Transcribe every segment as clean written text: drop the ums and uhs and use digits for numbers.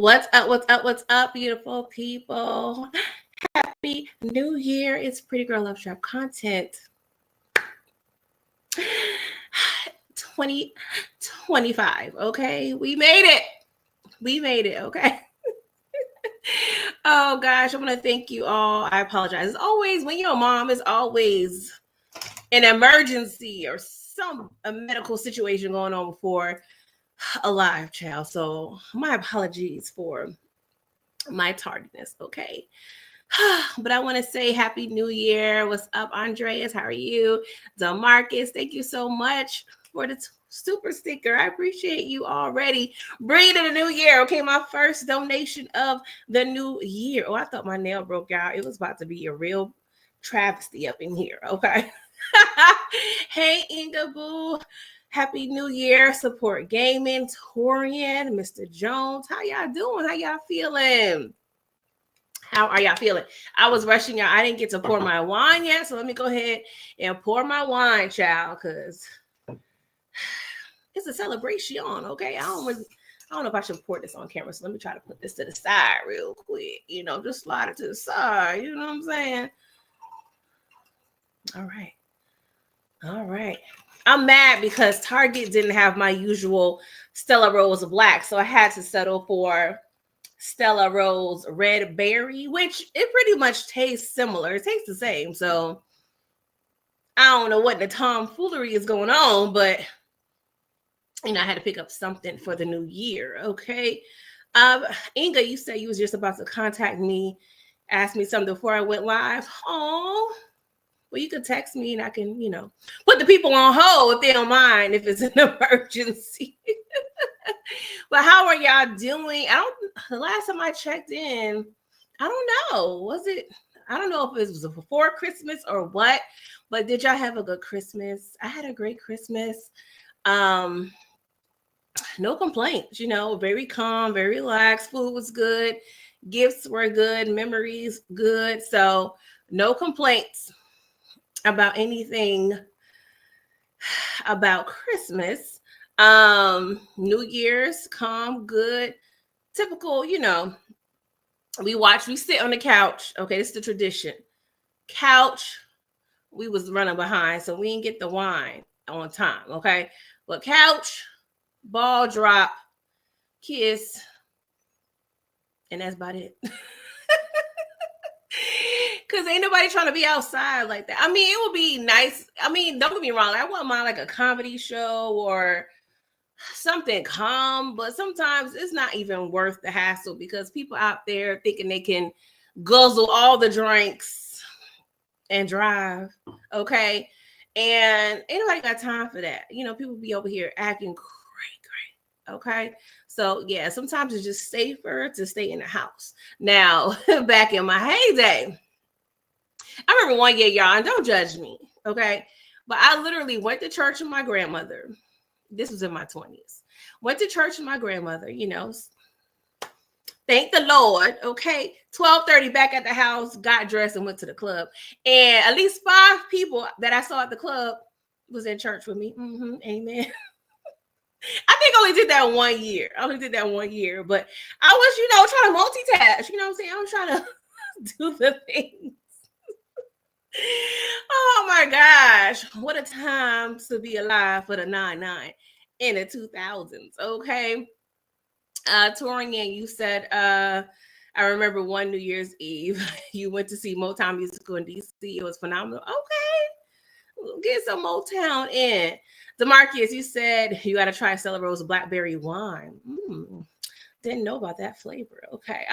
What's up? What's up? What's up, beautiful people? Happy New Year. It's Pretty Girl Love Trap content 2025. Okay, we made it. We made it. Okay. Oh gosh, I want to thank you all. I apologize. As always, when you're a mom, it's always an emergency or a medical situation going on before a live child. So my apologies for my tardiness. Okay. But I want to say Happy New Year. What's up, Andreas? How are you? DeMarcus, thank you so much for the super sticker. I appreciate you already. Bring it in the new year. Okay, my first donation of the new year. Oh, I thought my nail broke out. It was about to be a real travesty up in here. Okay. Hey, Inga Boo. Happy New Year. Support gaming. Torian, Mr. Jones. How y'all doing? How y'all feeling? How are y'all feeling? I was rushing y'all. I didn't get to pour my wine yet, so let me go ahead and pour my wine, child, because it's a celebration, okay? I don't know if I should pour this on camera, so let me try to put this to the side real quick. Just slide it to the side. You know what I'm saying? All right. I'm mad because Target didn't have my usual Stella Rose Black, so I had to settle for Stella Rose Red Berry, which it pretty much tastes similar. It tastes the same. So I don't know what the tomfoolery is going on, but I had to pick up something for the new year. Okay. Inga, you said you was just about to contact me, ask me something before I went live. Oh, well, you could text me and I can, put the people on hold if they don't mind, if it's an emergency. But how are y'all doing? The last time I checked in, I don't know. I don't know if it was before Christmas or what, but did y'all have a good Christmas? I had a great Christmas. No complaints, very calm, very relaxed. Food was good. Gifts were good. Memories good. So no complaints about anything about Christmas. New Year's, calm, good, typical, we sit on the couch. Okay, this is the tradition. Couch, we was running behind, so we didn't get the wine on time, okay? But couch, ball drop, kiss, and that's about it. Because ain't nobody trying to be outside like that. I mean, it would be nice. I mean, don't get me wrong. I wouldn't mind like a comedy show or something calm, but sometimes it's not even worth the hassle because people out there thinking they can guzzle all the drinks and drive, okay? And ain't nobody got time for that. People be over here acting great, okay? So yeah, sometimes it's just safer to stay in the house. Now, back in my heyday, I remember one year, y'all, and don't judge me, okay? But I literally went to church with my grandmother. This was in my 20s. Went to church with my grandmother, thank the Lord, okay? 12:30 back at the house, got dressed and went to the club. And at least 5 people that I saw at the club was in church with me. Amen. I think I only did that 1 year. But I was, trying to multitask. You know what I'm saying? I was trying to do the things. Oh my gosh, what a time to be alive for the 99 in the 2000s. Okay. Torian, you said I remember one New Year's Eve you went to see Motown Musical in DC. It was phenomenal. Okay, we'll get some Motown in. DeMarcus, you said you got to try Stella Rose Blackberry wine. Didn't know about that flavor. Okay,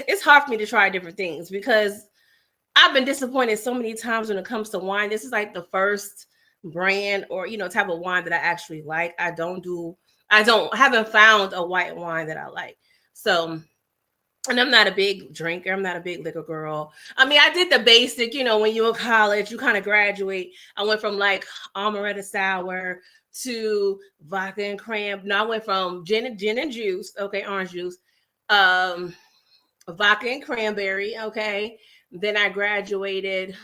it's hard for me to try different things because I've been disappointed so many times when it comes to wine. This is like the first brand or, type of wine that I actually like. I haven't found a white wine that I like. So, and I'm not a big drinker. I'm not a big liquor girl. I mean, I did the basic, when you're in college, you kind of graduate. I went from like amaretto sour to vodka and cran. No, I went from gin and juice. Okay. Orange juice, vodka and cranberry. Okay. Then I graduated.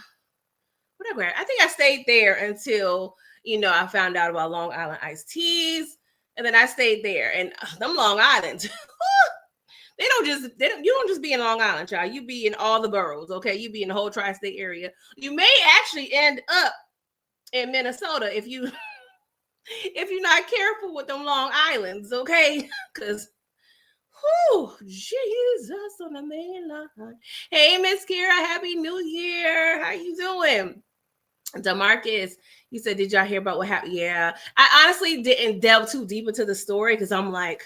I think I stayed there until, I found out about Long Island iced teas. And then I stayed there. And them Long Island, You don't just be in Long Island, child. You be in all the boroughs, okay? You be in the whole tri-state area. You may actually end up in Minnesota if you if you're not careful with them Long Islands, okay? Because whew, Jesus on the main line. Hey, Miss Kira, Happy New Year. How you doing? DeMarcus, you said, did y'all hear about what happened? Yeah. I honestly didn't delve too deep into the story because I'm like,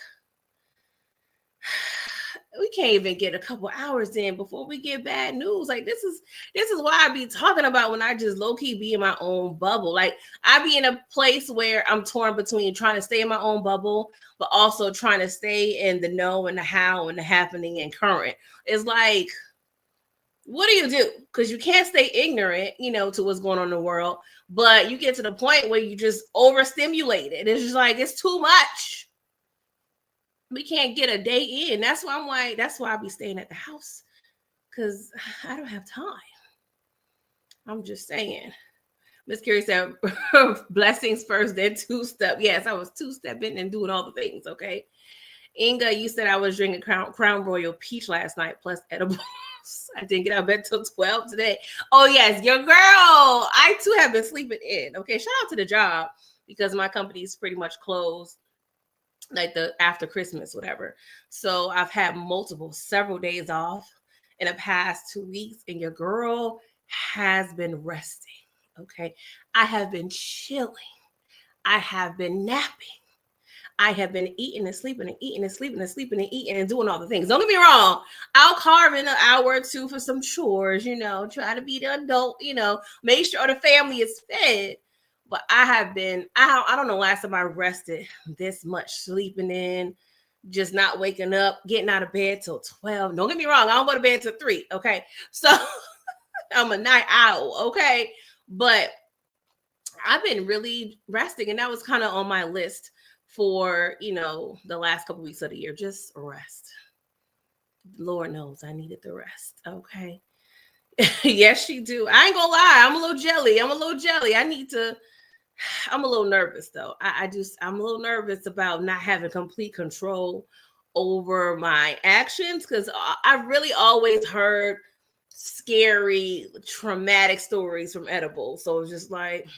we can't even get a couple hours in before we get bad news. Like this is why I be talking about when I just low-key be in my own bubble. Like I be in a place where I'm torn between trying to stay in my own bubble, but also trying to stay in the know and the how and the happening and current. It's like, what do you do? Because you can't stay ignorant, to what's going on in the world, but you get to the point where you just overstimulated. It's just like, it's too much. We can't get a day in. That's why I be staying at the house, because I don't have time. I'm just saying. Miss Carrie said, blessings first, then two-step. Yes, I was two-stepping and doing all the things, okay? Inga, you said I was drinking Crown Royal Peach last night, plus edibles. I didn't get out of bed till 12 today. Oh, yes, your girl. I, too, have been sleeping in. Okay, shout out to the job, because my company is pretty much closed, like the after Christmas, whatever. So I've had several days off in the past 2 weeks, and your girl has been resting. Okay. I have been chilling. I have been napping. I have been eating and sleeping and eating and sleeping and sleeping and eating and doing all the things. Don't get me wrong. I'll carve in an hour or two for some chores, try to be the adult, make sure the family is fed. But I have been, I don't know last time I rested this much, sleeping in, just not waking up, getting out of bed till 12. Don't get me wrong. I don't go to bed till 3. Okay. So I'm a night owl. Okay. But I've been really resting. And that was kind of on my list for, the last couple weeks of the year. Just rest. Lord knows I needed the rest. Okay. Yes, she do. I ain't gonna lie. I'm a little jelly. I'm a little nervous though. I'm a little nervous about not having complete control over my actions, because I really always heard scary, traumatic stories from edibles. So it's just like,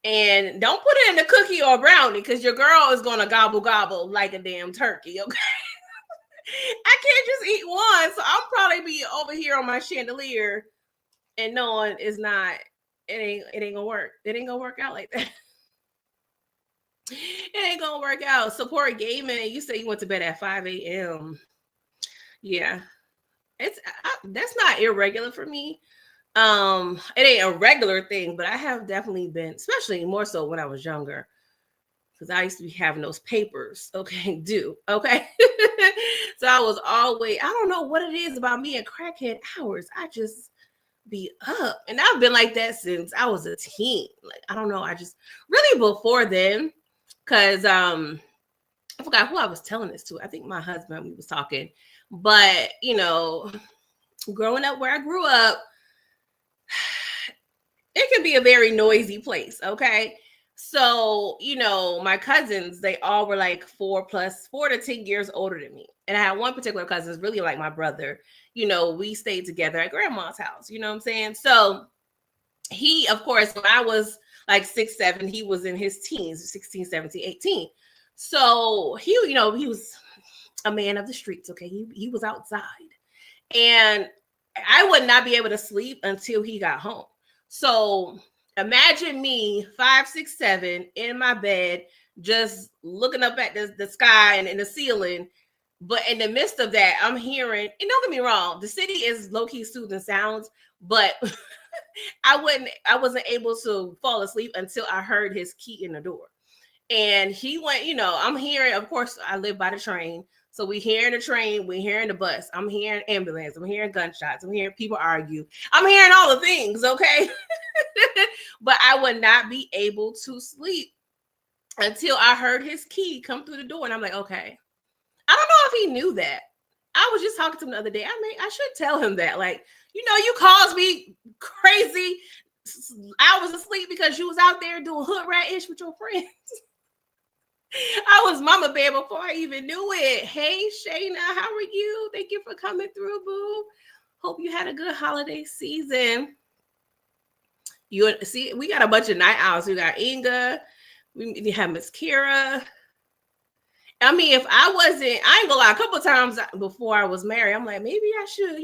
and don't put it in a cookie or brownie, because your girl is gonna gobble like a damn turkey. Okay. I can't just eat one. So I'll probably be over here on my chandelier and knowing it's not, it ain't gonna work. It ain't gonna work out like that. It ain't gonna work out. Support gaming. You say you went to bed at 5 a.m. Yeah. That's not irregular for me. It ain't a regular thing, but I have definitely been, especially more so when I was younger, because I used to be having those papers. Okay, okay. So I was always, I don't know what it is about me and crackhead hours. I just be up, and I've been like that since I was a teen. Like, I don't know, I just really before then, because I forgot who I was telling this to. I think my husband, we was talking, but growing up where I grew up, it can be a very noisy place. Okay. So, my cousins, they all were like 4 to 10 years older than me. And I had one particular cousin is really like my brother. We stayed together at grandma's house. You know what I'm saying? So he, of course, when I was like 6, 7, he was in his teens, 16, 17, 18. So he was a man of the streets. Okay. He was outside. And I would not be able to sleep until he got home. So imagine me 5, 6, 7 in my bed, just looking up at the sky and in the ceiling. But in the midst of that, I'm hearing, and don't get me wrong, the city is low-key soothing sounds, but I wasn't able to fall asleep until I heard his key in the door. And he went, I'm hearing, of course, I live by the train. So we hearing the train, we're hearing the bus, I'm hearing ambulance, I'm hearing gunshots, I'm hearing people argue. I'm hearing all the things, okay? But I would not be able to sleep until I heard his key come through the door. And I'm like, okay. I don't know if he knew that. I was just talking to him the other day. I should tell him that. Like, you caused me crazy hours of sleep because you was out there doing hood rat ish with your friends. I was mama bear before I even knew it. Hey, Shayna, how are you? Thank you for coming through, boo. Hope you had a good holiday season. You see, we got a bunch of night owls. We got Inga. We have Miss Kira. I mean, if I ain't gonna lie, a couple times before I was married, I'm like, maybe I should,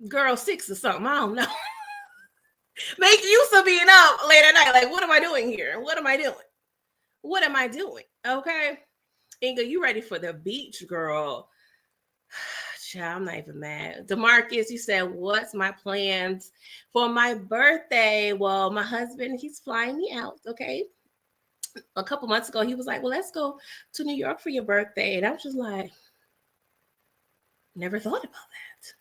girl six or something. I don't know. Make use of being up late at night. Like, what am I doing here? What am I doing? What am I doing? Okay. Inga, you ready for the beach, girl? Child, I'm not even mad. DeMarcus, you said, what's my plans for my birthday? Well, my husband, he's flying me out. Okay. A couple months ago, he was like, well, let's go to New York for your birthday. And I was just like, never thought about that.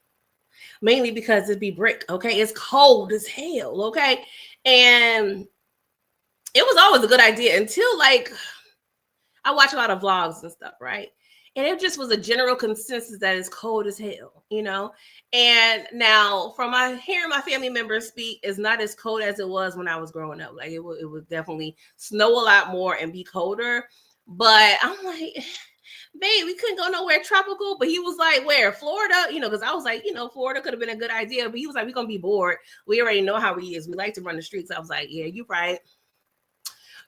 Mainly because it'd be brick. Okay. It's cold as hell. Okay. And it was always a good idea until like I watch a lot of vlogs and stuff, right? And it just was a general consensus that it's cold as hell, And now, from hearing my family members speak, it's not as cold as it was when I was growing up. Like it would definitely snow a lot more and be colder. But I'm like, babe, we couldn't go nowhere tropical. But he was like, where? Florida? Because I was like, Florida could have been a good idea. But he was like, we're gonna be bored. We already know how he is. We like to run the streets. I was like, yeah, you're right.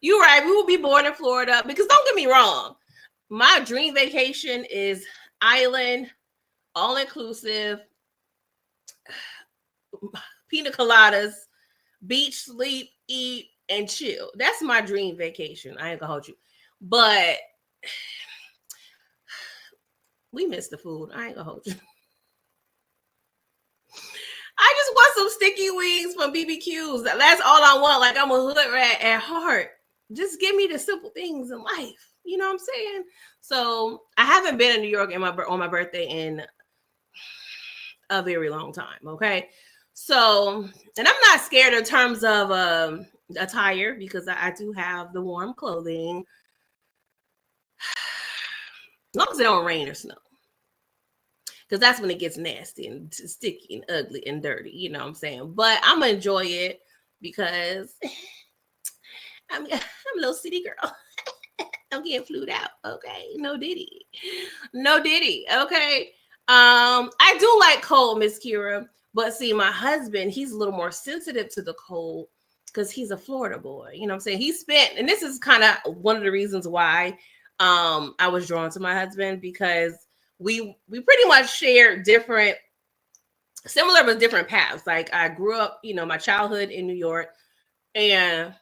You're right. We will be born in Florida because don't get me wrong. My dream vacation is island, all inclusive, pina coladas, beach, sleep, eat, and chill. That's my dream vacation. I ain't gonna hold you. But we miss the food. I ain't gonna hold you. I just want some sticky wings from BBQs. That's all I want. Like I'm a hood rat at heart. Just give me the simple things in life. You know what I'm saying? So I haven't been in New York on my birthday in a very long time. Okay. So, and I'm not scared in terms of attire because I do have the warm clothing. As long as it don't rain or snow. Because that's when it gets nasty and sticky and ugly and dirty. You know what I'm saying? But I'm going to enjoy it because I'm a little city girl. I'm getting flued out. Okay. No diddy. Okay. I do like cold, Miss Kira. But see, my husband, he's a little more sensitive to the cold because he's a Florida boy. You know what I'm saying? He spent, and this is kind of one of the reasons why I was drawn to my husband because we pretty much shared similar but different paths. Like I grew up, my childhood in New York and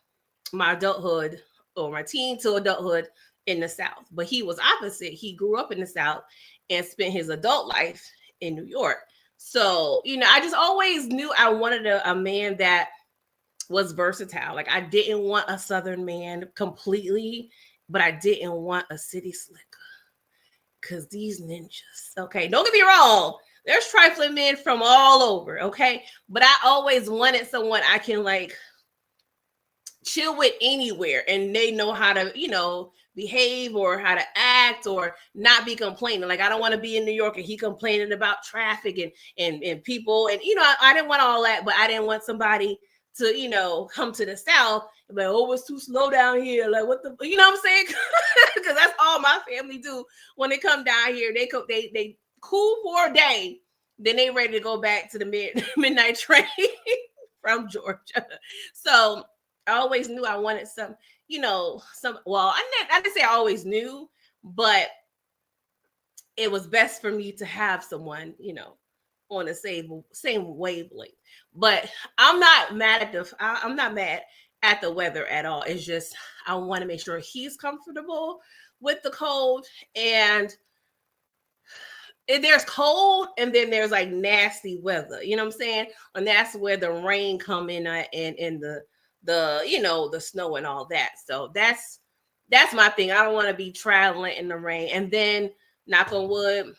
my adulthood or my teen to adulthood in the South. But he was opposite. He grew up in the South and spent his adult life in New York. So, I just always knew I wanted a man that was versatile. Like I didn't want a Southern man completely, but I didn't want a city slicker. Because these ninjas, okay, don't get me wrong. There's trifling men from all over, okay? But I always wanted someone I can like chill with anywhere and they know how to, behave or how to act or not be complaining. Like I don't want to be in New York and he complaining about traffic and people. And I didn't want all that, but I didn't want somebody to, come to the South and be like, oh, it's too slow down here. Like what you know what I'm saying? Because that's all my family do when they come down here. They cool for a day, then they ready to go back to the midnight train from Georgia. So I always knew I wanted some, well, I didn't say I always knew, but it was best for me to have someone, on the same wavelength. But I'm not mad at the weather at all. It's just I want to make sure he's comfortable with the cold and there's cold and then there's like nasty weather, you know what I'm saying? And that's where the rain come in and the snow and all that. So that's my thing. I don't want to be traveling in the rain. And then knock on wood,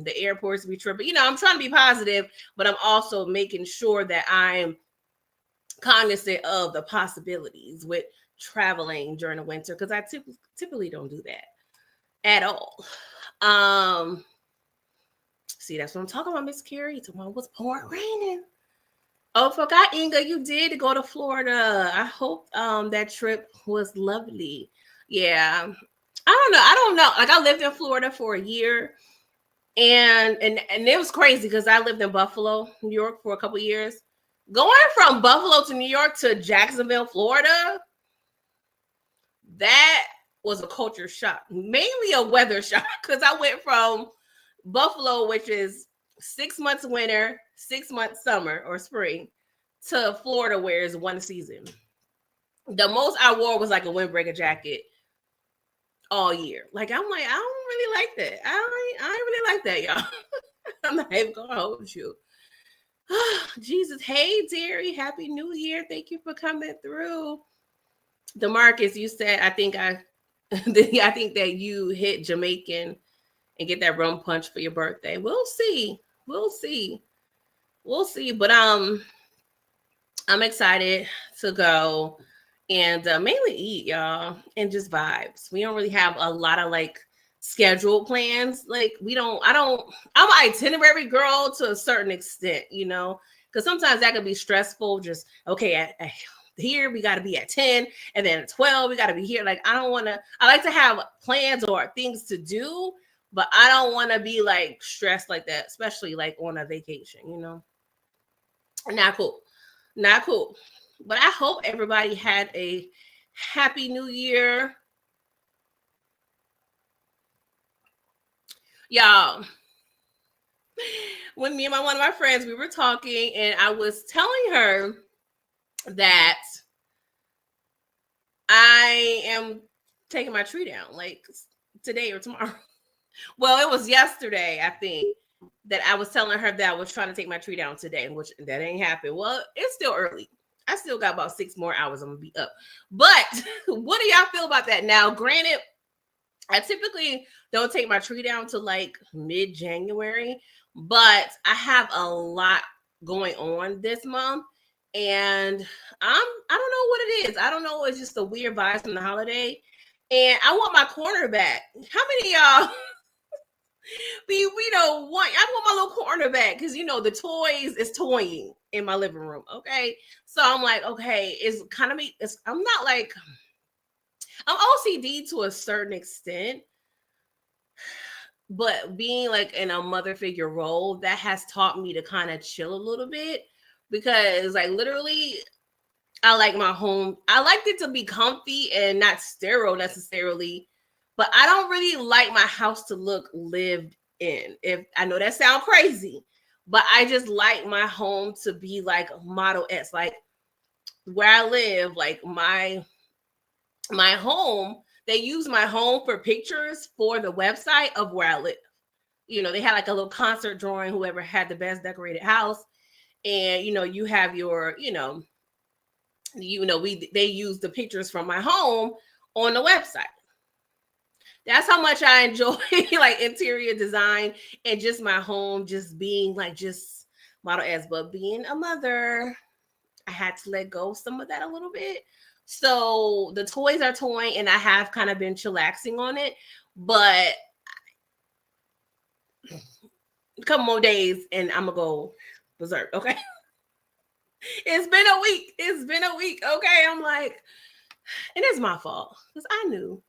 the airports be tripping. I'm trying to be positive, but I'm also making sure that I'm cognizant of the possibilities with traveling during the winter because I typically don't do that at all. See, that's what I'm talking about, Miss Carrie. Tomorrow was pouring raining. Oh, forgot Inga, you did go to Florida. I hope that trip was lovely. Yeah. I don't know. Like I lived in Florida for a year and it was crazy because I lived in Buffalo, New York for a couple years. Going from Buffalo to New York to Jacksonville, Florida, that was a culture shock, mainly a weather shock because I went from Buffalo, which is 6 months winter, 6 months summer or spring, to Florida, where it's one season. The most I wore was like a windbreaker jacket all year. Like I'm like, I don't really like that. I ain't really like that, y'all. I'm not even gonna hold you. Jesus, hey Terry, happy New Year! Thank you for coming through. Demarcus, you said I think that you hit Jamaican and get that rum punch for your birthday. We'll see. We'll see. We'll see. But I'm excited to go and mainly eat, y'all, and just vibes. We don't really have a lot of like scheduled plans. Like we don't. I don't. I'm an itinerary girl to a certain extent, you know, because sometimes that can be stressful. Just okay, at here we got to be at 10, and then at 12 we got to be here. Like I don't want to. I like to have plans or things to do, but I don't want to be like stressed like that, especially like on a vacation, you know. Not cool. Not cool. But I hope everybody had a happy new year. Y'all, when me and one of my friends, we were talking, and I was telling her that I am taking my tree down like today or tomorrow. Well, it was yesterday, I think, that I was telling her that I was trying to take my tree down today, which that ain't happened. Well, it's still early. I still got about 6 more hours. I'm gonna be up. But what do y'all feel about that? Now, granted, I typically don't take my tree down to like mid-January, but I have a lot going on this month. And I don't know what it is. I don't know. It's just the weird vibes from the holiday. And I want my corner back. How many of y'all we don't want I want my little corner back because you know the toys is toying in my living room. Okay. So I'm like, okay, it's kind of me. I'm not like I'm OCD to a certain extent, but being like in a mother figure role, that has taught me to kind of chill a little bit because like literally I like my home. I liked it to be comfy and not sterile necessarily, but I don't really like my house to look lived in. If I know that sounds crazy, but I just like my home to be like Model S, like where I live, like my home. They use my home for pictures for the website of where I live. You know, they had like a little concert drawing, whoever had the best decorated house, and you know, you have your, they use the pictures from my home on the website. That's how much I enjoy like interior design and just my home just being like just Model S. But being a mother, I had to let go of some of that a little bit. So the toys are toying and I have kind of been chillaxing on it. But a couple more days and I'm gonna go berserk. Okay. It's been a week. It's been a week. Okay. I'm like, and it's my fault. Because I knew.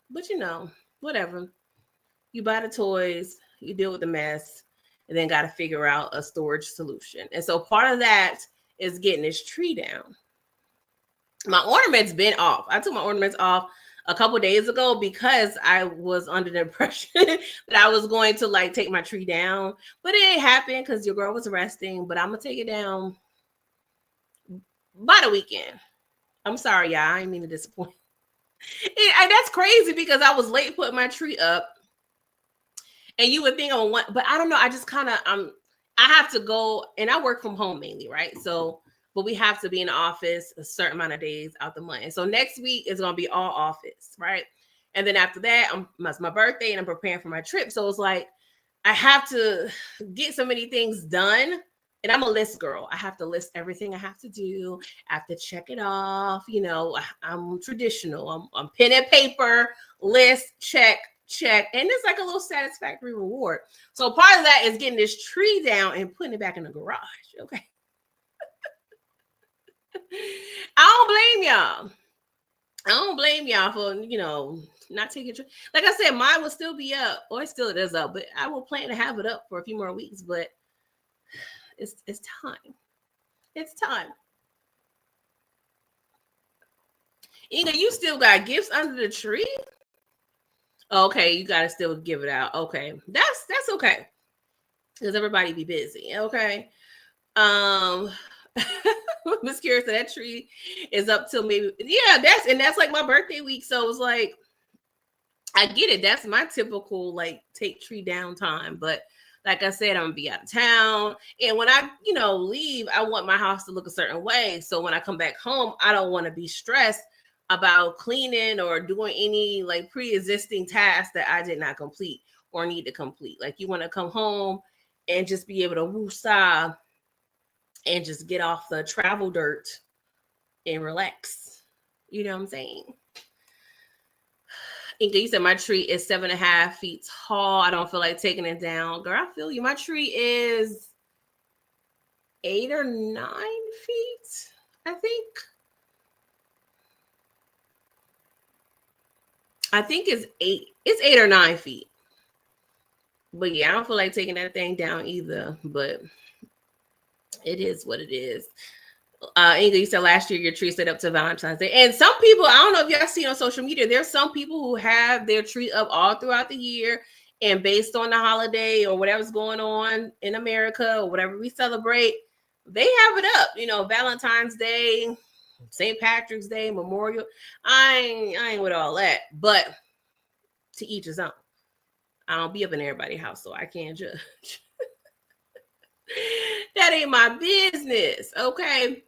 But you know, whatever. You buy the toys, you deal with the mess, and then gotta figure out a storage solution. And so part of that is getting this tree down. My ornaments been off. I took my ornaments off a couple days ago because I was under the impression that I was going to like take my tree down, but it didn't happen because your girl was resting. But I'm gonna take it down by the weekend. I'm sorry, y'all. I didn't mean to disappoint. And that's crazy because I was late putting my tree up, and you would think I would want, but I don't know. I just kind of I have to go, and I work from home mainly, right? So but we have to be in the office a certain amount of days out the month. And so next week is going to be all office, right? And then after that, it's my birthday and I'm preparing for my trip. So it's like, I have to get so many things done. And I'm a list girl. I have to list everything I have to do. I have to check it off. You know, I'm traditional. I'm pen and paper, list, check, check. And it's like a little satisfactory reward. So part of that is getting this tree down and putting it back in the garage. Okay. I don't blame y'all. I don't blame y'all for, not taking like I said, mine will still be up, or it still is up, but I will plan to have it up for a few more weeks. But it's time. It's time. Inga, you still got gifts under the tree? Okay, you gotta still give it out. Okay, that's okay, because everybody be busy. Okay. Miss Kira said that tree is up till maybe, yeah, that's like my birthday week. So it's like, I get it. That's my typical like take tree down time. But like I said, I'm gonna be out of town. And when I, leave, I want my house to look a certain way. So when I come back home, I don't want to be stressed about cleaning or doing any like pre-existing tasks that I did not complete or need to complete. Like you want to come home and just be able to woosah and just get off the travel dirt and relax. You know what I'm saying? Inga, you said my tree is 7.5 feet tall. I don't feel like taking it down. Girl, I feel you. My tree is 8 or 9 feet, I think. I think it's 8. It's 8 or 9 feet. But yeah, I don't feel like taking that thing down either. But it is what it is. Inga, you said last year your tree set up to Valentine's Day. And some people, I don't know if y'all see on social media, there's some people who have their tree up all throughout the year. And based on the holiday or whatever's going on in America or whatever we celebrate, they have it up. Valentine's Day, St. Patrick's Day, Memorial. I ain't with all that. But to each his own. I don't be up in everybody's house, so I can't judge. That ain't my business, okay?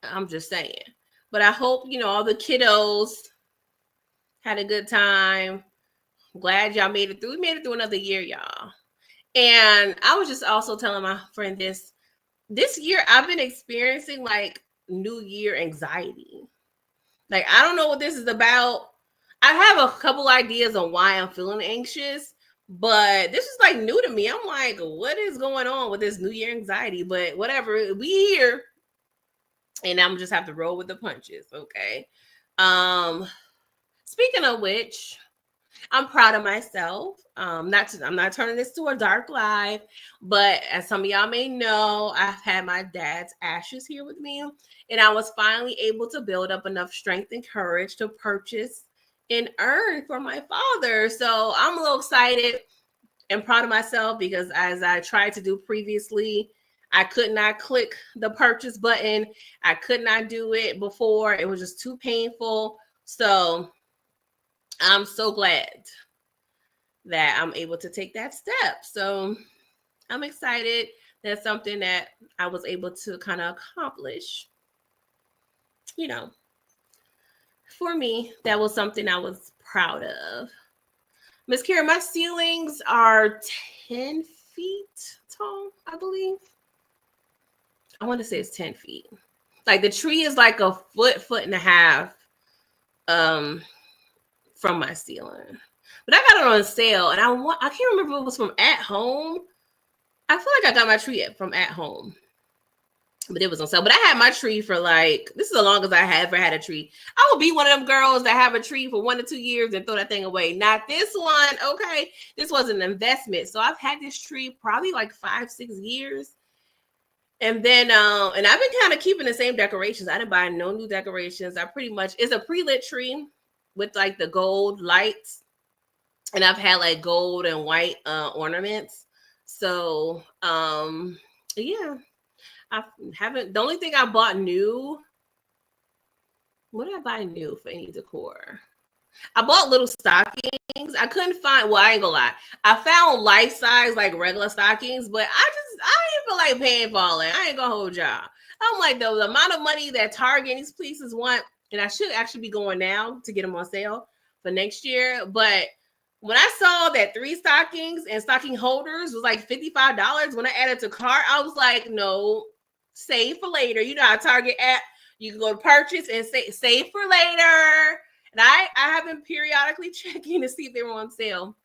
I'm just saying. But I hope, all the kiddos had a good time. I'm glad y'all made it through. We made it through another year, y'all. And I was just also telling my friend this year I've been experiencing like New Year anxiety. Like, I don't know what this is about. I have a couple ideas on why I'm feeling anxious, but this is like new to me. I'm like, what is going on with this New Year anxiety? But whatever, we here. And I'm just have to roll with the punches, okay? Speaking of which, I'm proud of myself. I'm not turning this to a dark life, but as some of y'all may know, I've had my dad's ashes here with me, and I was finally able to build up enough strength and courage to purchase and earn for my father. So I'm a little excited and proud of myself because as I tried to do previously, I could not click the purchase button. I could not do it before. It was just too painful. So I'm so glad that I'm able to take that step. So I'm excited. That's something that I was able to kind of accomplish. For me, that was something I was proud of. Miss Kira, my ceilings are 10 feet tall, I believe. I want to say it's 10 feet. Like the tree is like a foot and a half from my ceiling. But I got it on sale, and I can't remember if it was from At Home. I feel like I got my tree from At Home, but it was on sale. But I had my tree for like, this is the longest I have ever had a tree. I will be one of them girls that have a tree for 1 to 2 years and throw that thing away. Not this one, okay? This was an investment. So I've had this tree probably like 5-6 years. And then, and I've been kind of keeping the same decorations. I didn't buy no new decorations. It's a pre-lit tree with like the gold lights. And I've had like gold and white ornaments. So, yeah. The only thing I bought new, what did I buy new for any decor? I bought little stockings. I couldn't find, well, I ain't gonna lie. I found life size, like regular stockings, but I didn't feel like paying for all that. I ain't gonna hold y'all. I'm like, the amount of money that Target and these places want, and I should actually be going now to get them on sale for next year. But when I saw that 3 stockings and stocking holders was like $55, when I added to cart, I was like, no, save for later. You know how Target app, you can go to purchase and save for later. And I have been periodically checking to see if they were on sale.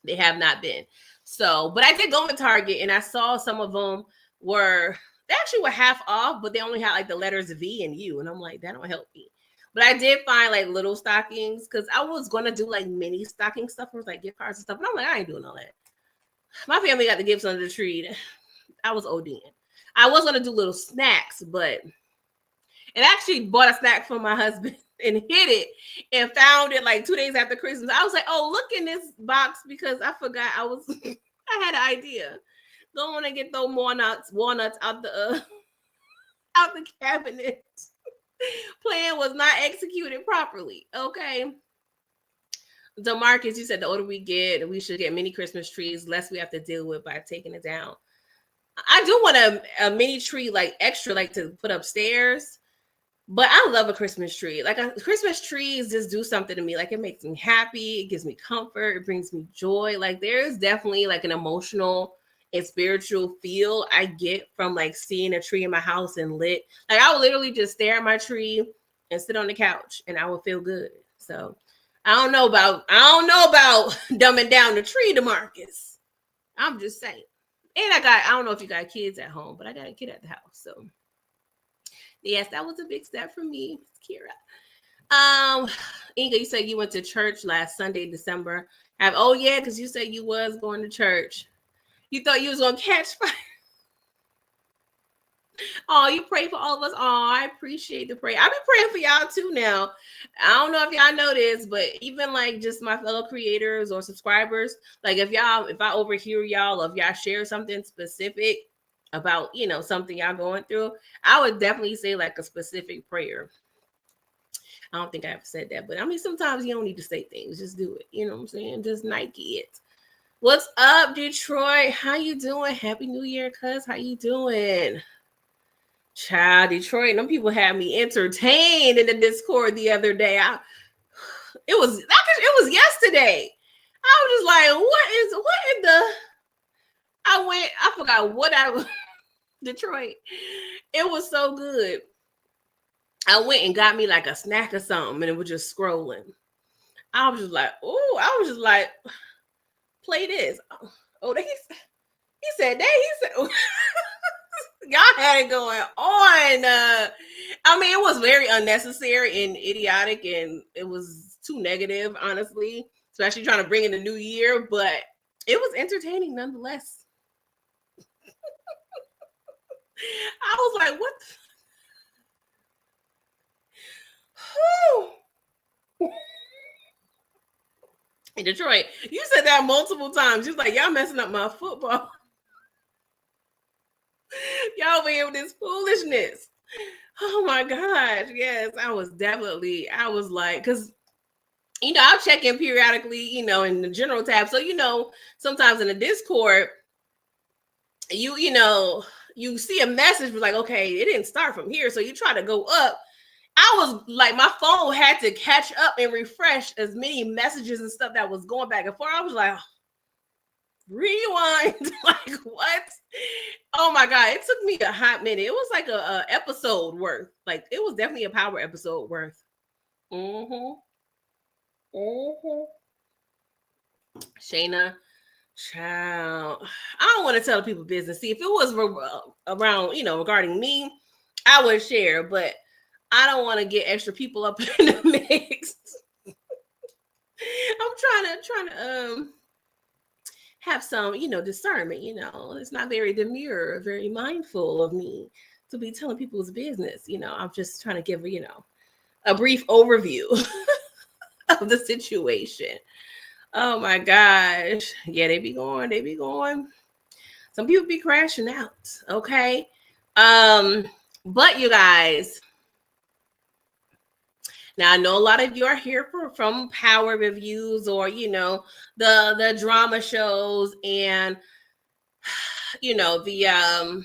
They have not been. So, but I did go to Target and I saw some of them they actually were half off, but they only had like the letters V and U. And I'm like, that don't help me. But I did find like little stockings because I was going to do like mini stocking stuff. It was like gift cards and stuff. But I'm like, I ain't doing all that. My family got the gifts under the tree. I was ODing. I was going to do little snacks, but and actually bought a snack for my husband and hid it and found it like 2 days after Christmas. I was like, oh, look in this box because I forgot I had an idea. Don't want to get those walnuts out the out the cabinet. Plan was not executed properly. Okay. DeMarcus, you said the older we get, we should get mini Christmas trees, less we have to deal with by taking it down. I do want a mini tree, like extra, like to put upstairs. But I love a Christmas tree. Like Christmas trees just do something to me. Like it makes me happy. It gives me comfort. It brings me joy. Like there's definitely like an emotional and spiritual feel I get from like seeing a tree in my house and lit. Like I would literally just stare at my tree and sit on the couch and I would feel good. So I don't know about dumbing down the tree, DeMarcus. I'm just saying. And I don't know if you got kids at home, but I got a kid at the house. So yes, that was a big step for me, Kira. Inga, you said you went to church last Sunday, December. Oh yeah, because you said you was going to church. You thought you was gonna catch fire. Oh, you pray for all of us. Oh, I appreciate the prayer. I've been praying for y'all too now. I don't know if y'all know this, but even like just my fellow creators or subscribers, like if I overhear y'all, or if y'all share something specific about, something y'all going through, I would definitely say like a specific prayer. I don't think I ever said that, but I mean, sometimes you don't need to say things. Just do it. You know what I'm saying? Just Nike it. What's up, Detroit? How you doing? Happy New Year, cuz. How you doing? Child, Detroit, them people had me entertained in the Discord the other day. It was yesterday. I was just like, what in the I forgot what Detroit. It was so good. I went and got me like a snack or something, and it was just scrolling. I was just like, play this. Oh, he said y'all had it going on. I mean, it was very unnecessary and idiotic, and it was too negative, honestly, especially trying to bring in the new year, but it was entertaining nonetheless. I was like, what? In Detroit, you said that multiple times. You was like, y'all messing up my football. Y'all over here with this foolishness. Oh my gosh. Yes, I was like, because I'll check in periodically, in the general tab. So, sometimes in the Discord, you see a message was like, okay, it didn't start from here. So you try to go up. I was like, my phone had to catch up and refresh as many messages and stuff that was going back and forth. I was like, rewind. Like, what? Oh my God. It took me a hot minute. It was like a episode worth. Like, it was definitely a power episode worth. Shayna, child, I don't want to tell people business. See, if it was around, regarding me, I would share, but I don't want to get extra people up in the mix. I'm trying to have some, discernment. It's not very demure, very mindful of me to be telling people's business. I'm just trying to give a brief overview of the situation. Oh my gosh. Yeah, they be going. Some people be crashing out. Okay. But you guys, now I know a lot of you are here from power reviews or, the drama shows and, the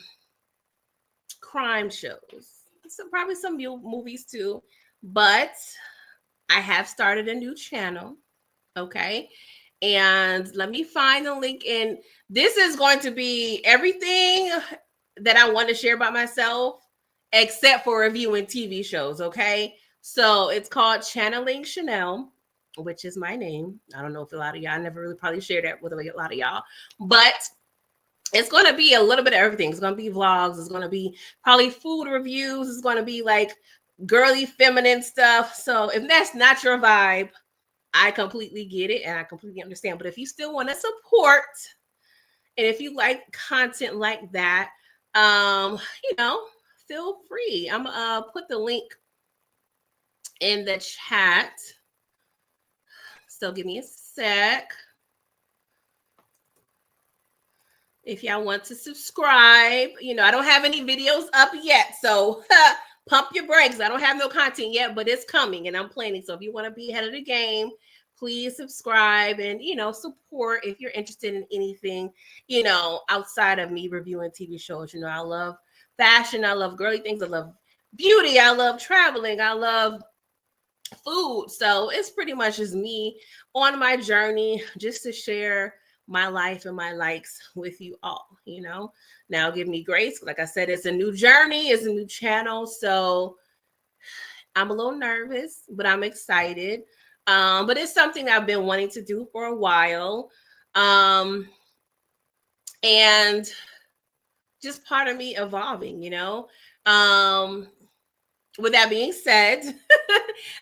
crime shows. Probably some movies too. But I have started a new channel. Okay. And let me find the link. And this is going to be everything that I want to share about myself, except for reviewing TV shows. Okay. So it's called Channeling Chanel, which is my name. I don't know if a lot of y'all, I never really probably shared that with a lot of y'all, but it's going to be a little bit of everything. It's going to be vlogs. It's going to be probably food reviews. It's going to be like girly feminine stuff. So if that's not your vibe, I completely get it and I completely understand. But if you still want to support and if you like content like that, you know, feel free. I'm gonna put the link in the chat. So give me a sec. If y'all want to subscribe, you know, I don't have any videos up yet. So pump your brakes. I don't have no content yet, but it's coming and I'm planning. So if you want to be ahead of the game, please subscribe and, you know, support if you're interested in anything, you know, outside of me reviewing TV shows. You know, I love fashion. I love girly things. I love beauty. I love traveling. I love food. So it's pretty much just me on my journey just to share my life and my likes with you all, you know. Now give me grace. Like I said, it's a new journey, it's a new channel. So I'm a little nervous, but I'm excited. But it's something I've been wanting to do for a while. And just part of me evolving, you know. With that being said,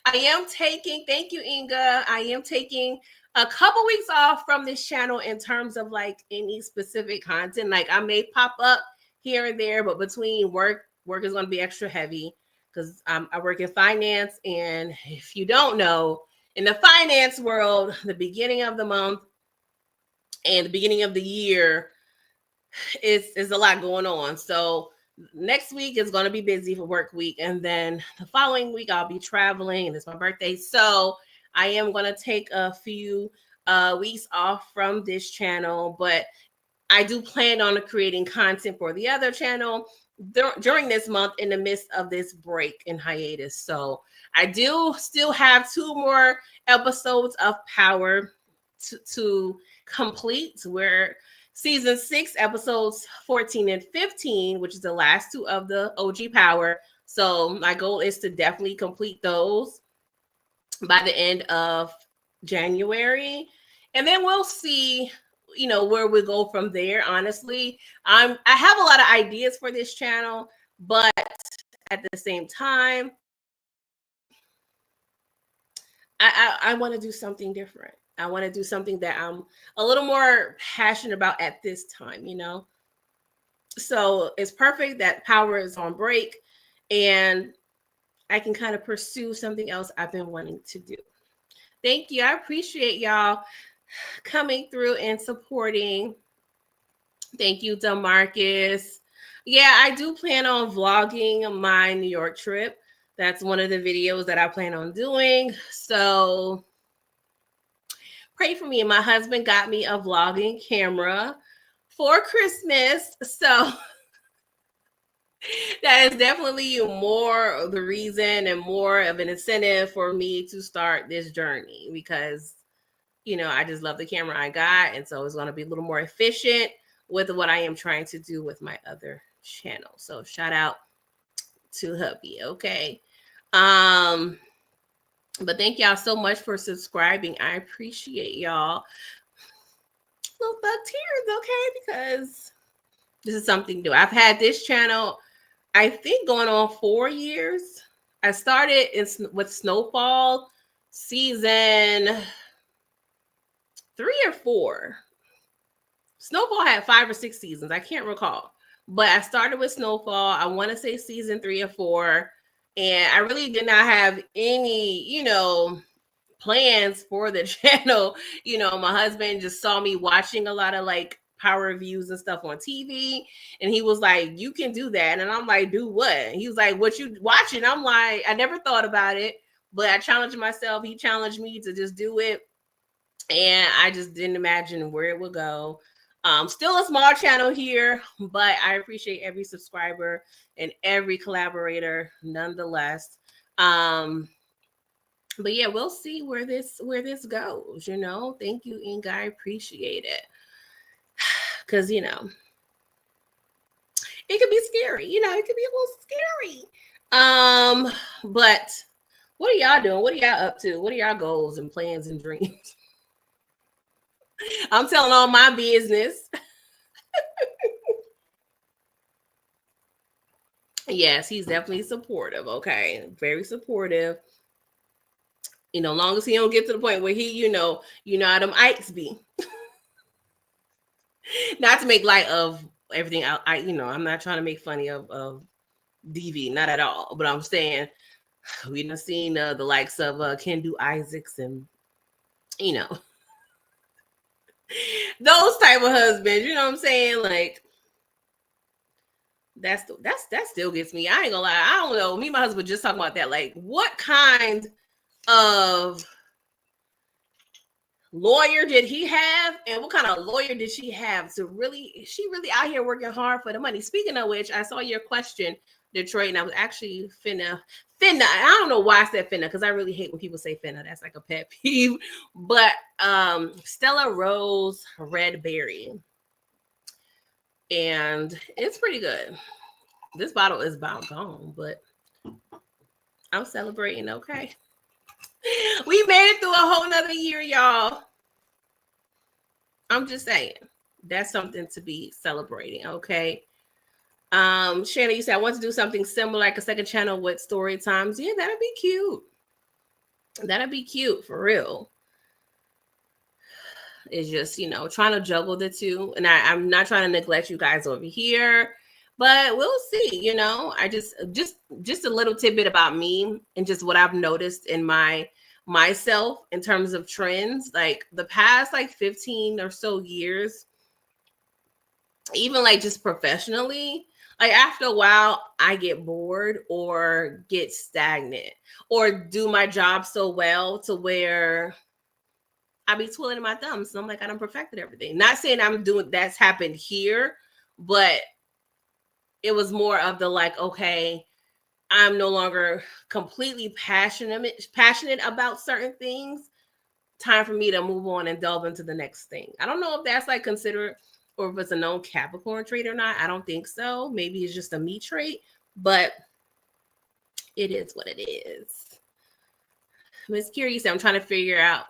I am taking, thank you, Inga. I am taking a couple weeks off from this channel in terms of like any specific content. Like I may pop up here and there, but between work is going to be extra heavy because I work in finance. And if you don't know, in the finance world, the beginning of the month and the beginning of the year is a lot going on. So next week is going to be busy for work week, and then the following week I'll be traveling and it's my birthday, so I am going to take a few weeks off from this channel, but I do plan on creating content for the other channel during this month in the midst of this break and hiatus. So I do still have 2 more episodes of Power to complete. Where season 6, episodes 14 and 15, which is the last 2 of the OG Power. So my goal is to definitely complete those by the end of January. And then we'll see, you know, where we go from there. Honestly, I have a lot of ideas for this channel, but at the same time, I want to do something different. I want to do something that I'm a little more passionate about at this time, you know? So it's perfect that Power is on break and I can kind of pursue something else I've been wanting to do. Thank you. I appreciate y'all coming through and supporting. Thank you, Demarcus. Yeah, I do plan on vlogging my New York trip. That's one of the videos that I plan on doing. So pray for me. And my husband got me a vlogging camera for Christmas. So that is definitely more of the reason and more of an incentive for me to start this journey because, you know, I just love the camera I got. And so it's going to be a little more efficient with what I am trying to do with my other channel. So shout out to hubby. Okay. But thank y'all so much for subscribing. I appreciate y'all. Little thug tears, okay? Because this is something new. I've had this channel, I think, going on 4 years. I started with Snowfall season 3 or 4. Snowfall had 5 or 6 seasons. I can't recall. But I started with Snowfall. I want to say season 3 or 4. And I really did not have any, you know, plans for the channel. You know, my husband just saw me watching a lot of like power reviews and stuff on TV. And he was like, you can do that. And I'm like, do what? He was like, what you watching? I'm like, I never thought about it, but I challenged myself. He challenged me to just do it. And I just didn't imagine where it would go. Still a small channel here, but I appreciate every subscriber and every collaborator nonetheless. But yeah, we'll see where this goes, you know. Thank you, Inga. I appreciate it. Cause you know, it could be scary, you know, it could be a little scary. But What are y'all doing? What are y'all up to? What are y'all goals and plans and dreams? I'm telling all my business. Yes, he's definitely supportive. Okay, very supportive. Long as he don't get to the point where he, how them Ikes be. Not to make light of everything. I'm not trying to make funny of DV, not at all. But I'm saying we done seen the likes of Kendu Isaacs and you know those type of husbands. You know what I'm saying? Like that still gets me. I ain't gonna lie. I don't know. Me and my husband just talking about that. Like, what kind of lawyer did he have, and what kind of lawyer did she have to really? She really out here working hard for the money. Speaking of which, I saw your question, Detroit, and I was actually finna. I don't know why I said finna because I really hate when people say finna. That's like a pet peeve. But Stella Rose Red Berry, and it's pretty good. This bottle is about gone, but I'm celebrating. Okay, we made it through a whole nother year, y'all. I'm just saying that's something to be celebrating. Okay. Shannon, you said I want to do something similar, like a second channel with story times. Yeah, that'd be cute. That'd be cute for real. It's just, trying to juggle the two. And I'm not trying to neglect you guys over here, but we'll see. I just a little tidbit about me and just what I've noticed in myself in terms of trends, like the past like 15 or so years, even like just professionally, like after a while I get bored or get stagnant or do my job so well to where I be twiddling my thumbs. So I'm like, I done perfected everything. Not saying I'm doing that's happened here, but it was more of the like, okay, I'm no longer completely passionate about certain things. Time for me to move on and delve into the next thing. I don't know if that's like considered or if it's a known Capricorn trait or not. I don't think so. Maybe it's just a me trait, but it is what it is. Miss Curie said, I'm trying to figure out.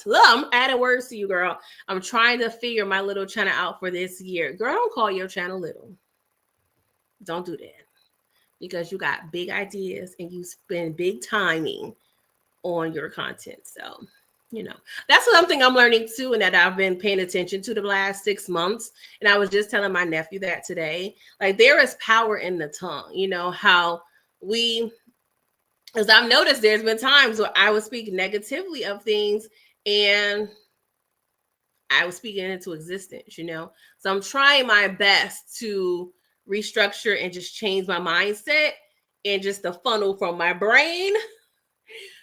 Look, I'm adding words to you, girl. I'm trying to figure my little channel out for this year. Girl, don't call your channel little. Don't do that. Because you got big ideas and you spend big timing on your content. So, that's something I'm learning too, and that I've been paying attention to the last 6 months. And I was just telling my nephew that today. Like, there is power in the tongue. How because I've noticed there's been times where I would speak negatively of things and I was speaking into existence, So I'm trying my best to restructure and just change my mindset and just the funnel from my brain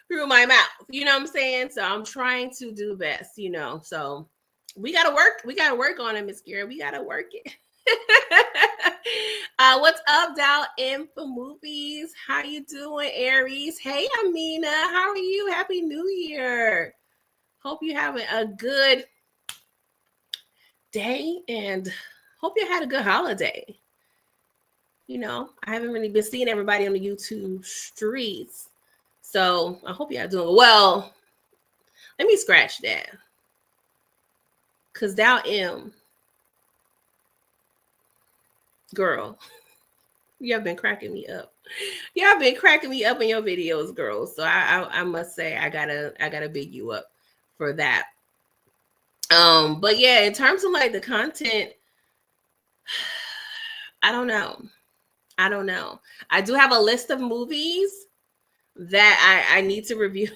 through my mouth. You know what I'm saying? So I'm trying to do best, So we gotta work on it, Miss Kira. We gotta work it. What's up, Dow Info Movies? How you doing, Aries? Hey, Amina. How are you? Happy New Year. Hope you're having a good day and hope you had a good holiday. I haven't really been seeing everybody on the YouTube streets. So I hope y'all doing well. Let me scratch that. Because Dow M, girl, you have been cracking me up. You have been cracking me up in your videos, girl. So I must say I gotta big you up for that. But yeah, in terms of like the content, I don't know. I do have a list of movies that I need to review.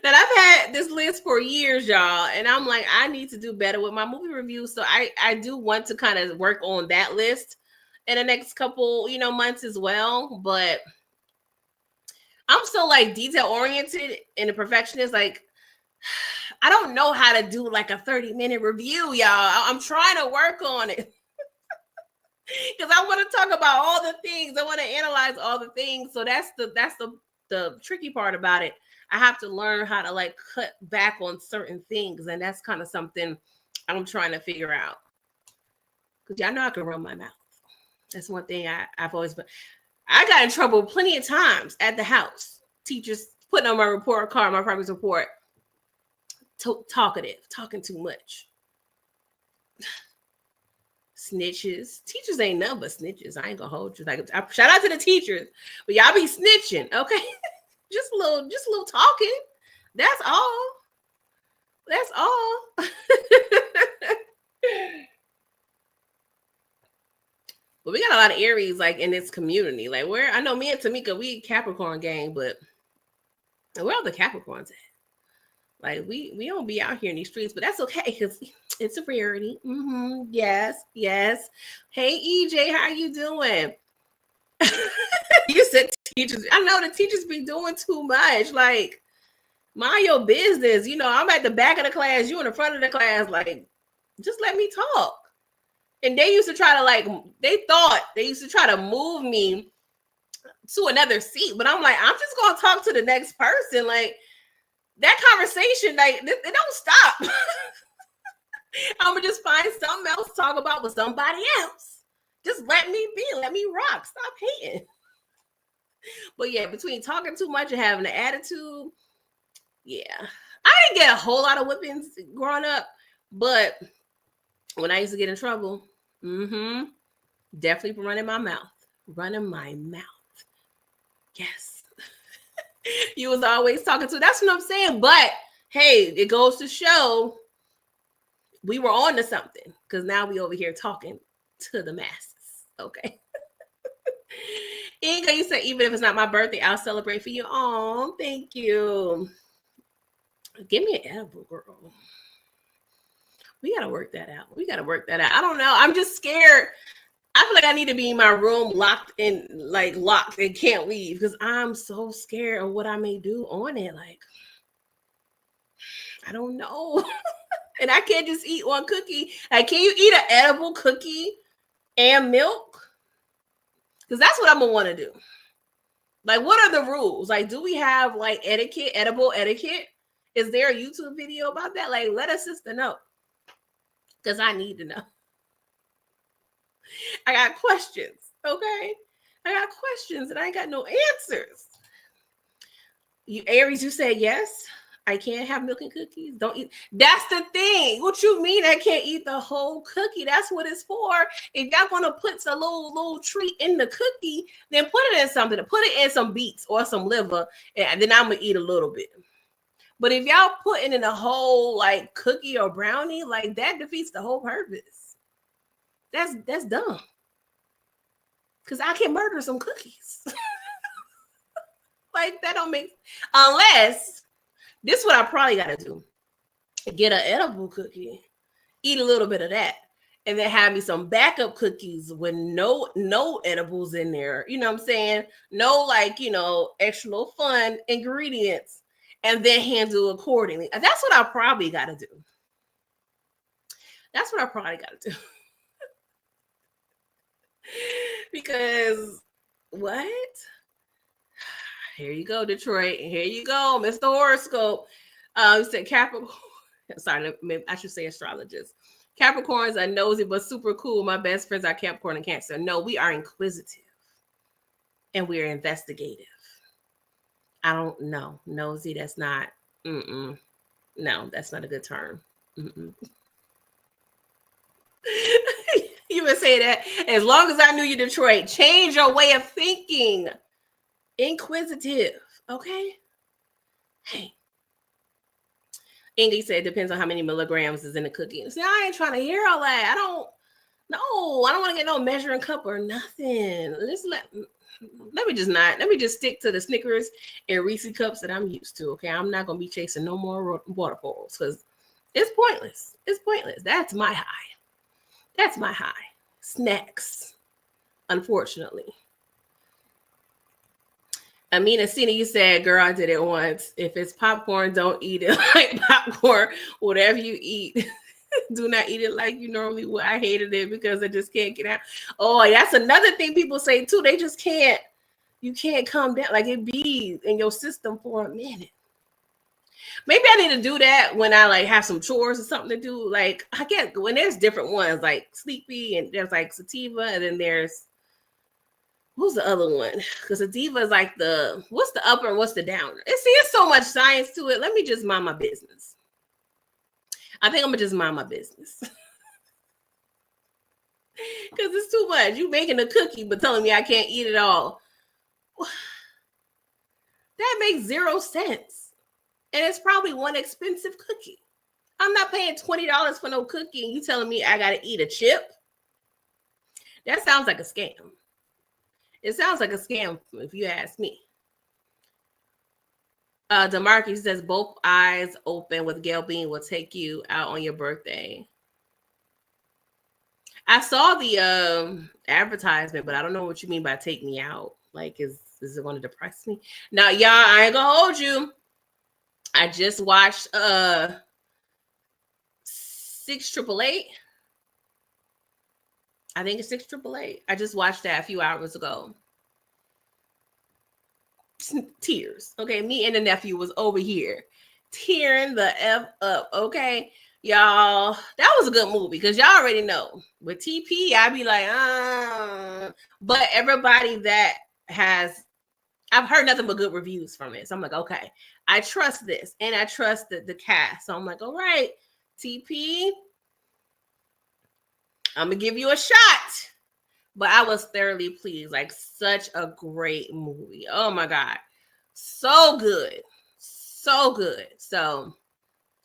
That I've had this list for years, y'all, and I'm like, I need to do better with my movie reviews. So I do want to kind of work on that list in the next couple, months as well. But I'm still like detail oriented and a perfectionist. Like, I don't know how to do like a 30-minute review, y'all. I'm trying to work on it. Because I want to talk about all the things. I want to analyze all the things. So that's the tricky part about it. I have to learn how to like cut back on certain things. And that's kind of something I'm trying to figure out. Because y'all know I can run my mouth. That's one thing I've always been. I got in trouble plenty of times at the house teachers putting on my report card, my progress report, talkative, talking too much. Snitches. Teachers ain't nothing but snitches. I ain't gonna hold you. Like, shout out to the teachers, but y'all be snitching, okay? just a little talking. That's all. That's all. But we got a lot of Aries like in this community. Like, where I know me and Tamika, we Capricorn gang, but where are the Capricorns at? Like, we don't be out here in these streets, but that's okay because it's a rarity. Mm-hmm. Yes. Hey, EJ, how you doing? You said teachers. I know the teachers be doing too much. Like, mind your business. You know, I'm at the back of the class, you in the front of the class. Like, just let me talk. And they used to try to they used to try to move me to another seat, but I'm like, I'm just gonna talk to the next person. Like, that conversation, like, it don't stop. I'm gonna just find something else to talk about with somebody else. Just let me be, let me rock. Stop hating. But yeah, between talking too much and having an attitude, yeah. I didn't get a whole lot of whippings growing up, but when I used to get in trouble, definitely running my mouth. Yes. You was always talking to. That's what I'm saying. But hey, it goes to show we were on to something because now we over here talking to the masses. Okay. Inga, you said even if it's not my birthday, I'll celebrate for you. Oh, thank you. Give me an edible, girl. We gotta work that out. I don't know. I'm just scared. I feel like I need to be in my room locked and can't leave because I'm so scared of what I may do on it. Like, I don't know. And I can't just eat one cookie. Like, can you eat an edible cookie and milk? Because that's what I'm gonna want to do. Like, what are the rules? Like, do we have like edible etiquette? Is there a YouTube video about that? Like, let us sister know. Because I need to know. I got questions, okay? I got questions and I ain't got no answers. You Aries, you said yes. I can't have milk and cookies. Don't eat. That's the thing. What you mean I can't eat the whole cookie? That's what it's for. If y'all want to put a little treat in the cookie, then put it in something. Put it in some beets or some liver, and then I'm gonna eat a little bit. But if y'all putting in a whole like cookie or brownie, like that defeats the whole purpose. That's dumb. Because I can murder some cookies. Like, that don't make, unless this is what I probably got to do. Get an edible cookie, eat a little bit of that, and then have me some backup cookies with no edibles in there. You know what I'm saying? No, like, extra little fun ingredients, and then handle accordingly. That's what I probably got to do. Because what? Here you go, Detroit. Here you go, Mr. Horoscope. You said Capricorn. Sorry, maybe I should say astrologist. Capricorns are nosy but super cool. My best friends are Capricorn and Cancer. No, we are inquisitive and we are investigative. I don't know. Nosy, that's not. No, that's not a good term. You would say that as long as I knew you, Detroit. Change your way of thinking. Inquisitive. Okay. Hey. Ingy said it depends on how many milligrams is in the cookie. See, I ain't trying to hear all that. I don't want to get no measuring cup or nothing. Let me just stick to the Snickers and Reese cups that I'm used to. Okay. I'm not gonna be chasing no more waterfalls because it's pointless. That's my high. Snacks, unfortunately. Amina Sina, you said, girl, I did it once. If it's popcorn, don't eat it like popcorn. Whatever you eat, do not eat it like you normally would. I hated it because I just can't get out. Oh, that's another thing people say too. They just can't. You can't come down. Like, it be in your system for a minute. Maybe I need to do that when I like have some chores or something to do. Like, I get when there's different ones, like sleepy, and there's like sativa, and then there's Who's the other one? Because the diva is like what's the upper and what's the downer? It's so much science to it. Let me just mind my business. I think I'm gonna just mind my business. Because it's too much. You making a cookie but telling me I can't eat it all. That makes 0 sense. And it's probably one expensive cookie. I'm not paying $20 for no cookie and you telling me I gotta eat a chip? That sounds like a scam. It sounds like a scam if you ask me. DeMarcus says both eyes open with Gail Bean will take you out on your birthday. I saw the advertisement, but I don't know what you mean by take me out. Like, is it going to depress me? Now, y'all, I ain't gonna hold you. I just watched 688. I think it's 688. I just watched that a few hours ago. Tears. Okay, me and the nephew was over here tearing the F up. Okay, y'all, that was a good movie because y'all already know with TP, I be like, but everybody that I've heard nothing but good reviews from it. So I'm like, okay, I trust this and I trust the cast. So I'm like, all right, TP, I'm gonna give you a shot. But I was thoroughly pleased. Like, such a great movie. Oh my God. So good. So good. So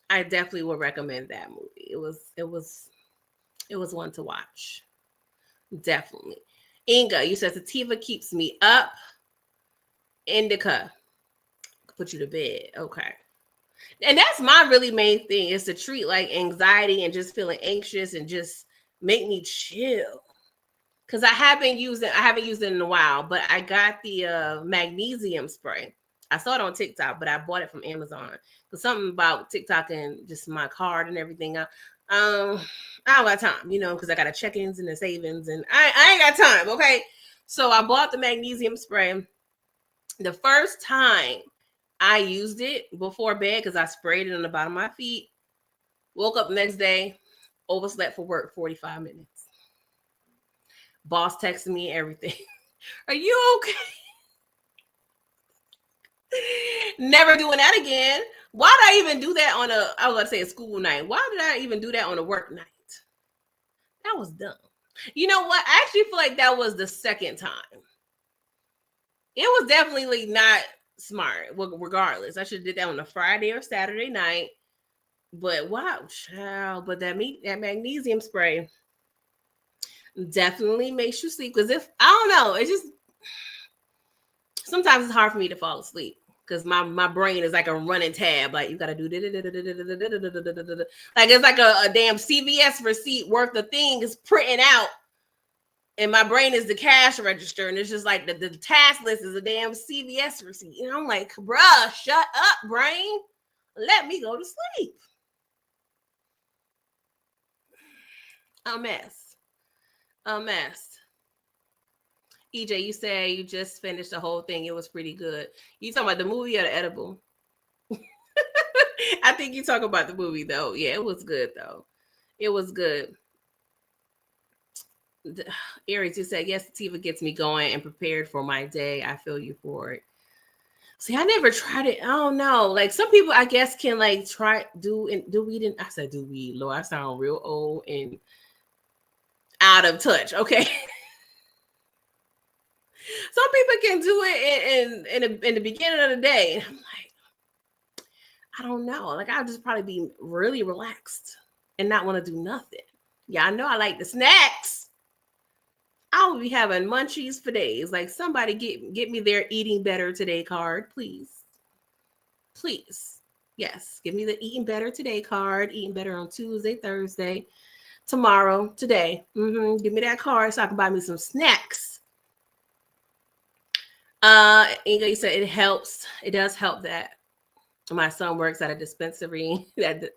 I definitely would recommend that movie. It was one to watch. Definitely. Inga, you said sativa keeps me up. Indica put you to bed. Okay. And that's my really main thing is to treat like anxiety and just feeling anxious and just make me chill. Because I haven't used it in a while, but I got the magnesium spray. I saw it on TikTok, but I bought it from Amazon. Because something about TikTok and just my card and everything. I don't got time, because I got a check-ins and the savings, and I ain't got time, okay? So I bought the magnesium spray. The first time I used it before bed, because I sprayed it on the bottom of my feet, woke up the next day, overslept for work 45 minutes. Boss texting me everything. Are you okay? Never doing that again. Why did I even do that I was going to say a school night. Why did I even do that on a work night? That was dumb. You know what? I actually feel like that was the second time. It was definitely not smart. Well, regardless, I should have did that on a Friday or Saturday night. But wow, child. But that magnesium spray definitely makes you sleep. Because if I don't know, it's just sometimes it's hard for me to fall asleep because my brain is like a running tab. Like you gotta do like it's like a damn CVS receipt worth of things printing out, and my brain is the cash register, and it's just like the task list is a damn CVS receipt. And I'm like, bruh, shut up, brain. Let me go to sleep. A mess. EJ, you say you just finished the whole thing. It was pretty good. You talking about the movie or the edible? I think you talk about the movie though. Yeah, it was good though. It was good. Aries, you said yes, sativa gets me going and prepared for my day. I feel you for it. See, I never tried it. I don't know. Like some people, I guess, can like do weed. And I said do weed. Lord, I sound real old and out of touch. Okay. Some people can do it in the beginning of the day. I'm like, I don't know. Like I'll just probably be really relaxed and not want to do nothing. Yeah, I know I like the snacks. I will be having munchies for days. Like somebody get me their eating better today card, please. Please. Yes, give me the eating better today card. Eating better on Tuesday, Thursday, tomorrow, today. Give me that card so I can buy me some snacks. Inga, you said it helps. It does help that my son works at a dispensary.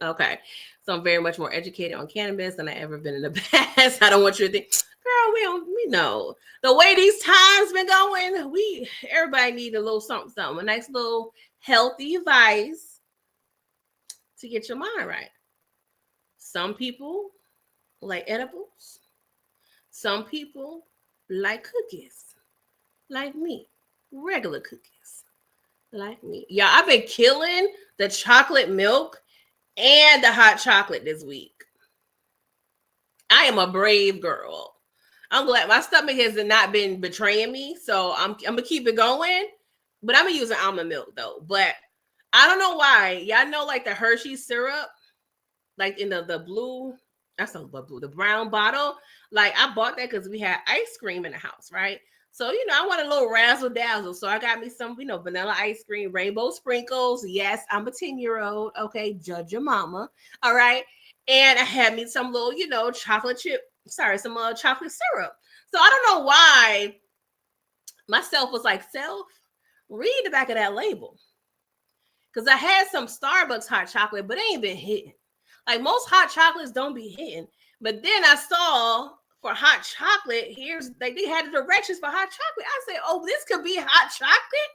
Okay. So I'm very much more educated on cannabis than I ever been in the past. I don't want you to think, girl, we know the way these times been going. Everybody need a little something, a nice little healthy advice to get your mind right. Some people like edibles. Some people like cookies. like me. Regular cookies, like me. Yeah, I've been killing the chocolate milk and the hot chocolate this week. I am a brave girl. I'm glad my stomach has not been betraying me, so I'm gonna keep it going. But I'm using almond milk though. But I don't know why. Y'all know like the Hershey syrup, like in the blue. That's not the blue, the brown bottle. Like I bought that because we had ice cream in the house, right? So I want a little razzle dazzle. So I got me some, vanilla ice cream, rainbow sprinkles. Yes, I'm a 10-year-old. Okay, judge your mama. All right. And I had me some little, chocolate chip. Sorry, some chocolate syrup. So I don't know why myself was like, self, read the back of that label. Because I had some Starbucks hot chocolate, but it ain't been hitting. Like most hot chocolates don't be hitting. But then I saw for hot chocolate, here's like they had the directions for hot chocolate. I said, oh, this could be hot chocolate.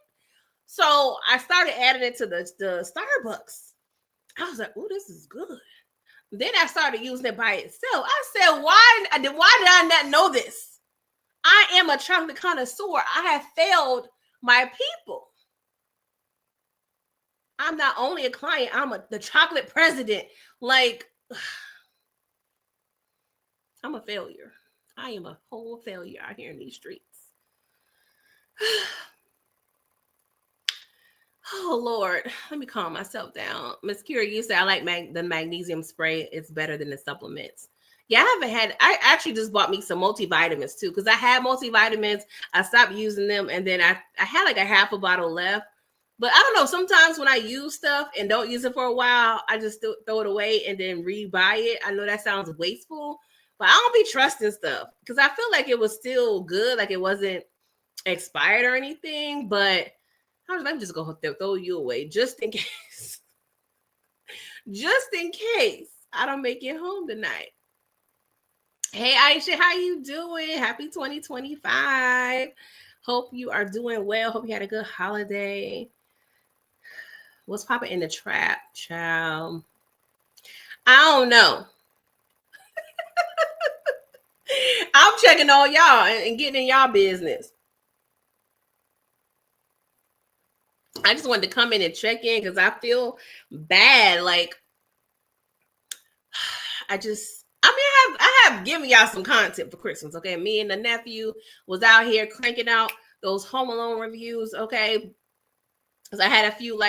So I started adding it to the Starbucks. I was like, oh, this is good. Then I started using it by itself. I said, why did I not know this? I am a chocolate connoisseur. I have failed my people. I'm not only a client, I'm the chocolate president. Like, I'm a failure. I am a whole failure out here in these streets. Oh, Lord. Let me calm myself down. Miss Kira, you said I like the magnesium spray. It's better than the supplements. Yeah, I actually just bought me some multivitamins too, because I had multivitamins. I stopped using them, and then I had like a half a bottle left. But I don't know. Sometimes when I use stuff and don't use it for a while, I just throw it away and then rebuy it. I know that sounds wasteful, but I don't be trusting stuff because I feel like it was still good, like it wasn't expired or anything. But I'm just gonna throw you away just in case. Just in case I don't make it home tonight. Hey Aisha, how you doing? Happy 2025. Hope you are doing well. Hope you had a good holiday. What's popping in the trap, child? I don't know. I'm checking on y'all and getting in y'all business. I just wanted to come in and check in because I feel bad. Like, I have given y'all some content for Christmas. Okay, me and the nephew was out here cranking out those Home Alone reviews. Okay, because I had a few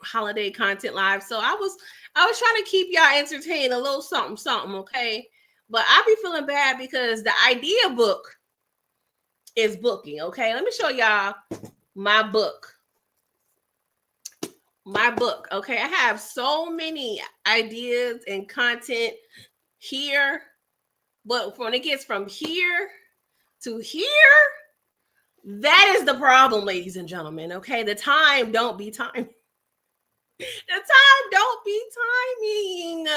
holiday content live. So I was trying to keep y'all entertained, a little something, okay? But I be feeling bad because the idea book is booking, okay? Let me show y'all my book. My book, okay? I have so many ideas and content here, but when it gets from here to here, that is the problem, ladies and gentlemen, okay? The time don't be timing. The time don't be timing.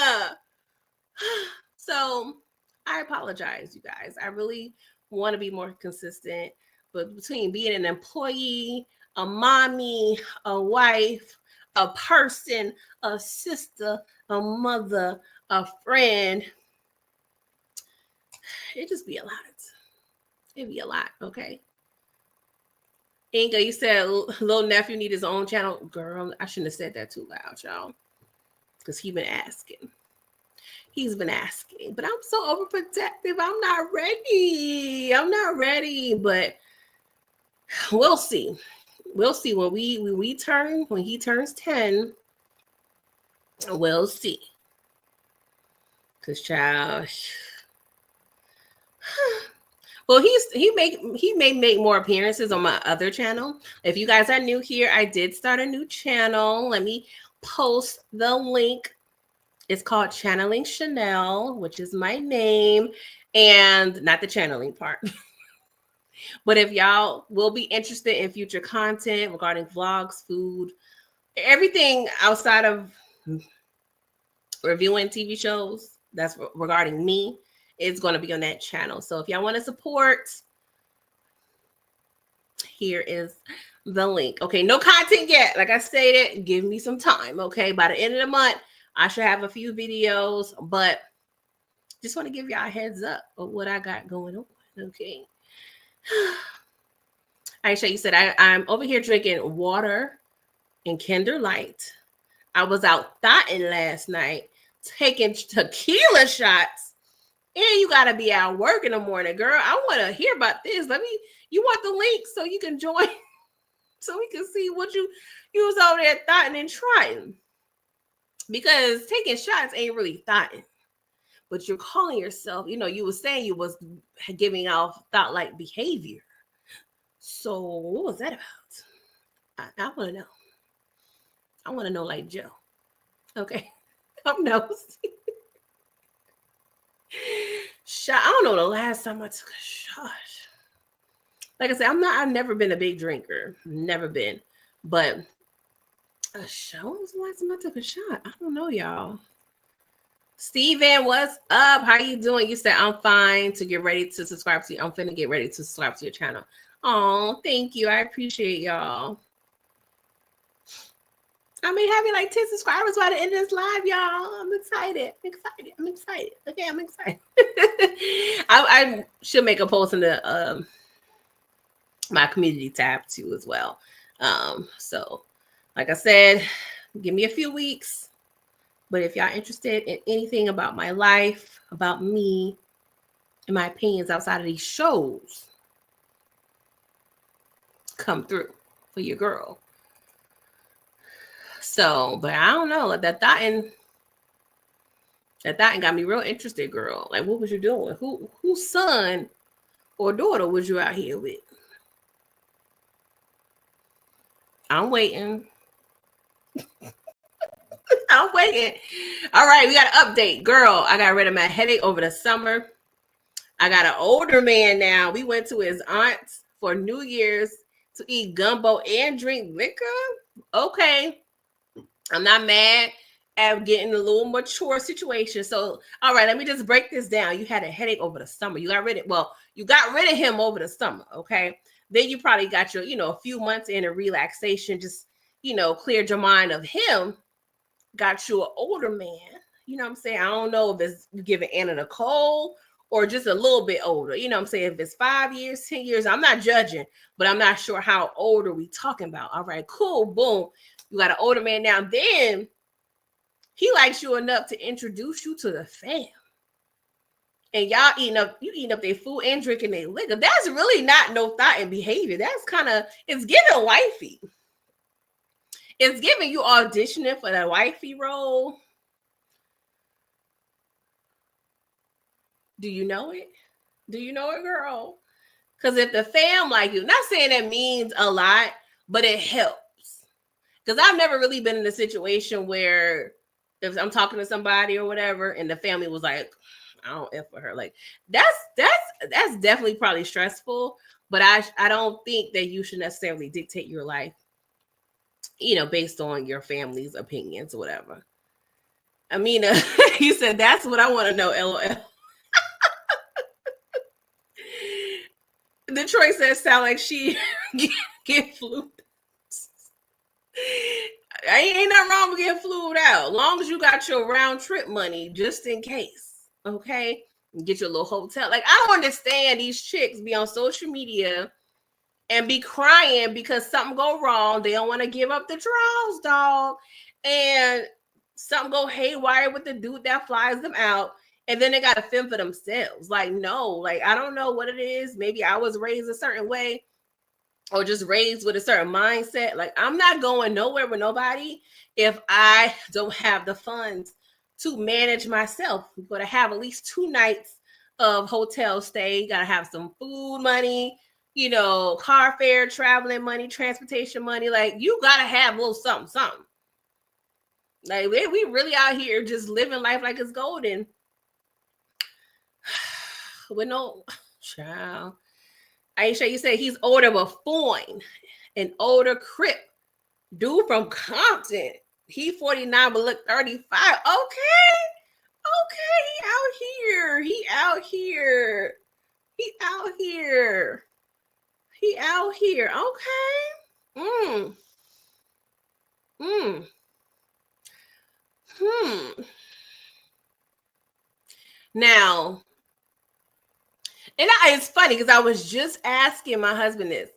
So I apologize, you guys. I really want to be more consistent, but between being an employee, a mommy, a wife, a person, a sister, a mother, a friend, it just be a lot. It'd be a lot, okay? Inga, you said little nephew need his own channel. Girl, I shouldn't have said that too loud, y'all. Because he's been asking. He's been asking. But I'm so overprotective. I'm not ready. But we'll see. We'll see when when he turns 10. We'll see. Because child. Well, he may make more appearances on my other channel. If you guys are new here, I did start a new channel. Let me post the link. It's called Channeling Chanel, which is my name, and not the channeling part. But if y'all will be interested in future content regarding vlogs, food, everything outside of reviewing TV shows that's regarding me, it's going to be on that channel. So if y'all want to support, here is the link. Okay, no content yet. Like I stated, give me some time. Okay, by the end of the month, I should have a few videos, but just want to give y'all a heads up of what I got going on. Okay. Aisha, you said I'm over here drinking water and Kinder Light. I was out thotting last night, taking tequila shots, and you gotta be out work in the morning, girl. I want to hear about this. You want the link so you can join, so we can see what you was over there thotting and trying. Because taking shots ain't really thotting, but you're calling yourself. You were saying you was giving off thought-like behavior. So what was that about? I want to know. I want to know like Joe. Okay. I'm nosy. Shot. I don't know the last time I took a shot. Like I said, I've never been a big drinker. Never been. But a shot. When was the last time I took a shot? I don't know, y'all. Steven, what's up? How you doing? You said I'm fine to get ready to subscribe to you. I'm finna get ready to subscribe to your channel. Oh, thank you. I appreciate y'all. I mean, having like 10 subscribers by the end of this live, y'all. I'm excited. Okay, I'm excited. I should make a post in the my community tab too as well. So like I said, give me a few weeks. But if y'all interested in anything about my life, about me, and my opinions outside of these shows, come through for your girl. So, but I don't know. That thotting got me real interested, girl. Like, what was you doing? Whose son or daughter was you out here with? I'm waiting. I'm waiting. All right, we got an update. Girl, I got rid of my headache over the summer. I got an older man now. We went to his aunt's for New Year's to eat gumbo and drink liquor. Okay. I'm not mad at getting a little mature situation. So, all right, let me just break this down. You had a headache over the summer. You got rid of him over the summer. Okay. Then you probably got your, a few months in a relaxation, just, cleared your mind of him. Got you an older man. You know what I'm saying? I don't know if it's giving Anna Nicole or just a little bit older. You know what I'm saying? If it's 5 years, 10 years, I'm not judging, but I'm not sure how old are we talking about. All right, cool, boom. You got an older man now. Then he likes you enough to introduce you to the fam. And y'all eating up their food and drinking their liquor. That's really not no thought and behavior. That's it's giving wifey. It's giving you auditioning for that wifey role. Do you know it? Do you know it, girl? Because if the fam like you, not saying that means a lot, but it helps. Because I've never really been in a situation where if I'm talking to somebody or whatever, and the family was like, I don't F with her. Like that's definitely probably stressful. But I don't think that you should necessarily dictate your life, based on your family's opinions or whatever. Amina, you said that's what I want to know, LOL. Detroit says sound like she get flued. Ain't nothing wrong with getting flued out. Long as you got your round trip money just in case. Okay? Get your little hotel. Like, I don't understand these chicks be on social media and be crying because something go wrong. They don't want to give up the draws, dog. And something go haywire with the dude that flies them out. And then they got to fend for themselves. Like, no, like, I don't know what it is. Maybe I was raised a certain way or just raised with a certain mindset. Like, I'm not going nowhere with nobody if I don't have the funds to manage myself. You're going to have at least 2 nights of hotel stay. You got to have some food money, car fare, traveling money, transportation money. Like, you got to have a little something. Like, we really out here just living life like it's golden. With no child. Aisha, you said he's older but fine. An older crip. Dude from Compton. He 49 but look 35. Okay. He out here. Okay. Now, and it's funny because I was just asking my husband this.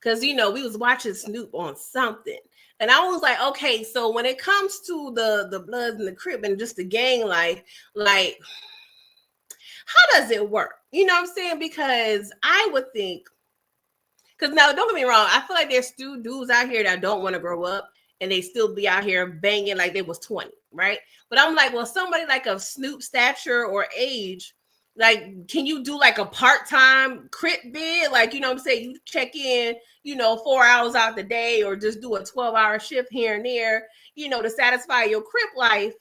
because you know we was watching Snoop on something, and I was like, okay, so when it comes to the Bloods and the Crip and just the gang life, like how does it work? You know what I'm saying? Because I would think, because now don't get me wrong, I feel like there's still dudes out here that don't want to grow up and they still be out here banging like they was 20, right? But I'm like, well, somebody like of Snoop stature or age, like, can you do like a part-time Crip bid? Like, you know what I'm saying? You check in, you know, 4 hours out the day, or just do a 12-hour shift here and there, you know, to satisfy your Crip life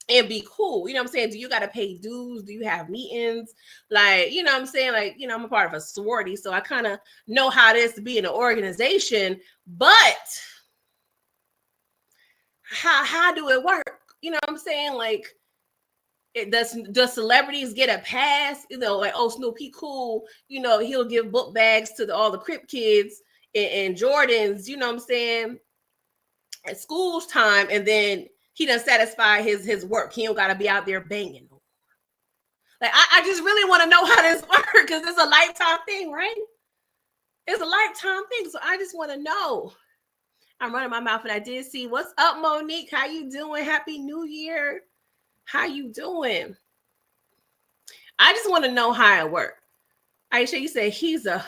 and be cool. You know what I'm saying? Do you got to pay dues? Do you have meetings? Like, you know what I'm saying? Like, you know, I'm a part of a sorority, so I kind of know how it is to be in an organization, but how do it work? You know what I'm saying? Like, does celebrities get a pass? You know, like, oh, Snoop, he cool. You know, he'll give book bags to all the Crip kids and Jordans, you know what I'm saying, at school's time, and then he doesn't satisfy his work. He don't got to be out there banging. Like, I just really want to know how this works, because it's a lifetime thing, right? It's a lifetime thing. So I just want to know. I'm running my mouth, and I did see. What's up, Monique? How you doing? Happy New Year. How you doing? I just want to know how it works. Aisha, you said he's a...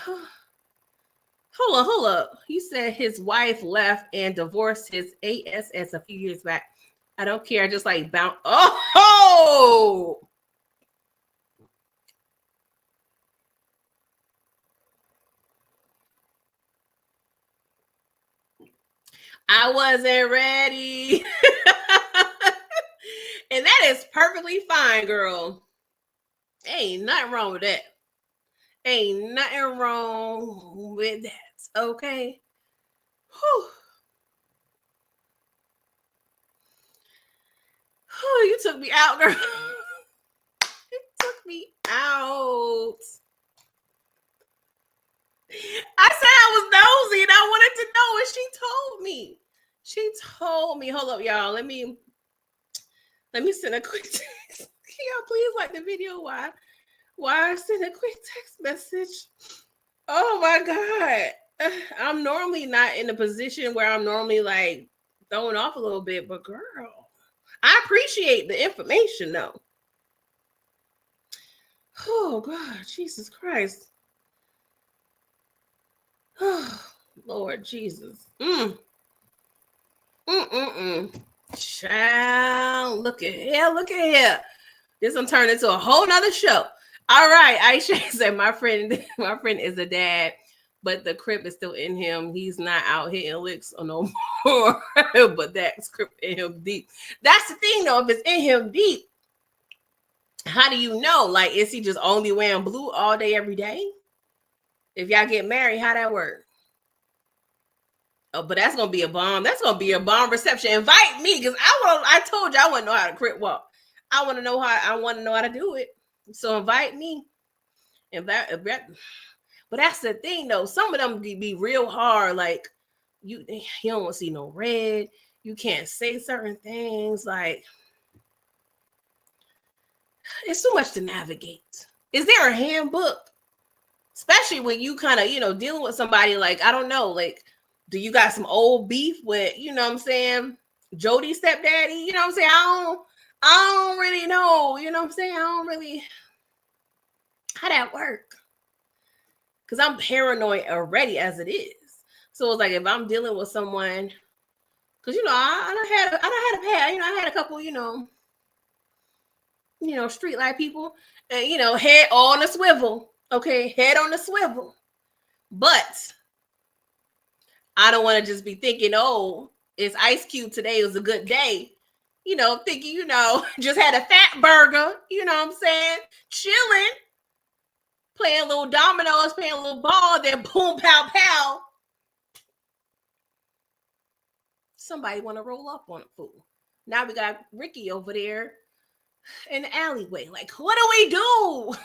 Hold up. You said his wife left and divorced his ASS a few years back. I don't care. I just like bounce. Oh! I wasn't ready. And that is perfectly fine, girl. Ain't nothing wrong with that. Ain't nothing wrong with that. Okay. Whew. Whew, you took me out, girl. You took me out. I said I was nosy and I wanted to know, and she told me. She told me. Hold up, y'all. Let me send a quick text. Can y'all please like the video? Why I send a quick text message? Oh my God. I'm normally not in a position where I'm normally like throwing off a little bit, but girl, I appreciate the information though. Oh God, Jesus Christ. Oh, Lord Jesus. Child, look at here. This one turned into a whole nother show. All right, Aisha said my friend is a dad, but the Crip is still in him. He's not out hitting licks or no more. But that's Crip in him deep. That's the thing though. If it's in him deep, how do you know? Like, is he just only wearing blue all day every day? If y'all get married, how that work? Oh, but that's gonna be a bomb. That's gonna be a bomb reception. Invite me, because I told you I wouldn't know how to Crip walk. I want to know how to do it. So invite me. But that's the thing though. Some of them be real hard. Like, you don't want to see no red. You can't say certain things. Like, it's too much to navigate. Is there a handbook? Especially when you kind of, dealing with somebody, like, I don't know, like, do you got some old beef with, you know what I'm saying, Jody's stepdaddy? You know what I'm saying? I don't really know. You know what I'm saying? I don't really how that work. Because I'm paranoid already as it is. So it's like, if I'm dealing with someone, because I had a couple, street life people, and head on the swivel. Okay, head on the swivel. But I don't want to just be thinking, oh, it's Ice Cube today. It was a good day. Thinking, just had a fat burger, you know what I'm saying? Chilling, playing little dominoes, playing a little ball, then boom, pow, pow. Somebody want to roll up on a fool. Now we got Ricky over there in the alleyway. Like, what do we do?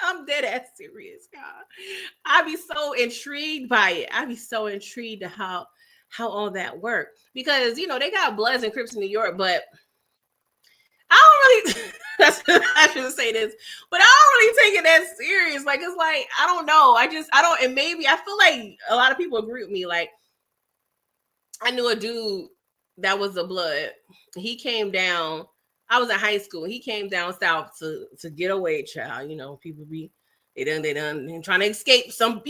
I'm dead ass serious, God. I be so intrigued by it. I be so intrigued to how all that work. Because, they got Bloods and Crips in New York, but I don't really. I shouldn't say this, but I don't really take it that serious. Like it's like I don't know. I don't, and maybe I feel like a lot of people agree with me. Like I knew a dude that was a blood. He came down. I was in high school. He came down south to get away, child. You know, people be they done and trying to escape some,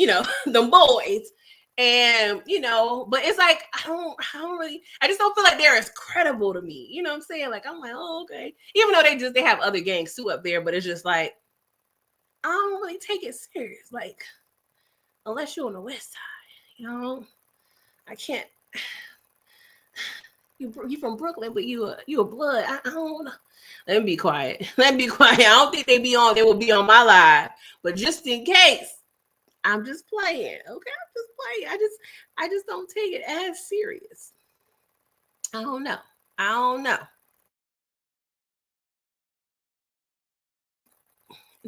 them boys. And but it's like I don't really, I just don't feel like they're as credible to me. You know what I'm saying? Like I'm like, oh, okay. Even though they have other gangs too up there, but it's just like I don't really take it serious. Like unless you're on the west side, I can't. You from Brooklyn, but you a blood. I don't know. Let me be quiet. Let me be quiet. I don't think they will be on my live, but just in case, I'm just playing. Okay, I'm just playing. I just don't take it as serious. I don't know. I don't know.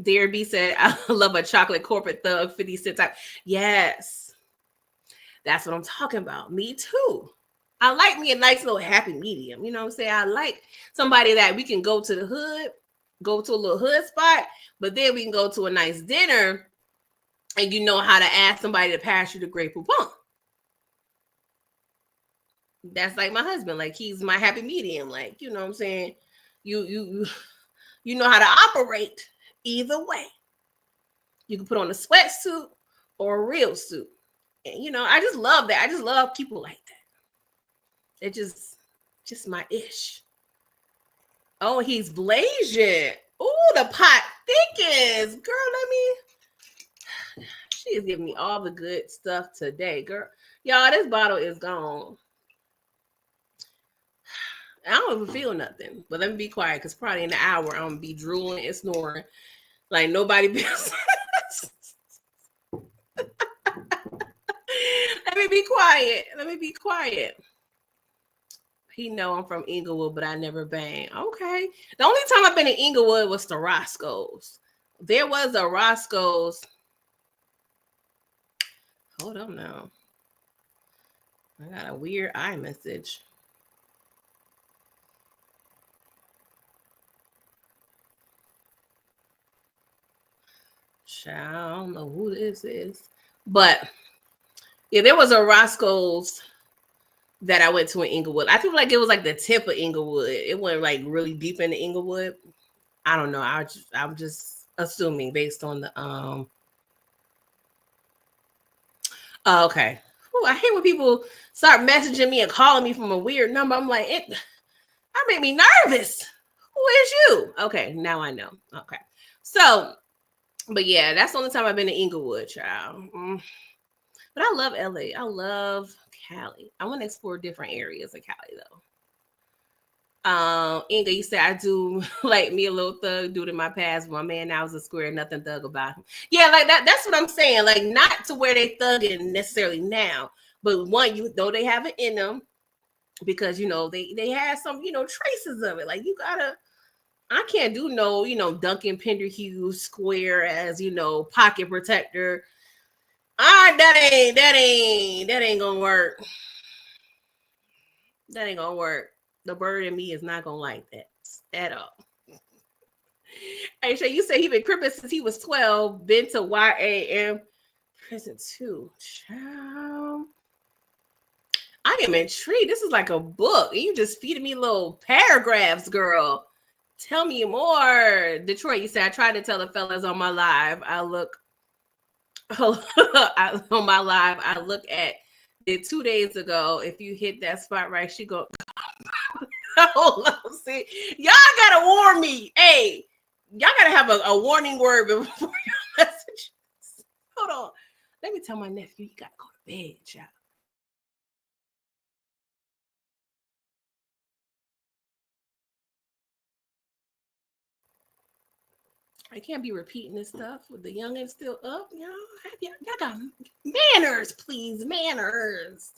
Dear B said, I love a chocolate corporate thug 50 Cent type. Yes. That's what I'm talking about. Me too. I like me a nice little happy medium. You know what I'm saying? I like somebody that we can go to the hood, go to a little hood spot, but then we can go to a nice dinner and you know how to ask somebody to pass you the Grey Poupon. That's like my husband. Like he's my happy medium. Like, you know what I'm saying? You know how to operate either way. You can put on a sweatsuit or a real suit. And I just love that. I just love people like that. It just my ish. Oh, he's blazing. Oh, the pot thickens. Girl, she is giving me all the good stuff today, girl. Y'all, this bottle is gone. I don't even feel nothing. But let me be quiet because probably in an hour I'm gonna be drooling and snoring like nobody business. Let me be quiet. Let me be quiet. He know I'm from Inglewood, but I never bang. Okay. The only time I've been in Inglewood was to Roscoe's. There was a Roscoe's. Hold on now. I got a weird iMessage. I don't know who this is. But yeah, there was a Roscoe's that I went to in Inglewood. I feel like it was like the tip of Inglewood. It went like really deep into Inglewood. I don't know. I'm just assuming based on the Oh, okay. Ooh, I hate when people start messaging me and calling me from a weird number. I'm like, that made me nervous. Who is you? Okay, now I know. Okay. So, but yeah, that's the only time I've been to Inglewood, child. But I love LA. I love Cali. I want to explore different areas of Cali though. Inga, you said I do like me a little thug dude in my past. My man now is a square, nothing thug about him. Yeah, like that. That's what I'm saying. Like not to where they thugging necessarily now, but one, you know they have it in them because they have some traces of it. Like you gotta. I can't do no Duncan Penderhughes square as pocket protector. That ain't gonna work. That ain't gonna work. The bird in me is not gonna like that at all. Hey, Shay, you said he been crippin' since he was 12, been to YAM prison too. Child. I am intrigued. This is like a book. You just feeding me little paragraphs, girl. Tell me more. Detroit, you said I tried to tell the fellas on my live. I look on my live. I look at it 2 days ago. If you hit that spot right, she go. Hold on, see, y'all gotta warn me. Hey, y'all gotta have a warning word before your messages. Hold on. Let me tell my nephew, you gotta go to bed, child. I can't be repeating this stuff with the youngin' still up. Y'all got manners, please. Manners.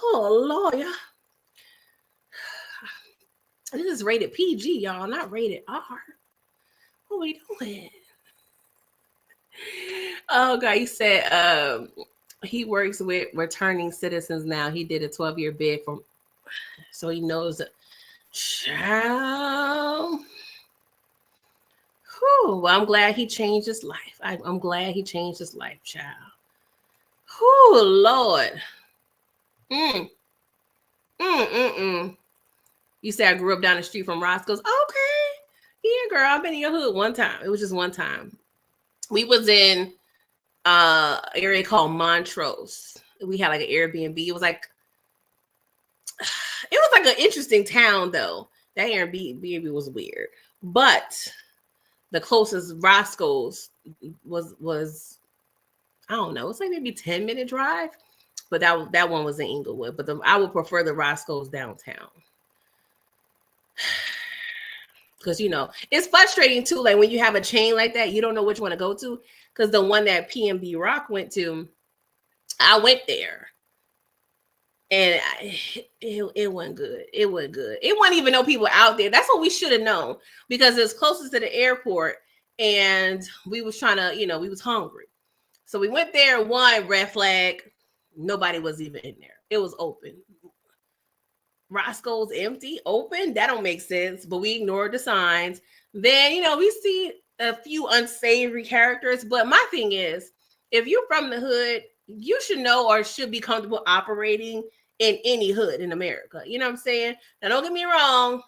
Oh, Lord. This is rated PG, y'all, not rated R. What are we doing? Oh, God. He said he works with returning citizens now. He did a 12-year bid so he knows that Child. Whew, well, I'm glad he changed his life. I'm glad he changed his life, child. Whew, Lord. Mm. Mm. You say I grew up down the street from Roscoe's. Okay. Yeah, girl, I've been in your hood one time. It was just one time. We was in area called Montrose. We had like an Airbnb. It was like an interesting town though. That Airbnb was weird. But the closest Roscoe's was I don't know, it's like maybe 10-minute drive. But that one was in Inglewood. But I would prefer the Roscoe's downtown. Because it's frustrating too. Like when you have a chain like that, you don't know which one to go to. Because the one that PNB Rock went to, I went there, and it wasn't good. It wasn't good. It wasn't even no people out there. That's what we should have known, because it's closest to the airport, and we was trying to, we was hungry, so we went there. One red flag, nobody was even in there. It was open. Roscoe's empty, open. That don't make sense, but we ignored the signs. Then, we see a few unsavory characters. But my thing is, if you're from the hood, you should know or should be comfortable operating in any hood in America. You know what I'm saying? Now, don't get me wrong.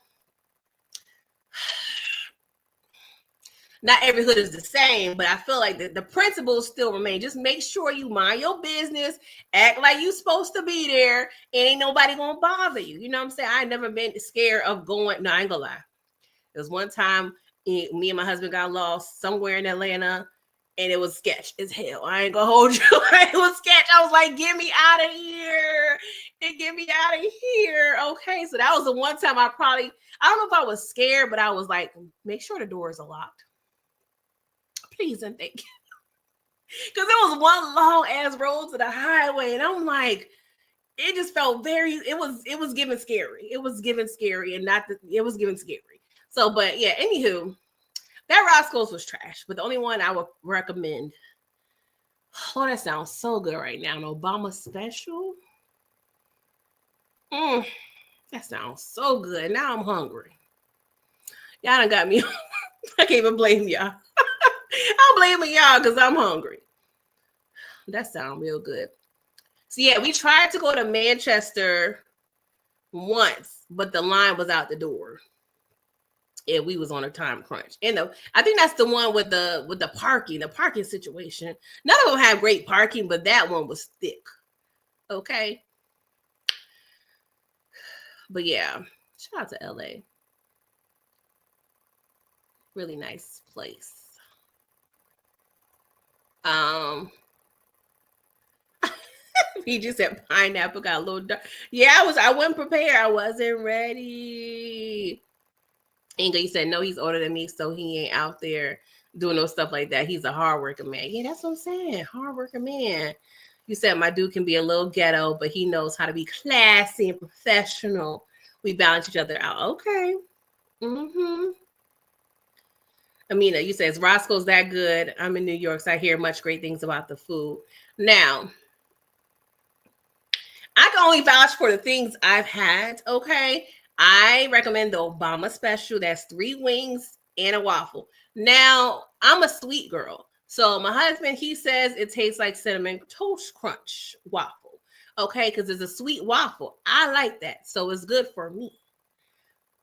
Not every hood is the same, but I feel like the principles still remain. Just make sure you mind your business, act like you supposed to be there, and ain't nobody gonna bother you. You know what I'm saying? I never been scared of going. No, I ain't gonna lie. There was one time me and my husband got lost somewhere in Atlanta, and it was sketch as hell. I ain't gonna hold you. It was sketch. I was like, get me out of here. And get me out of here. Okay, so that was the one time I don't know if I was scared, but I was like, make sure the doors are locked. Please and thank you. Because there was one long ass road to the highway, and I'm like, it just felt it was giving scary. It was giving scary, and it was giving scary. So, but yeah, anywho, that Roscoe's was trash. But the only one I would recommend, oh, that sounds so good right now. An Obama special. That sounds so good. Now I'm hungry. Y'all done got me. I can't even blame y'all. I'm blaming y'all because I'm hungry. That sounds real good. So yeah, we tried to go to Manchester once, but the line was out the door. And we was on a time crunch. And I think that's the one with the parking situation. None of them have great parking, but that one was thick. Okay. But yeah, shout out to LA. Really nice place. He just said pineapple got a little dark. Yeah, I wasn't prepared. I wasn't ready. Inga, you said no, he's older than me, so he ain't out there doing no stuff like that. He's a hardworking man. Yeah, that's what I'm saying. Hardworking man. You said my dude can be a little ghetto, but he knows how to be classy and professional. We balance each other out. Okay. Amina, you said, is Roscoe's that good? I'm in New York, so I hear much great things about the food. Now, I can only vouch for the things I've had, okay? I recommend the Obama special. That's 3 wings and a waffle. Now, I'm a sweet girl. So my husband, he says it tastes like Cinnamon Toast Crunch waffle, okay? Because it's a sweet waffle. I like that. So it's good for me.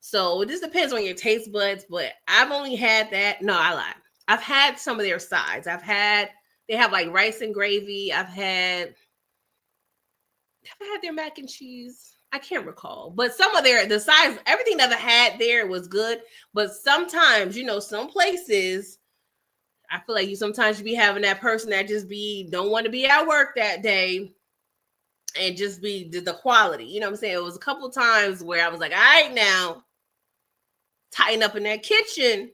So it just depends on your taste buds, but I've only had that. No, I lied. I've had some of their sides. They have like rice and gravy. Have I had their mac and cheese? I can't recall, but some of the sides, everything that I had there was good. But sometimes, some places, I feel like sometimes you be having that person that just don't want to be at work that day and just be the quality. You know what I'm saying? It was a couple of times where I was like, all right, now tighten up in that kitchen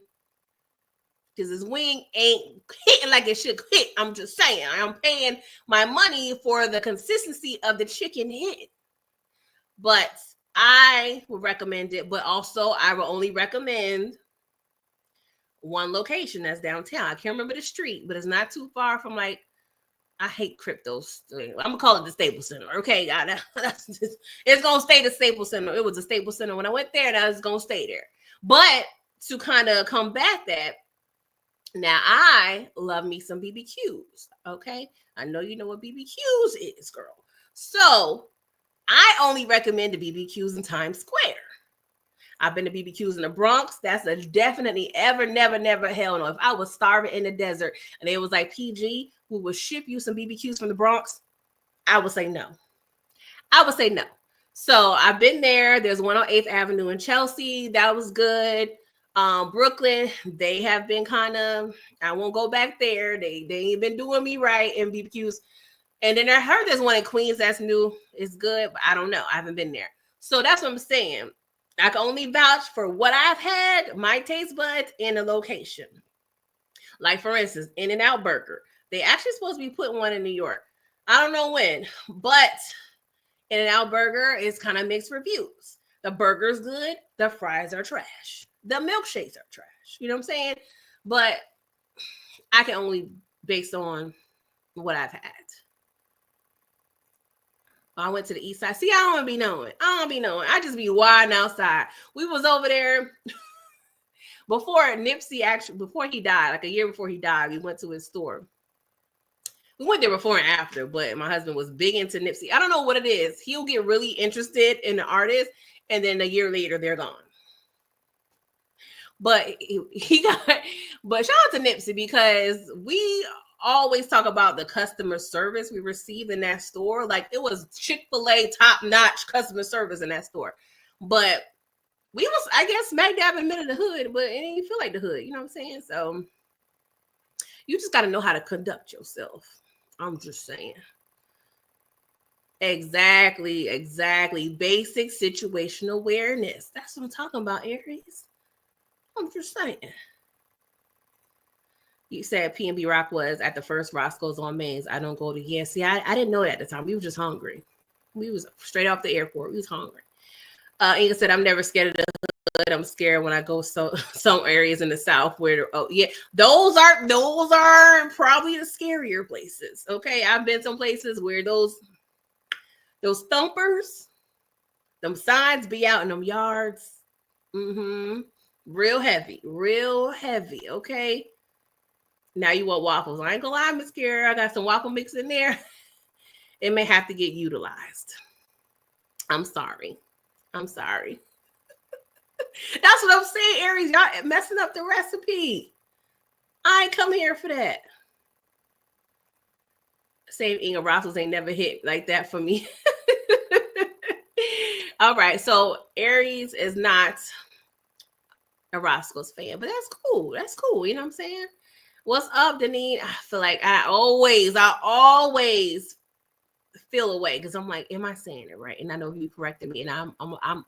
because his wing ain't hitting like it should hit. I'm just saying, I'm paying my money for the consistency of the chicken hit. But I would recommend it, but also I will only recommend one location that's downtown. I can't remember the street, but it's not too far from like I hate crypto. I'm gonna call it the Staples Center. Okay, it's gonna stay the Staples Center. It was a Staples Center when I went there, and I was gonna stay there. But to kind of combat that, now I love me some BBQs. Okay, I know you know what BBQs is, girl. So I only recommend the BBQs in Times Square. I've been to BBQs in the Bronx. That's a definitely never, hell no. If I was starving in the desert and it was like PG who would ship you some BBQs from the Bronx, I would say no. I would say no. So I've been there. There's one on 8th Avenue in Chelsea. That was good. Brooklyn, they have been kind of, I won't go back there. They ain't been doing me right in BBQs. And then I heard there's one in Queens that's new. It's good, but I don't know. I haven't been there. So that's what I'm saying. I can only vouch for what I've had, my taste buds, and the location. Like, for instance, In-N-Out Burger. They actually supposed to be putting one in New York. I don't know when, but In-N-Out Burger is kind of mixed reviews. The burger's good. The fries are trash. The milkshakes are trash. You know what I'm saying? But I can only based on what I've had. I went to the east side. See, I don't be knowing. I just be wilding outside. We was over there before Nipsey before he died, like a year before he died, we went to his store. We went there before and after, but my husband was big into Nipsey. I don't know what it is. He'll get really interested in the artist, and then a year later, they're gone. But but shout out to Nipsey, because we always talk about the customer service we received in that store. Like, it was Chick-fil-A top-notch customer service in that store. But we was, I guess, smack dab in the middle of the hood, but it didn't feel like the hood. You know what I'm saying? So you just got to know how to conduct yourself. I'm just saying. Exactly. Basic situational awareness. That's what I'm talking about, Aries. I'm just saying. You said P&B Rock was at the first Roscoe's on Mains. I don't go to, yeah. See, I didn't know that at the time. We were just hungry. We was straight off the airport. We was hungry. Inga said, I'm never scared of the hood. I'm scared when I go some areas in the South where, oh yeah, those are probably the scarier places. Okay, I've been some places where those thumpers, them signs be out in them yards. Real heavy. Okay. Now you want waffles. I ain't gonna lie, Miss Kara. I got some waffle mix in there. It may have to get utilized. I'm sorry. That's what I'm saying, Aries. Y'all messing up the recipe. I ain't come here for that. Same Inga Roscoe's ain't never hit like that for me. All right. So Aries is not a Roscoe's fan, but that's cool. You know what I'm saying? What's up, Deneen? I feel like I always feel away because I'm like, am I saying it right? And I know you corrected me, and I'm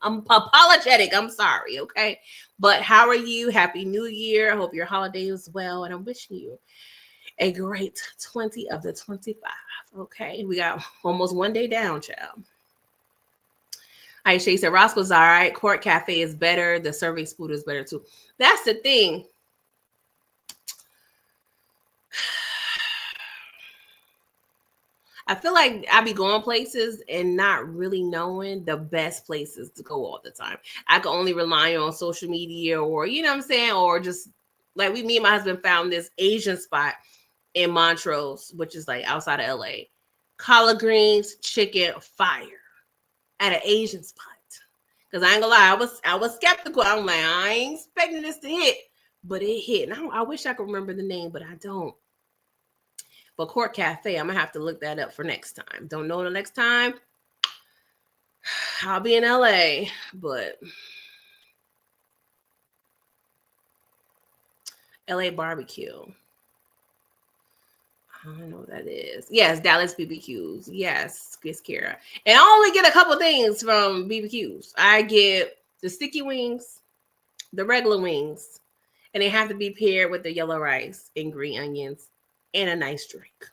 apologetic. I'm sorry, okay? But how are you? Happy New Year. I hope your holiday is well, and I'm wishing you a great 20 of the 25. Okay, we got almost one day down, child. Aisha said Roscoe's all right. Court Cafe is better. The serving spoon is better too. That's the thing. I feel like I be going places and not really knowing the best places to go all the time. I can only rely on social media, or, you know what I'm saying? Or just like me and my husband found this Asian spot in Montrose, which is like outside of LA. Collard greens, chicken, fire at an Asian spot. Because I ain't gonna lie, I was skeptical. I'm like, I ain't expecting this to hit, but it hit. And I wish I could remember the name, but I don't. But Court Cafe, I'm gonna have to look that up for next time. Don't know the next time. I'll be in LA, but LA barbecue. I don't know what that is. Yes, Dallas BBQs. Yes, Miss Kara. And I only get a couple things from BBQs. I get the sticky wings, the regular wings, and they have to be paired with the yellow rice and green onions and a nice drink.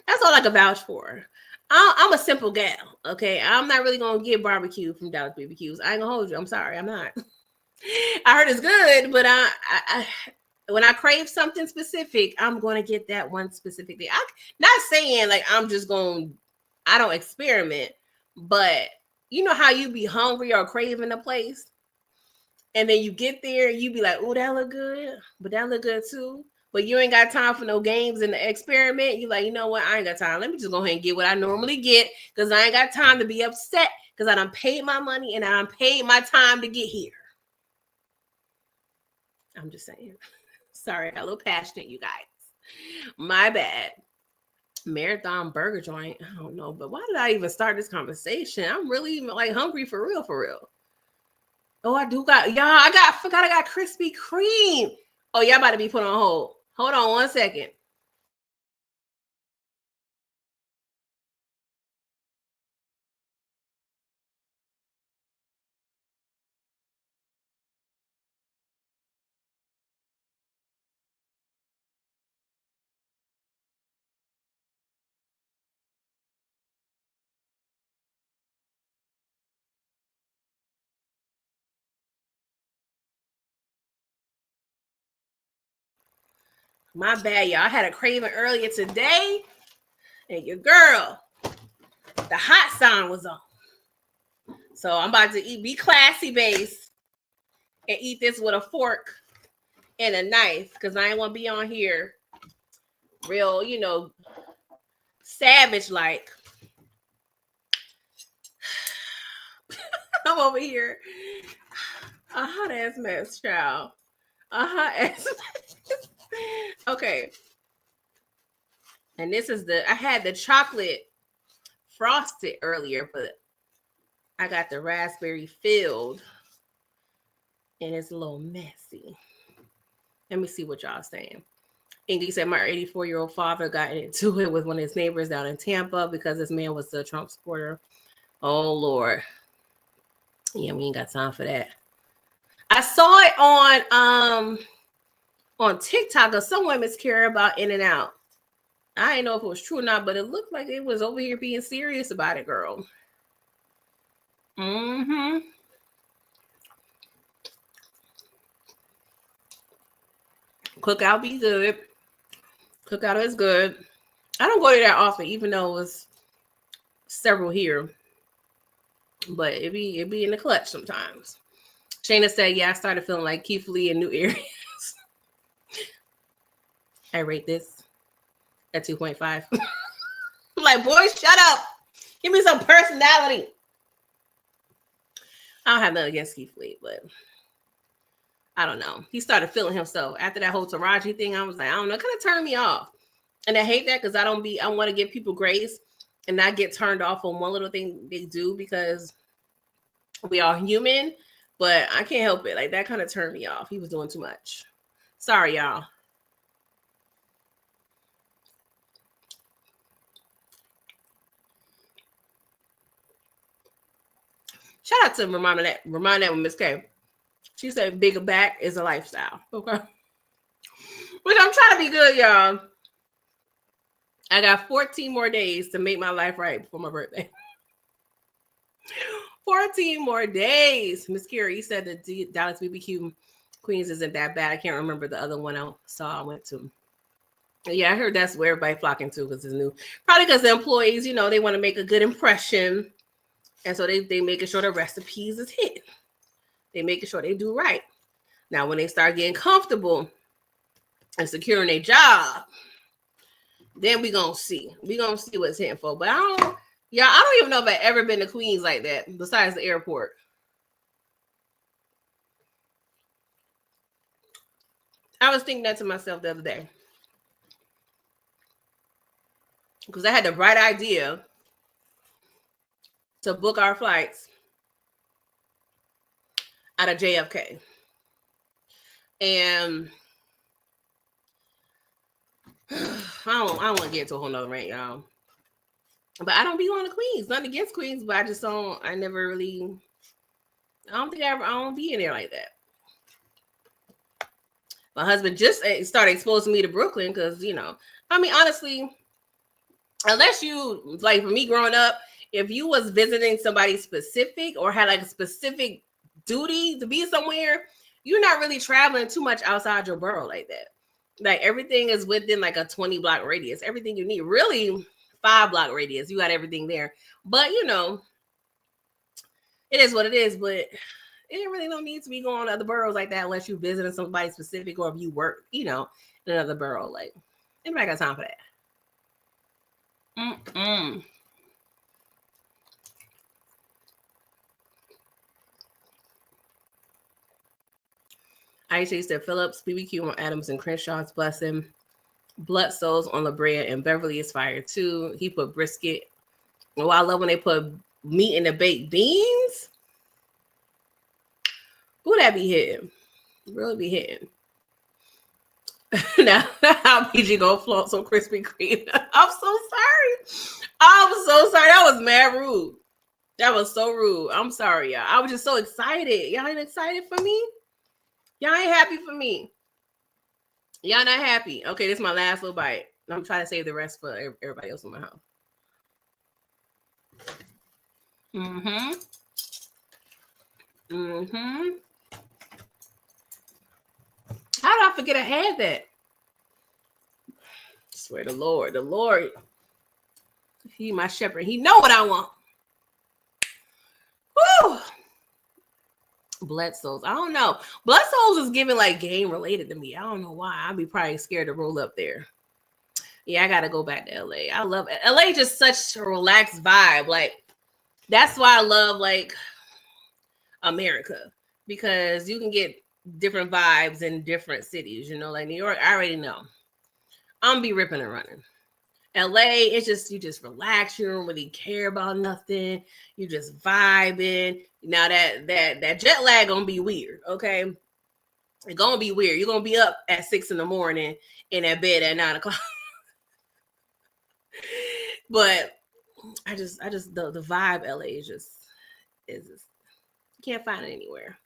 That's all I can vouch for. I'm a simple gal, okay? I'm not really going to get barbecue from Dallas BBQs. I ain't going to hold you. I'm sorry. I'm not. I heard it's good, but when I crave something specific, I'm going to get that one specific thing. I'm not saying like I'm just going, I don't experiment, but you know how you be hungry or craving a place and then you get there and you be like, oh, that look good, but that look good too. But you ain't got time for no games in the experiment. You like, you know what? I ain't got time. Let me just go ahead and get what I normally get because I ain't got time to be upset because I done paid my money and I done paid my time to get here. I'm just saying. Sorry, I got a little passionate, you guys. My bad. Marathon Burger Joint. I don't know, but why did I even start this conversation? I'm really like hungry for real, for real. Oh, I do got y'all. I got Krispy Kreme. Oh, y'all about to be put on hold. Hold on 1 second. My bad, y'all. I had a craving earlier today, and your girl, the hot sign was on. So I'm about to be classy base and eat this with a fork and a knife because I ain't want to be on here real, savage like. I'm over here. A hot ass mess, child. A hot ass mess. Okay. And this is I had the chocolate frosted earlier, but I got the raspberry filled and it's a little messy. Let me see what y'all saying. Indy said my 84-year-old father got into it with one of his neighbors down in Tampa because this man was a Trump supporter. Oh, Lord. Yeah, we ain't got time for that. I saw it on TikTok of some women's care about In-N-Out. I didn't know if it was true or not, but it looked like it was over here being serious about it, girl. Mm-hmm. Cookout be good. Cookout is good. I don't go there that often, even though it was several here. But it be in the clutch sometimes. Shayna said, yeah, I started feeling like Keith Lee in new areas. I rate this at 2.5. I'm like, boys, shut up. Give me some personality. I don't have nothing against Keith Lee, but I don't know. He started feeling himself. After that whole Taraji thing, I was like, I don't know. It kind of turned me off. And I hate that because I want to give people grace and not get turned off on one little thing they do because we are human, but I can't help it. Like that kind of turned me off. He was doing too much. Sorry, y'all. Shout out to remind that with Miss K. She said bigger back is a lifestyle. Okay. But I'm trying to be good, y'all. I got 14 more days to make my life right before my birthday. 14 more days. Miss Kira, you said the Dallas BBQ Queens isn't that bad. I can't remember the other one I went to. Yeah, I heard that's where everybody flocking to because it's new. Probably because the employees, they want to make a good impression. And so they making sure the recipes is hit. They making sure they do right. Now, when they start getting comfortable and securing their job, then we gonna see. We gonna see what's hitting for. But I don't even know if I've ever been to Queens like that, besides the airport. I was thinking that to myself the other day. Because I had the bright idea to book our flights out of JFK. And I don't want to get into a whole nother rant, y'all. But I don't be going to Queens. Nothing against Queens, but I don't be in there like that. My husband just started exposing me to Brooklyn because, honestly, unless you, like for me growing up, if you was visiting somebody specific or had like a specific duty to be somewhere, you're not really traveling too much outside your borough like that. Like everything is within like a 20 block radius. Everything you need, really 5 block radius. You got everything there. But you know, it is what it is. But it really don't need to be going to other boroughs like that unless you visiting somebody specific or if you work, you know, in another borough. Like, anybody got time for that? Mm-mm. Aisha said Phillips, BBQ on Adams and Crenshaw's blessing. Blood Souls on La Brea and Beverly is fire too. He put brisket. Oh, I love when they put meat in the baked beans. Who that be hitting? Really be hitting. Now how PG go float so Krispy Kreme. I'm so sorry. I'm so sorry. That was mad rude. That was so rude. I'm sorry, y'all. I was just so excited. Y'all ain't excited for me? Y'all ain't happy for me? Y'all not happy? Okay, this is my last little bite. I'm trying to save the rest for everybody else in my house. Mm-hmm. Mm-hmm. How did I forget I had that? I swear the Lord, He my shepherd. He know what I want. Woo! Blood Souls. I don't know. Blood Souls is giving like game related to me. I don't know why. I'd be probably scared to roll up there. Yeah, I gotta go back to LA. I love it. LA just such a relaxed vibe. Like that's why I love like America because you can get different vibes in different cities. You know, like New York, I already know. I'm gonna be ripping and running. LA, it's just you just relax. You don't really care about nothing. You just vibing. Now that jet lag gonna be weird. Okay, it's gonna be weird. You're gonna be up at 6 in in that bed at 9 o'clock. But I just the vibe LA is just can't find it anywhere.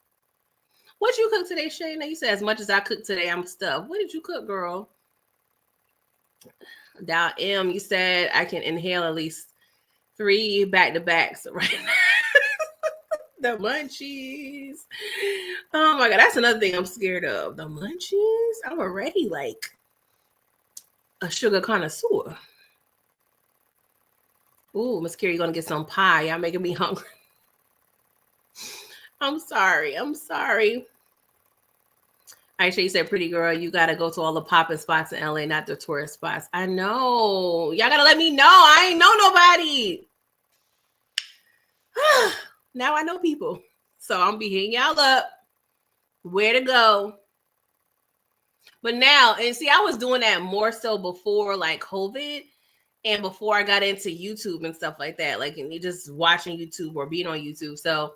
What you cook today, Shayna? You said as much as I cook today, I'm stuffed. What did you cook, girl? Dow M, you said I can inhale at least 3 back to backs right now. The munchies. Oh my god, that's another thing I'm scared of. The munchies. I'm already like a sugar connoisseur. Ooh, Miss Carrie, gonna get some pie. Y'all making me hungry. I'm sorry. I'm sorry. Aisha, you said, pretty girl, you gotta go to all the popping spots in LA, not the tourist spots. I know. Y'all gotta let me know. I ain't know nobody. Now I know people. So I'm be hitting y'all up. Where to go. But now, and see, I was doing that more so before like COVID and before I got into YouTube and stuff like that. Like and just watching YouTube or being on YouTube. So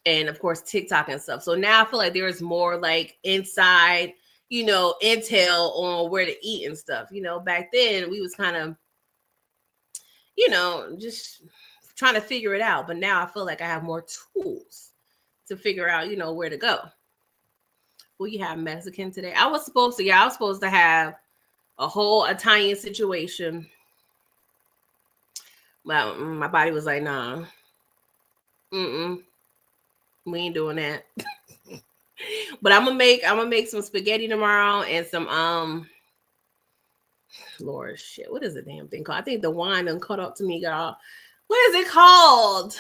and of course TikTok and stuff. So now I feel like there's more like inside, you know, intel on where to eat and stuff. You know, back then we was kind of, you know, just trying to figure it out. But now I feel like I have more tools to figure out, you know, where to go. Will you have Mexican today? I was supposed to have a whole Italian situation. But my body was like, nah. We ain't doing that. But I'm gonna make some spaghetti tomorrow and some Lord shit. What is the damn thing called? I think the wine done caught up to me, y'all. What is it called?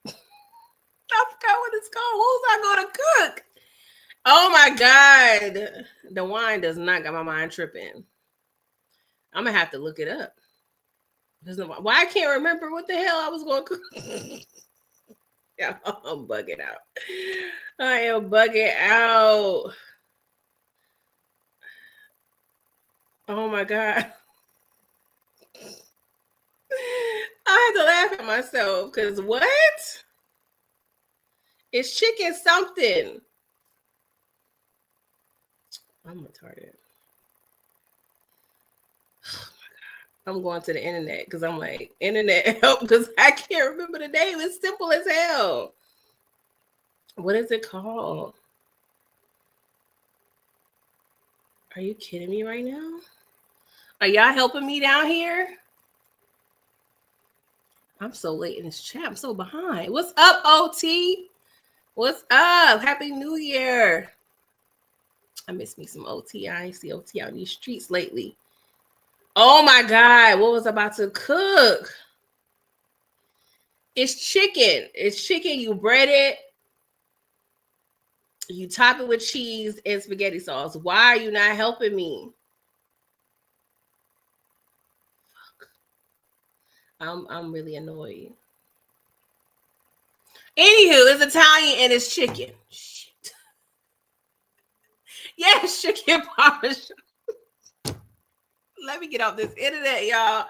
I forgot what it's called. What was I gonna cook? Oh my god. The wine does not got my mind tripping. I'm gonna have to look it up. Why I can't remember what the hell I was gonna cook. Yeah, I'm bugging out. I am bugging out. Oh my god. I had to laugh at myself because what? It's chicken something. I'm retarded. Oh my god. I'm going to the internet because I'm like, internet help because I can't remember the name. It's simple as hell. What is it called? Are you kidding me right now? Are y'all helping me down here? I'm so late in this chat. I'm so behind. What's up, OT? What's up? Happy New Year. I miss me some OT. I ain't see OT out in these streets lately. Oh my God. What was I about to cook? It's chicken. It's chicken. You bread it. You top it with cheese and spaghetti sauce. Why are you not helping me? Fuck. I'm really annoyed. Anywho, it's Italian and it's chicken. Shit. Yes, chicken parmesan. Let me get off this internet, y'all.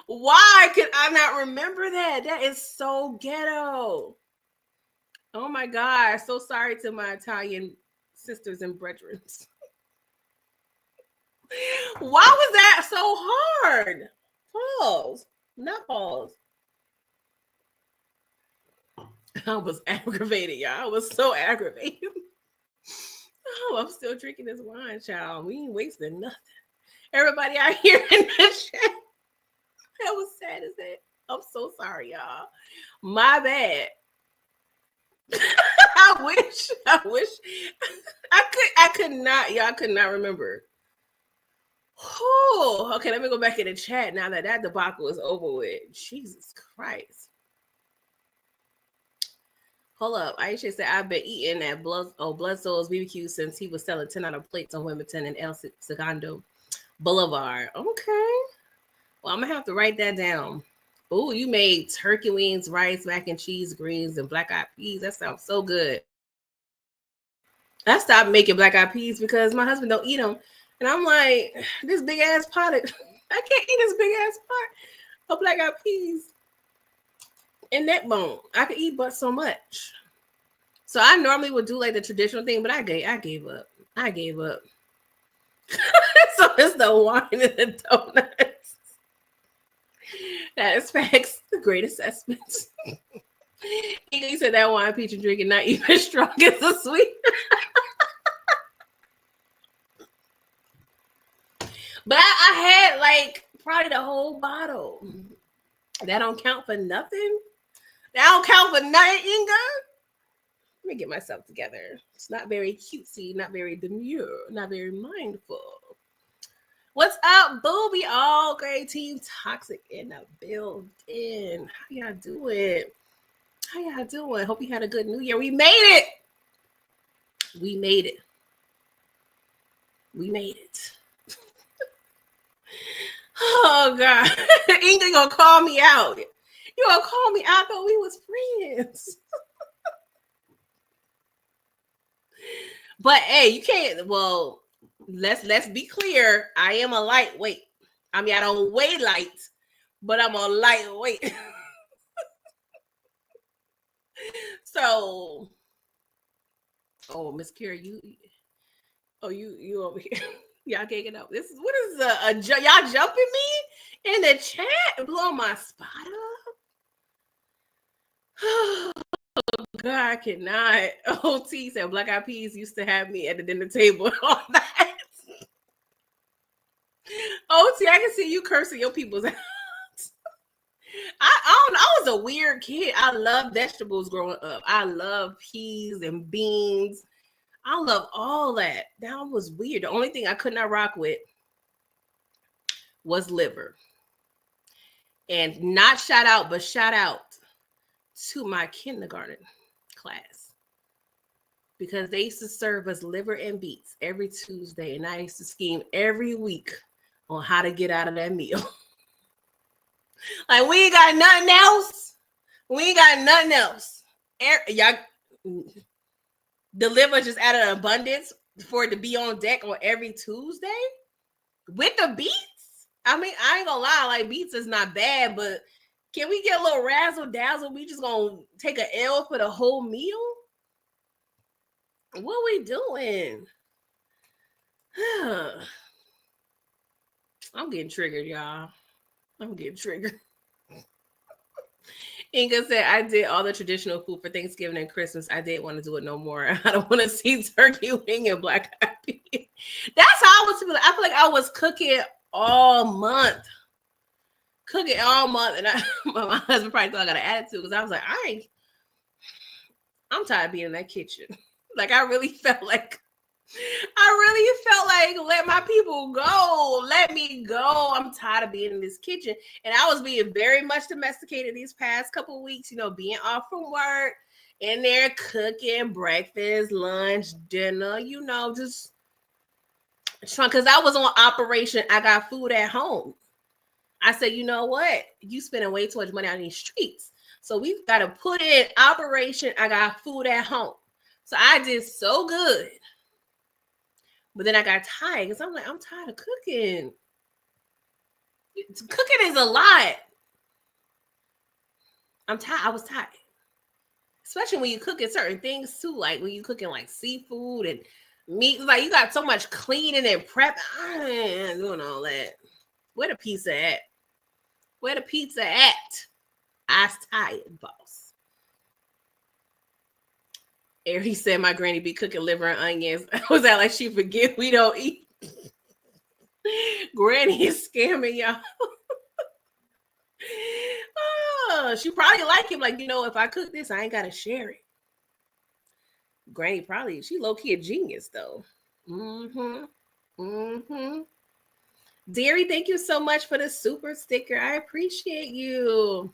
Why could I not remember that? That is so ghetto. Oh my God. So sorry to my Italian sisters and brethren. Why was that so hard? Pause. Not pause. I was aggravated, y'all. I was so aggravated. Oh, I'm still drinking this wine, child. We ain't wasting nothing. Everybody out here in the chat. That was sad as that. I'm so sorry, y'all. My bad. I wish I could not, y'all could not remember. Oh, okay, let me go back in the chat now that debacle is over with. Jesus Christ. Hold up. Aisha said, I've been eating at Blood Souls BBQ since he was selling 10 out plates on Wilmington and El Segundo Boulevard. Okay. Well, I'm going to have to write that down. Oh, you made turkey wings, rice, mac and cheese, greens, and black-eyed peas. That sounds so good. I stopped making black-eyed peas because my husband don't eat them. And I'm like, this big-ass pot, I can't eat this big-ass pot of black-eyed peas and neck bone. I could eat but so much. So I normally would do like the traditional thing, but I gave up. I gave up. So it's the wine and the donuts. That is facts. The great assessments. He said that wine, peach, and drinking not even strong as a sweet. But I had like probably the whole bottle. That don't count for nothing. That don't count for nothing, Inga. Let me get myself together. It's not very cutesy, not very demure, not very mindful. What's up, booby? All great team toxic in the building. How y'all doing? How y'all doing? Hope you had a good New Year. We made it. We made it. We made it. Oh God. Inga gonna call me out. You gonna call me out though we was friends. But hey, you can't. Well, let's be clear. I am a lightweight. I mean, I don't weigh light, but I'm a lightweight. So, oh, Miss Kira, you over here. Y'all can't get up. This is what is y'all jumping me in the chat, blow my spot up. God, I cannot. OT said Black Eyed Peas used to have me at the dinner table all night. OT, I can see you cursing your people's out. I don't know. I was a weird kid. I love vegetables growing up. I love peas and beans. I love all that. That was weird. The only thing I could not rock with was liver. And not shout out, but shout out to my kindergarten class. Because they used to serve us liver and beets every Tuesday. And I used to scheme every week on how to get out of that meal. Like, we ain't got nothing else. We ain't got nothing else. Y'all, the liver just out of abundance for it to be on deck on every Tuesday with the beets. I mean, I ain't gonna lie, like beets is not bad, but can we get a little razzle dazzle? We just gonna take an L for the whole meal? What we doing? I'm getting triggered, y'all. I'm getting triggered. Inga said, I did all the traditional food for Thanksgiving and Christmas. I didn't want to do it no more. I don't want to see turkey wing and black eyed peas. That's how I was feeling. I feel like I was cooking all month. cooking all month, and my husband probably thought I got an attitude because I was like, I'm tired of being in that kitchen. Like I really felt like let my people go. Let me go. I'm tired of being in this kitchen. And I was being very much domesticated these past couple of weeks, being off from work, in there cooking breakfast, lunch, dinner, just trying, because I was on Operation I Got Food at Home. I said, you know what? You spending way too much money on these streets. So we've got to put in Operation I Got Food at Home. So I did so good. But then I got tired because I'm like, I'm tired of cooking. Cooking is a lot. I'm tired. I was tired. Especially when you cooking certain things too. Like when you cooking like seafood and meat. Like you got so much cleaning and prep. I ain't doing all that. Where the pizza at? Where the pizza at? I was tired, boss. Ari said my granny be cooking liver and onions. Was that like she forget we don't eat? Granny is scamming y'all. Oh, she probably like him. Like, if I cook this, I ain't got to share it. Granny probably, she low-key a genius, though. Deary, thank you so much for the super sticker. I appreciate you.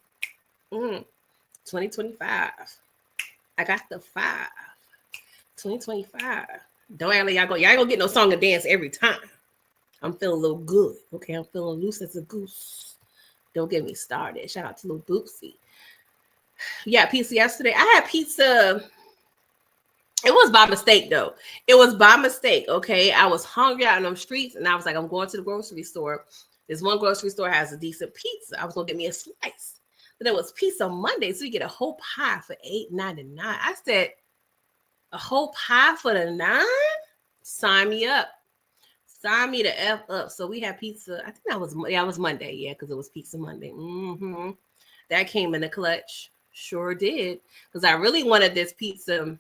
2025. I got the 5. 2025. Don't act like y'all ain't gonna get no song and dance every time. I'm feeling a little good. Okay, I'm feeling loose as a goose. Don't get me started. Shout out to Lil Bootsy. Yeah, pizza yesterday. I had pizza. It was by mistake, though. It was by mistake, okay? I was hungry out in them streets, and I was like, I'm going to the grocery store. This one grocery store has a decent pizza. I was going to get me a slice. But it was Pizza Monday, so you get a whole pie for $8.99. I said, a whole pie for the $9? Sign me up. Sign me the F up. So we had pizza. I think that was Monday. Yeah, because it was Pizza Monday. That came in the clutch. Sure did. Because I really wanted this pizza.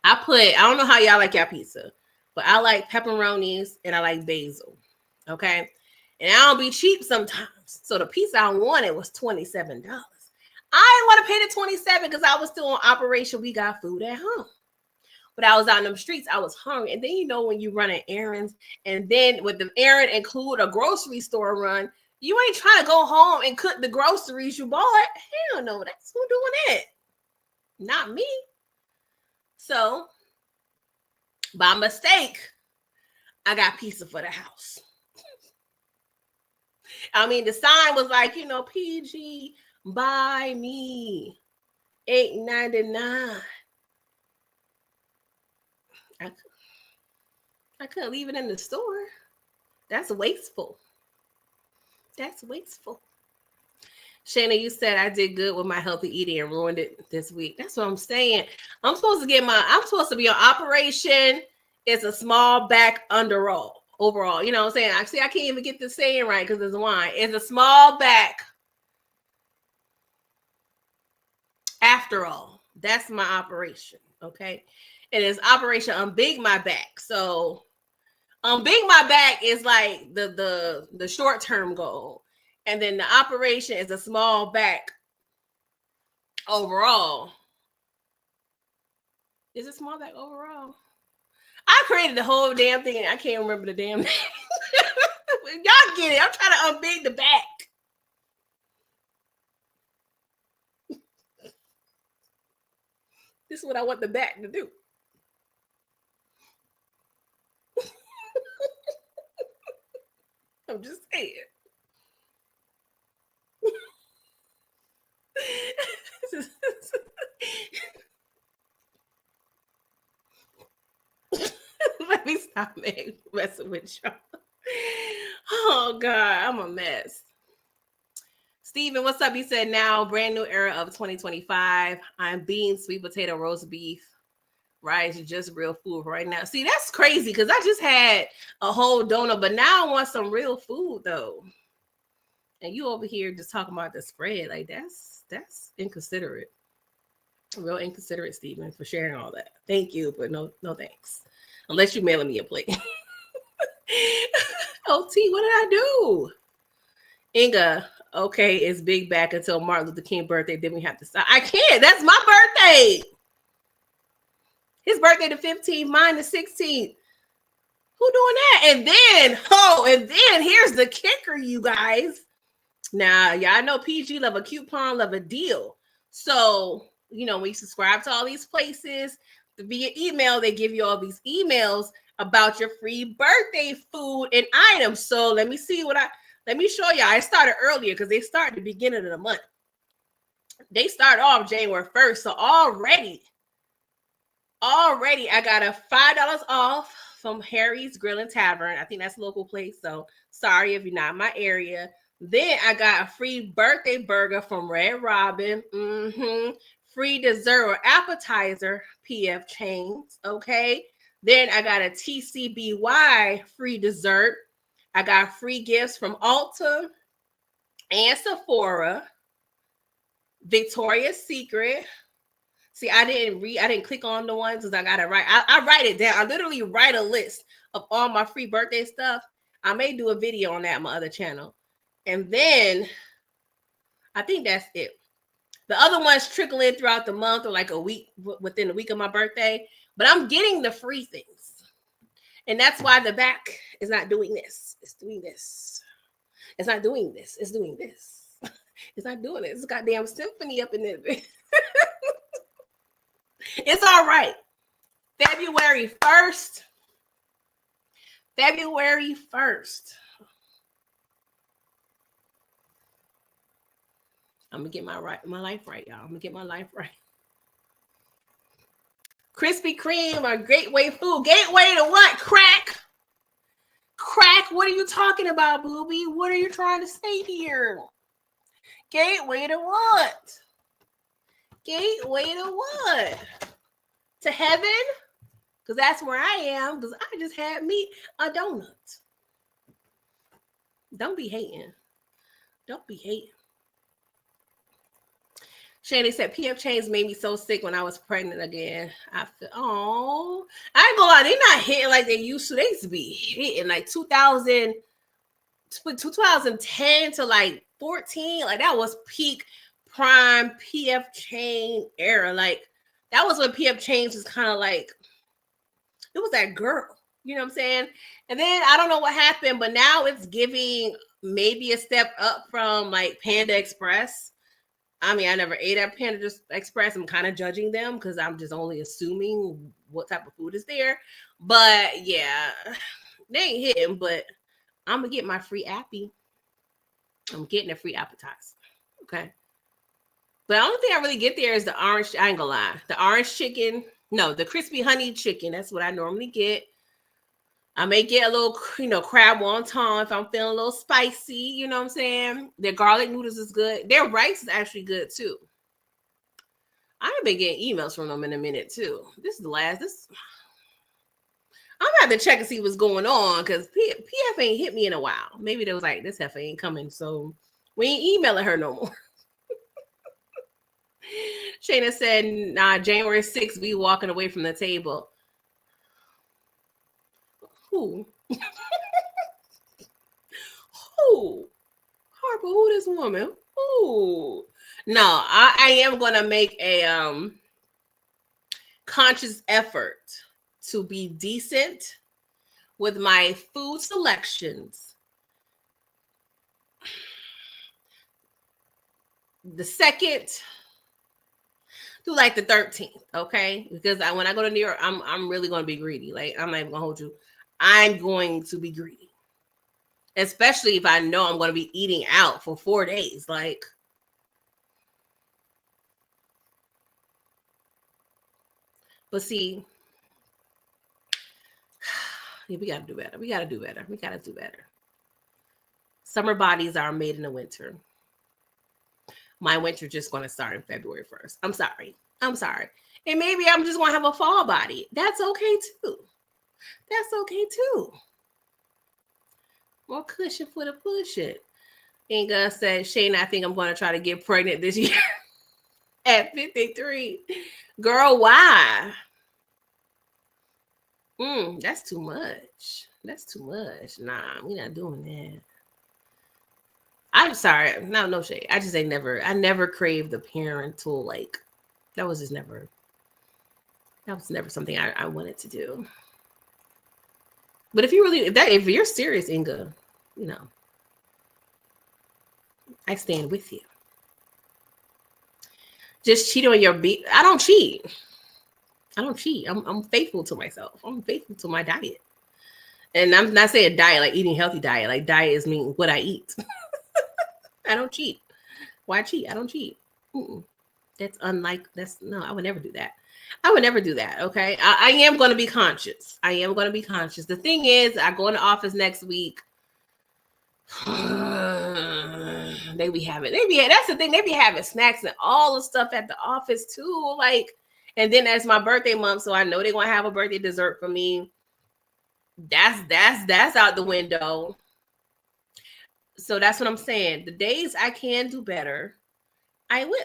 I don't know how y'all like your pizza, but I like pepperonis and I like basil. Okay. And I don't be cheap sometimes. So the pizza I wanted was $27. I didn't want to pay the $27 because I was still on Operation We Got Food at Home. But I was out in them streets. I was hungry. And then, when you running errands, and then with the errand include a grocery store run, you ain't trying to go home and cook the groceries you bought. Hell no, that's who doing it. Not me. So, by mistake, I got pizza for the house. I mean, the sign was like, PG, buy me, $8.99. I couldn't leave it in the store. That's wasteful. That's wasteful. Shana, you said I did good with my healthy eating and ruined it this week. That's what I'm saying. I'm supposed to be on Operation. It's a small back overall. You know what I'm saying? I can't even get the saying right because it's wine. It's a small back. After all, that's my operation. Okay. And it's Operation Unbig My Back. So Unbig My Back is like the short-term goal. And then the operation is a small back overall. Is it small back overall? I created the whole damn thing and I can't remember the damn name. Y'all get it. I'm trying to unbig the back. This is what I want the back to do. I'm just saying. Let me stop messing with y'all. Oh God, I'm a mess. Steven, what's up? He said, now brand new era of 2025. I'm beans, sweet potato, roast beef, rice, just real food right now. See, that's crazy because I just had a whole donut, but now I want some real food though. And you over here just talking about the spread. Like that's inconsiderate. Real inconsiderate, Steven, for sharing all that. Thank you, but no thanks. Unless you mailing me a plate. OT, what did I do? Inga, okay, it's big back until Martin Luther King birthday. Then we have to stop. I can't. That's my birthday. His birthday the 15th, mine the 16th. Who doing that? And then here's the kicker, you guys. Now, y'all know PG love a coupon, love a deal. So, when you subscribe to all these places via email, they give you all these emails about your free birthday food and items. So let me show y'all. I started earlier because they start at the beginning of the month. They start off January 1st. So already I got a $5 off from Harry's Grill and Tavern. I think that's a local place. So sorry if you're not in my area. Then I got a free birthday burger from Red Robin. Free dessert or appetizer, PF Chains. Okay. Then I got a TCBY free dessert. I got free gifts from Ulta and Sephora, Victoria's Secret. See, I didn't click on the ones because I got to write. I write it down. I literally write a list of all my free birthday stuff. I may do a video on that on my other channel. And then I think that's it. The other ones trickle in throughout the month or like a week, within a week of my birthday. But I'm getting the free things. And that's why the back is not doing this. It's doing this. It's not doing this. It's doing this. It's not doing it. It's a goddamn symphony up in there. It's all right. February 1st. February 1st. I'm gonna get my life right, y'all. I'm gonna get my life right. Krispy Kreme, a gateway food. Gateway to what? Crack. Crack. What are you talking about, booby? What are you trying to say here? Gateway to what? Gateway to what? To heaven? Because that's where I am. Because I just had me a donut. Don't be hating. Don't be hating. Shani said, PF Chains made me so sick when I was pregnant again. I feel, oh, I ain't gonna lie, they not hitting like they used to. They used to be hitting like 2010 to like 14. Like that was peak prime PF Chain era. Like that was when PF Chains was kind of like, it was that girl. You know what I'm saying? And then I don't know what happened, but now it's giving maybe a step up from like Panda Express. I mean, I never ate at Panda Express. I'm kind of judging them because I'm just only assuming what type of food is there. But yeah, they ain't hitting, but I'm going to get my free appy. I'm getting a free appetizer. Okay. But the only thing I really get there is the orange. I ain't going to lie. The orange chicken. No, the crispy honey chicken. That's what I normally get. I may get a little, crab wonton if I'm feeling a little spicy. You know what I'm saying? Their garlic noodles is good. Their rice is actually good too. I've been getting emails from them in a minute too. This is the last. I'm gonna have to check and see what's going on because PF ain't hit me in a while. Maybe they was like, this heifer ain't coming, so we ain't emailing her no more. Shayna said, nah, January 6th, we walking away from the table. Who? Who? Harper, who this woman? Who? No, I am gonna make a conscious effort to be decent with my food selections. The second through like the 13th, okay? Because when I go to New York, I'm really gonna be greedy. Like I'm not even gonna hold you. I'm going to be greedy. Especially if I know I'm going to be eating out for 4 days. Like, but see, yeah, we got to do better. We got to do better. We got to do better. Summer bodies are made in the winter. My winter just going to start in February 1st. I'm sorry. And maybe I'm just going to have a fall body. That's okay too. That's okay too. More cushion for the pushing. Inga said, Shane, I think I'm going to try to get pregnant this year at 53. Girl, why? That's too much. That's too much. Nah, we're not doing that. I'm sorry. No shade. I just ain't never. I never craved the parental like. That was just never. That was never something I wanted to do. But if you really, if you're serious, Inga, you know, I stand with you. Just cheat on your beat. I don't cheat. I don't cheat. I'm faithful to myself. I'm faithful to my diet. And I'm not saying diet like eating healthy diet. Like diet is mean what I eat. I don't cheat. Why cheat? I don't cheat. Mm-mm. That's unlike that's no, I would never do that. I would never do that. Okay. I am going to be conscious. I am going to be conscious. The thing is, I go in the office next week. They be having, that's the thing. They be having snacks and all the stuff at the office too. Like, and then that's my birthday month. So I know they're going to have a birthday dessert for me. That's out the window. So that's what I'm saying. The days I can do better, I will.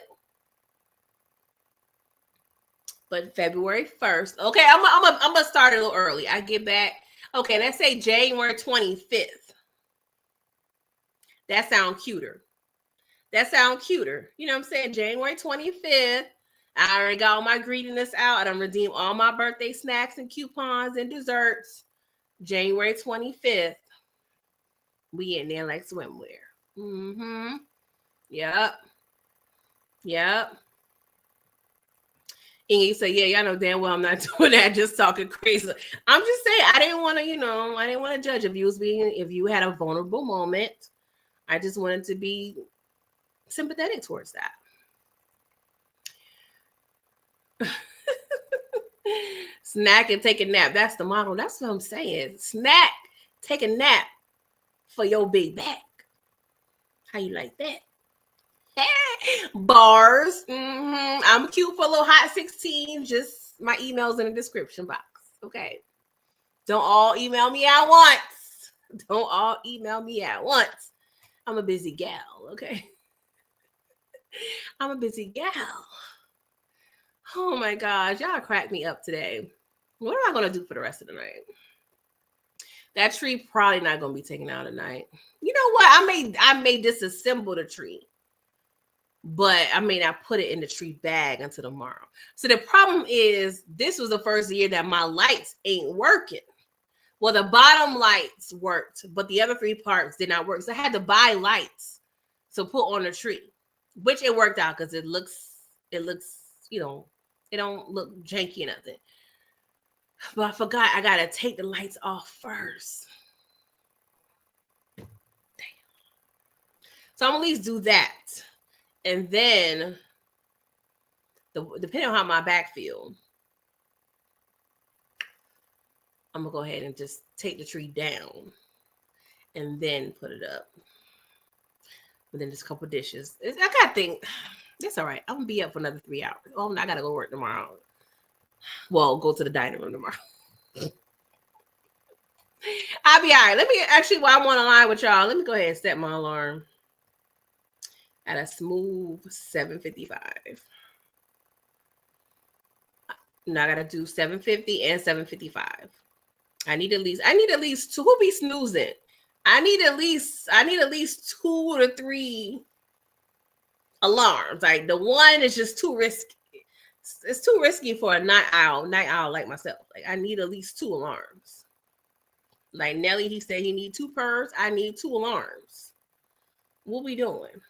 But February 1st. Okay, I'm gonna start a little early. I get back. Okay, let's say January 25th. That sounds cuter. That sounds cuter. You know what I'm saying? January 25th. I already got all my greediness out. I done redeemed all my birthday snacks and coupons and desserts. January 25th. We in there like swimwear. Mm-hmm. Yep. Yep. And you say, yeah, y'all know damn well I'm not doing that, just talking crazy. I'm just saying, I didn't want to, I didn't want to judge if you had a vulnerable moment. I just wanted to be sympathetic towards that. Snack and take a nap. That's the model. That's what I'm saying. Snack, take a nap for your big back. How you like that? Bars. Mm-hmm. I'm cute for a little hot 16. Just my email's in the description box. Okay. Don't all email me at once. Don't all email me at once. I'm a busy gal. Okay. I'm a busy gal. Oh my gosh. Y'all cracked me up today. What am I going to do for the rest of the night? That tree probably not going to be taken out tonight. You know what? I may disassemble the tree, but I may not put it in the tree bag until tomorrow. So the problem is, this was the first year that my lights ain't working. Well, the bottom lights worked, but the other three parts did not work. So I had to buy lights to put on the tree, which it worked out because it looks, it don't look janky or nothing. But I forgot I gotta take the lights off first. Damn. So I'm gonna at least do that. And then, depending on how my back feels, I'm gonna go ahead and just take the tree down and then put it up. And then just a couple dishes. I gotta think. That's all right. I'm gonna be up for another 3 hours. Oh, I gotta go work tomorrow. Well, go to the dining room tomorrow. I'll be all right. Let me actually, while I'm on the line with y'all, let me go ahead and set my alarm at a smooth 7:55. Now I gotta do 7:50 and 7:55. I need at least two. Who be snoozing? I need at least 2 to 3 alarms. Like the one is just too risky. It's too risky for a night owl like myself. Like I need at least 2 alarms. Like Nelly, he said he need 2 purrs. I need 2 alarms. What we doing?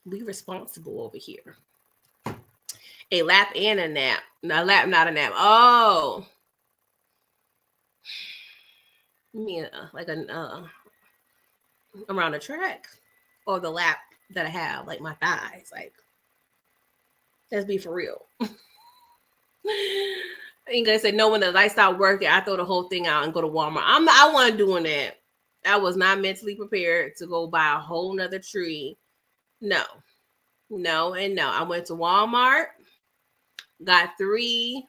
We responsible over here. A lap and a nap. No, lap, not a nap. Oh. Yeah, like around the track. Or the lap that I have, like my thighs. Like, let's be for real. Inga said, no, when the lights stop working, I throw the whole thing out and go to Walmart. I wasn't doing that. I was not mentally prepared to go buy a whole nother tree. No. I went to Walmart, got 3.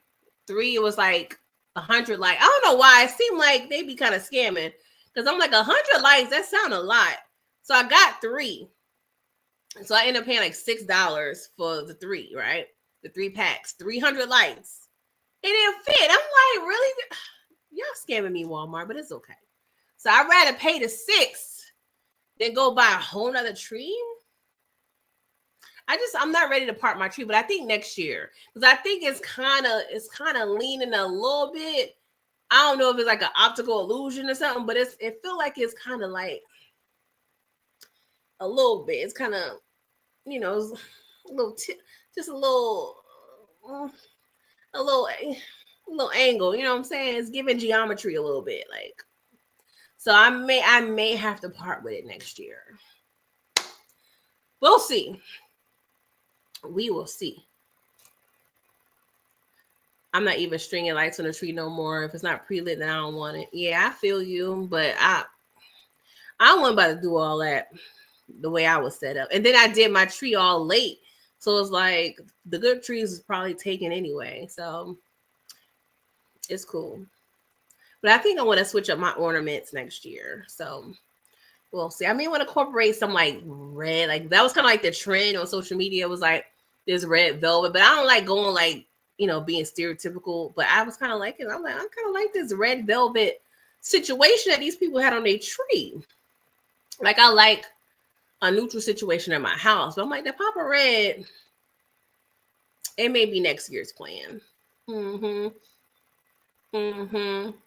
3, it was like 100 lights. I don't know why. It seemed like they be kind of scamming. Because I'm like, 100 lights, that sound a lot. So I got 3. So I ended up paying like $6 for the 3, right? The 3 packs, 300 lights. It didn't fit. I'm like, really? Y'all scamming me, Walmart, but it's okay. So I'd rather pay the $6 then go buy a whole nother tree. I'm not ready to part my tree, but I think next year, because I think it's kind of leaning a little bit. I don't know if it's like an optical illusion or something, but it feel like it's kind of like a little bit. It's kind of, a little, just a little angle. You know what I'm saying? It's giving geometry a little bit, like. So I may have to part with it next year. We'll see. We will see. I'm not even stringing lights on the tree no more. If it's not pre-lit, then I don't want it. Yeah, I feel you, but I wasn't about to do all that the way I was set up. And then I did my tree all late. So it's like the good trees is probably taken anyway. So it's cool. But I think I want to switch up my ornaments next year. So we'll see. I may want to incorporate some like red. Like that was kind of like the trend on social media. It was like this red velvet. But I don't like going like, being stereotypical. But I was kind of liking it. I'm like, I kind of like this red velvet situation that these people had on their tree. Like I like a neutral situation in my house. But I'm like, the Papa Red, it may be next year's plan.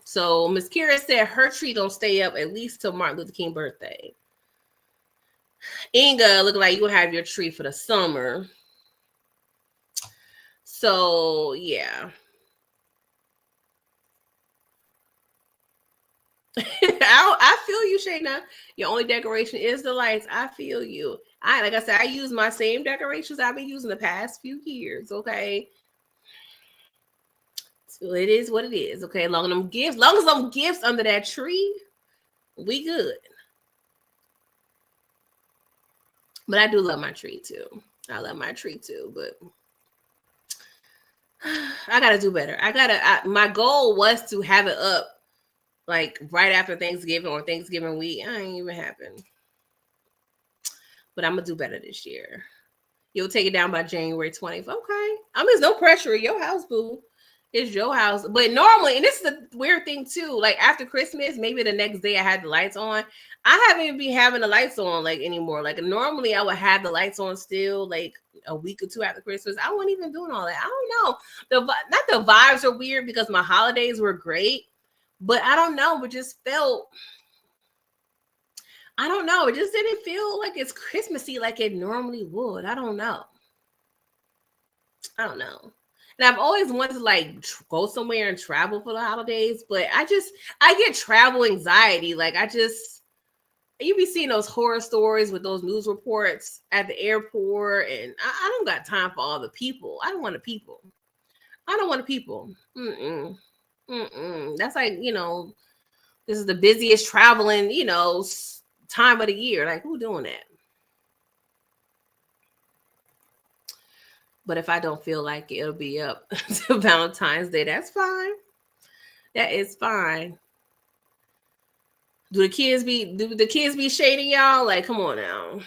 So Miss Kira said her tree don't stay up at least till Martin Luther King birthday. Inga, look like you will have your tree for the summer. So yeah. I feel you, Shayna. Your only decoration is the lights. I feel you. Like I said, I use my same decorations I've been using the past few years. Okay. So it is what it is. Okay. Long as them gifts under that tree, we good. But I do love my tree too. But I gotta do better. My goal was to have it up like right after Thanksgiving or Thanksgiving week. I ain't even happened. But I'm gonna do better this year. You'll take it down by January 20th. Okay. I mean, there's no pressure in your house, boo. It's your house. But normally, and this is the weird thing too, like after Christmas, maybe the next day I had the lights on. I haven't even been having the lights on like anymore. Like normally I would have the lights on still like a week or two after Christmas. I wasn't even doing all that. I don't know. Not the vibes are weird because my holidays were great, but I don't know. It just felt, I don't know. It just didn't feel like it's Christmassy like it normally would. I don't know. And I've always wanted to like go somewhere and travel for the holidays, but I get travel anxiety. Like you be seeing those horror stories with those news reports at the airport, and I don't got time for all the people. I don't want the people. That's like, this is the busiest traveling, time of the year. Like, who doing that? But if I don't feel like it'll be up to Valentine's Day, that's fine. That is fine. Do the kids be shading y'all? Like, come on now.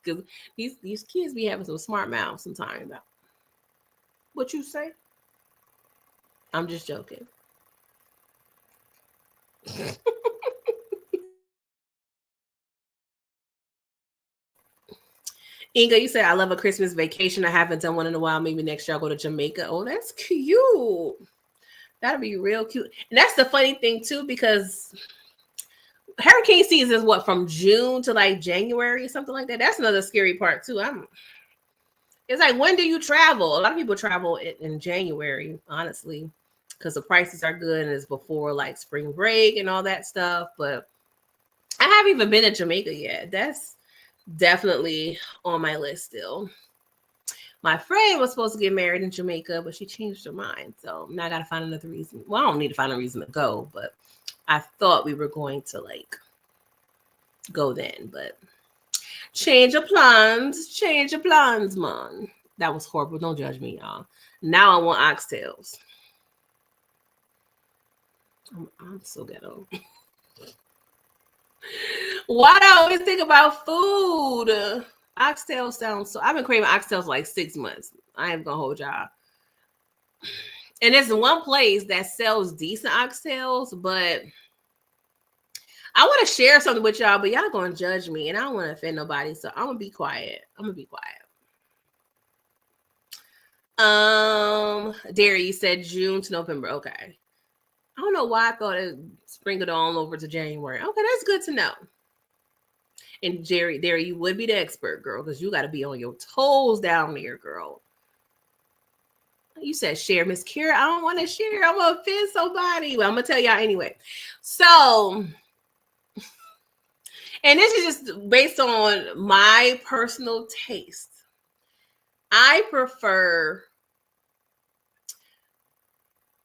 Because these kids be having some smart mouths sometimes. What you say? I'm just joking. Inga, you said I love a Christmas vacation. I haven't done one in a while. Maybe next year I'll go to Jamaica. Oh, that's cute. That'll be real cute. And that's the funny thing too, because hurricane season is what, from June to like January or something like that. That's another scary part too. It's like, when do you travel? A lot of people travel in January, honestly, because the prices are good and it's before like spring break and all that stuff. But I haven't even been to Jamaica yet. That's definitely on my list still. My friend was supposed to get married in Jamaica, but she changed her mind. So now I got to find another reason. Well, I don't need to find a reason to go, but I thought we were going to like go then, but change of plans, man. That was horrible. Don't judge me, y'all. Now I want oxtails. I'm so ghetto. Why do I always think about food? Oxtails sounds so. I've been craving oxtails like 6 months. I ain't gonna hold y'all. And there's one place that sells decent oxtails, but I want to share something with y'all, but y'all gonna judge me, and I don't want to offend nobody, so I'm gonna be quiet. Derry, you said June to November. Okay. I don't know why I thought it sprinkled on over to January. Okay, that's good to know. And Derry, you would be the expert, girl, because you got to be on your toes down there, girl. You said share, Miss Kira. I don't want to share. I'm gonna offend somebody. Well, I'm gonna tell y'all anyway. So, and this is just based on my personal taste. I prefer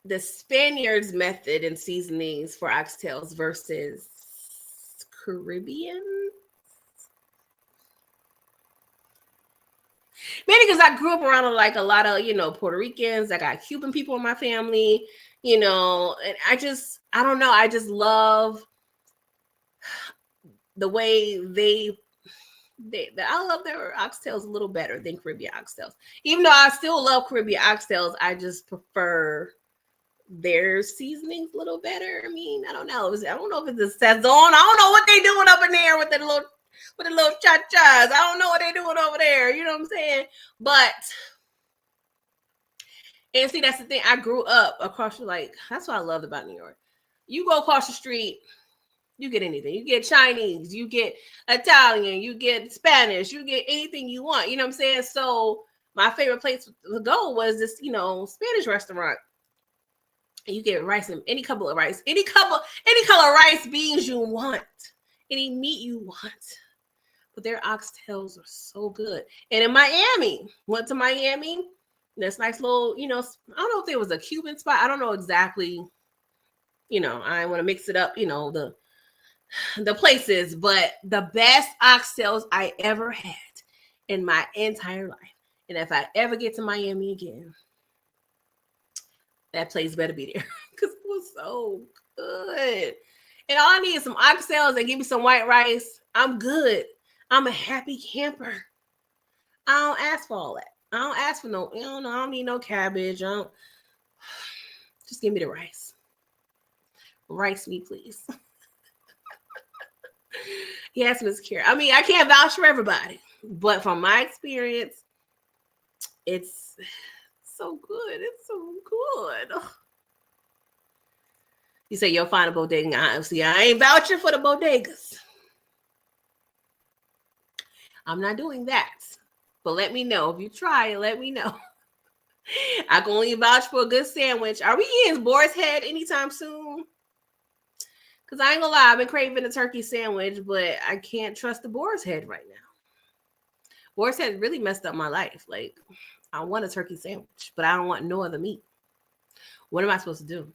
the Spaniards method in seasonings for oxtails versus Caribbean. Mainly because I grew up around like a lot of, Puerto Ricans. I got Cuban people in my family, and I don't know. I just love the way I love their oxtails a little better than Caribbean oxtails. Even though I still love Caribbean oxtails, I just prefer their seasonings a little better. I mean, I don't know. I don't know if it's a sazon. I don't know what they doing up in there with the little cha-chas. I don't know what they doing over there. You know what I'm saying? But, and see, that's the thing. I grew up across that's what I loved about New York. You go across the street, you get anything. You get Chinese, you get Italian, you get Spanish, you get anything you want. You know what I'm saying? So my favorite place to go was this, Spanish restaurant. And you get rice and any color of rice, any color rice, beans you want, any meat you want. But their oxtails are so good. And in Miami, went to Miami. This nice little, I don't know if it was a Cuban spot. I don't know exactly. I want to mix it up. The places, but the best oxtails I ever had in my entire life. And if I ever get to Miami again, that place better be there because it was so good. And all I need is some oxtails and give me some white rice. I'm good. I'm a happy camper. I don't ask for all that. I don't ask for no, I don't need no cabbage. Just give me the rice. Rice me, please. Yes, Miss Kira. I mean, I can't vouch for everybody, but from my experience, it's so good. It's so good. You say you'll find a bodega. See, I ain't vouching for the bodegas. I'm not doing that. But let me know. If you try it, let me know. I can only vouch for a good sandwich. Are we eating Boar's Head anytime soon? Because I ain't gonna lie, I've been craving a turkey sandwich, but I can't trust the Boar's Head right now. Boar's Head really messed up my life. Like, I want a turkey sandwich, but I don't want no other meat. What am I supposed to do?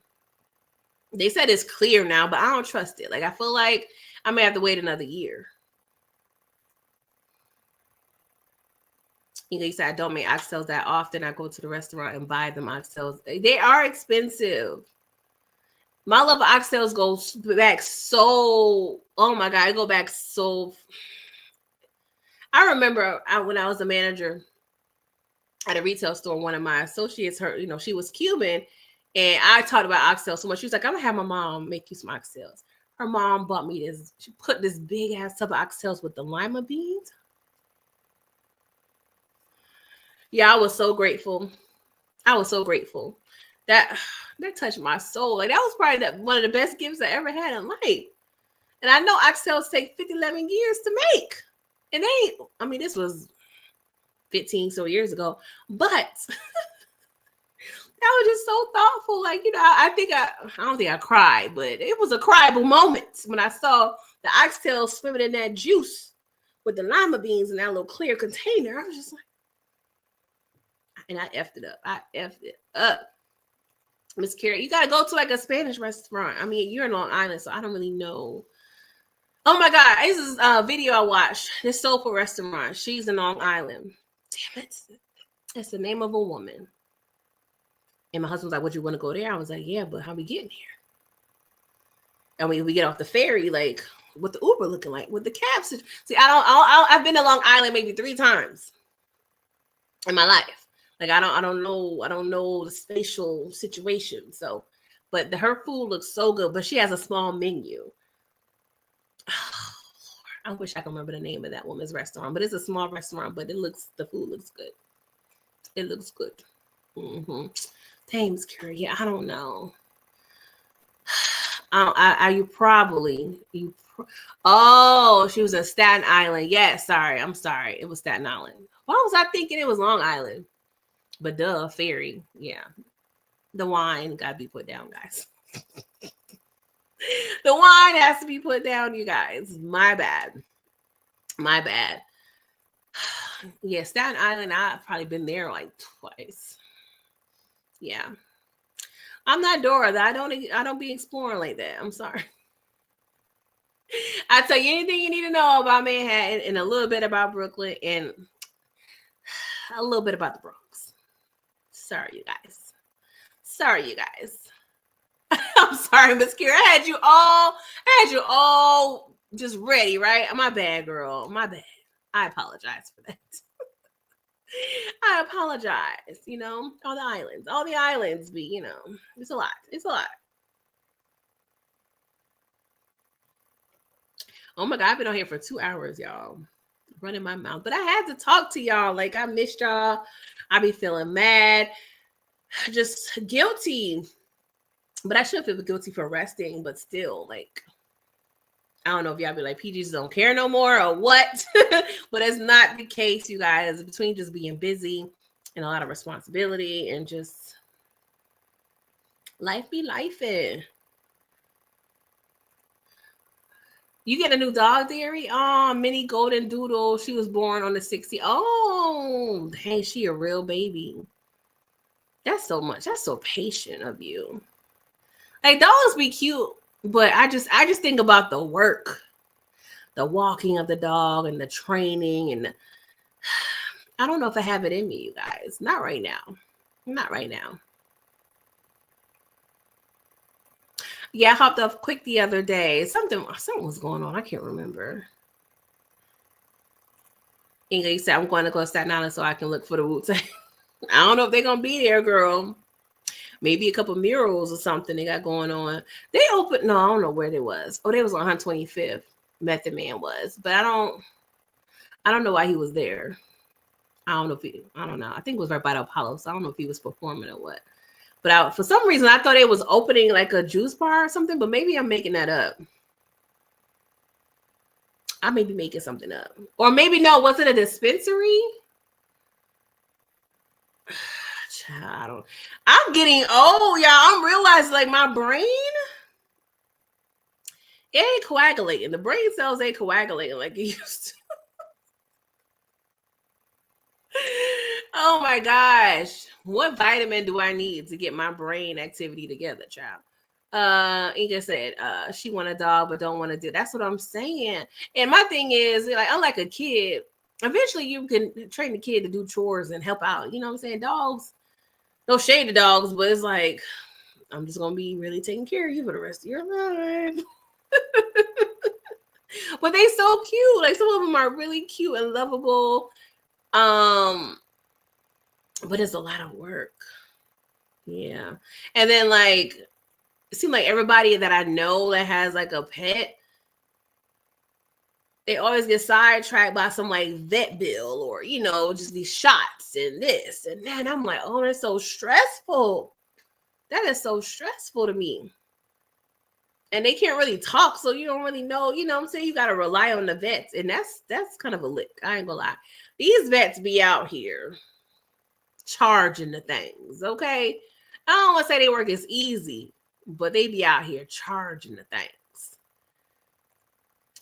They said it's clear now, but I don't trust it. Like, I feel like I may have to wait another year. You said I don't make oxtails that often. I go to the restaurant and buy them oxtails. They are expensive. My love of oxtails goes back so, oh my God, I go back so. I remember when I was a manager at a retail store, one of my associates, she was Cuban, and I talked about oxtails so much. She was like, I'm gonna have my mom make you some oxtails. Her mom bought me this. She put this big ass tub of oxtails with the lima beans. Yeah, I was so grateful. That touched my soul. Like, that was probably one of the best gifts I ever had in life. And I know oxtails take 11 years to make. And this was 15 so years ago. But that was just so thoughtful. Like, I don't think I cried, but it was a criable moment when I saw the oxtails swimming in that juice with the lima beans in that little clear container. I was just like, and I effed it up. Miss Carrie, you got to go to like a Spanish restaurant. I mean, you're in Long Island, so I don't really know. Oh my God, this is a video I watched. This soulful restaurant. She's in Long Island. Damn it. It's the name of a woman. And my husband's like, would you want to go there? I was like, yeah, but how we getting here? And we get off the ferry, like, what the Uber looking like, with the cabs. See, I've been to Long Island maybe 3 times in my life. Like, I don't know the spatial situation. So, but her food looks so good, but she has a small menu. I wish I could remember the name of that woman's restaurant, but it's a small restaurant, but the food looks good. It looks good. Mm-hmm. Thames Curry. Yeah, I don't know. You probably you. Oh, she was in Staten Island. Yeah, sorry. I'm sorry. It was Staten Island. Why was I thinking it was Long Island? But duh, ferry. Yeah. The wine got to be put down, guys. The wine has to be put down, you guys. My bad. My bad. Yeah, Staten Island, I've probably been there like twice. Yeah. I'm not Dora. I don't be exploring like that. I'm sorry. I tell you anything you need to know about Manhattan and a little bit about Brooklyn and a little bit about the Bronx. Sorry, you guys. Sorry, you guys. I'm sorry, Miss Kira. I had you all just ready, right? My bad, girl. My bad. I apologize for that. I apologize. You know, all the islands be, you know, it's a lot. It's a lot. Oh my God, I've been on here for 2 hours, y'all. Running my mouth. But I had to talk to y'all. Like, I missed y'all. I be feeling mad. Just guilty. But I should feel guilty for resting, but still, like, I don't know if y'all be like, PGs don't care no more or what. But it's not the case, you guys. Between just being busy and a lot of responsibility and just life be lifing. You get a new dog, Theory? Oh, mini golden doodle. She was born on the 60th. Oh, dang, she a real baby. That's so much. That's so patient of you. Like, dogs be cute, but I just think about the work, the walking of the dog and the training, and I don't know if I have it in me, you guys. Not right now. Not right now. Yeah, I hopped off quick the other day. Something was going on. I can't remember. Inga said, I'm going to go to Staten Island so I can look for the Wu-Tang. I don't know if they're going to be there, girl. Maybe a couple murals or something they got going on. They opened, no, I don't know where they was. Oh, they was on 125th. Method Man was. But I don't know why he was there. I don't know. I think it was right by the Apollo. So I don't know if he was performing or what. But for some reason, I thought it was opening like a juice bar or something, but maybe I'm making that up. I may be making something up. Or maybe, no, was it a dispensary? I'm getting old, y'all. I'm realizing like my brain, it ain't coagulating. The brain cells ain't coagulating like it used to. Oh my gosh. What vitamin do I need to get my brain activity together, child? Inga said she want a dog but don't want to do. That's what I'm saying. And my thing is, like, unlike a kid, eventually you can train the kid to do chores and help out. You know what I'm saying? Dogs, no shade to dogs, but it's like, I'm just gonna be really taking care of you for the rest of your life. But they so cute. Like, some of them are really cute and lovable. But it's a lot of work. Yeah. And then, like, it seems like everybody that I know that has like a pet, they always get sidetracked by some like vet bill or, you know, just these shots and this and that. And I'm like, oh, that's so stressful. That is so stressful to me. And they can't really talk, so you don't really know, you know what I'm saying? You got to rely on the vets. And that's kind of a lick. I ain't gonna lie. These vets be out here charging the things, okay? I don't want to say they work as easy, but they be out here charging the things.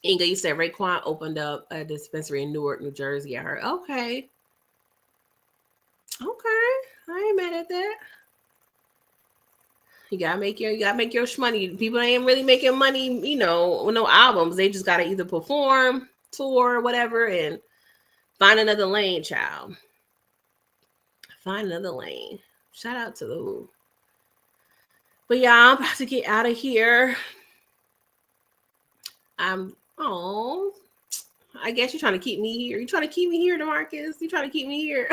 Inga, you said Raekwon opened up a dispensary in Newark, New Jersey. I heard. Okay. I ain't mad at that. You gotta make your money. People ain't really making money, you know, with no albums. They just gotta either perform, tour, whatever, and find another lane, child. Find another lane. Shout out to the Who. But yeah, I'm about to get out of here. I guess you're trying to keep me here. You're trying to keep me here, DeMarcus. You're trying to keep me here.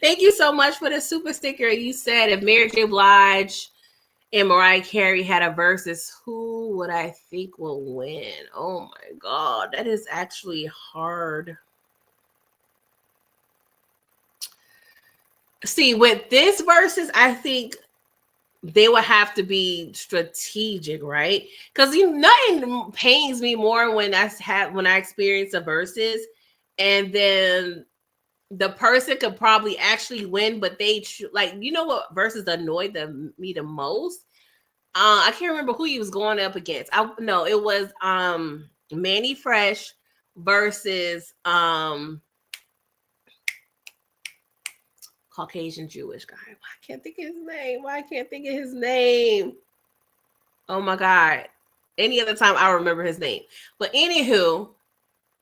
Thank you so much for the super sticker. You said if Mary J. Blige and Mariah Carey had a versus, who would I think will win? Oh my God, that is actually hard. See, with this versus, I think they would have to be strategic, right? Because nothing pains me more when I experience a versus, and then the person could probably actually win, but what versus annoyed me the most? I can't remember who he was going up against. It was Manny Fresh versus Caucasian Jewish guy. I can't think of his name. Why I can't think of his name? Oh my God. Any other time I remember his name. But anywho,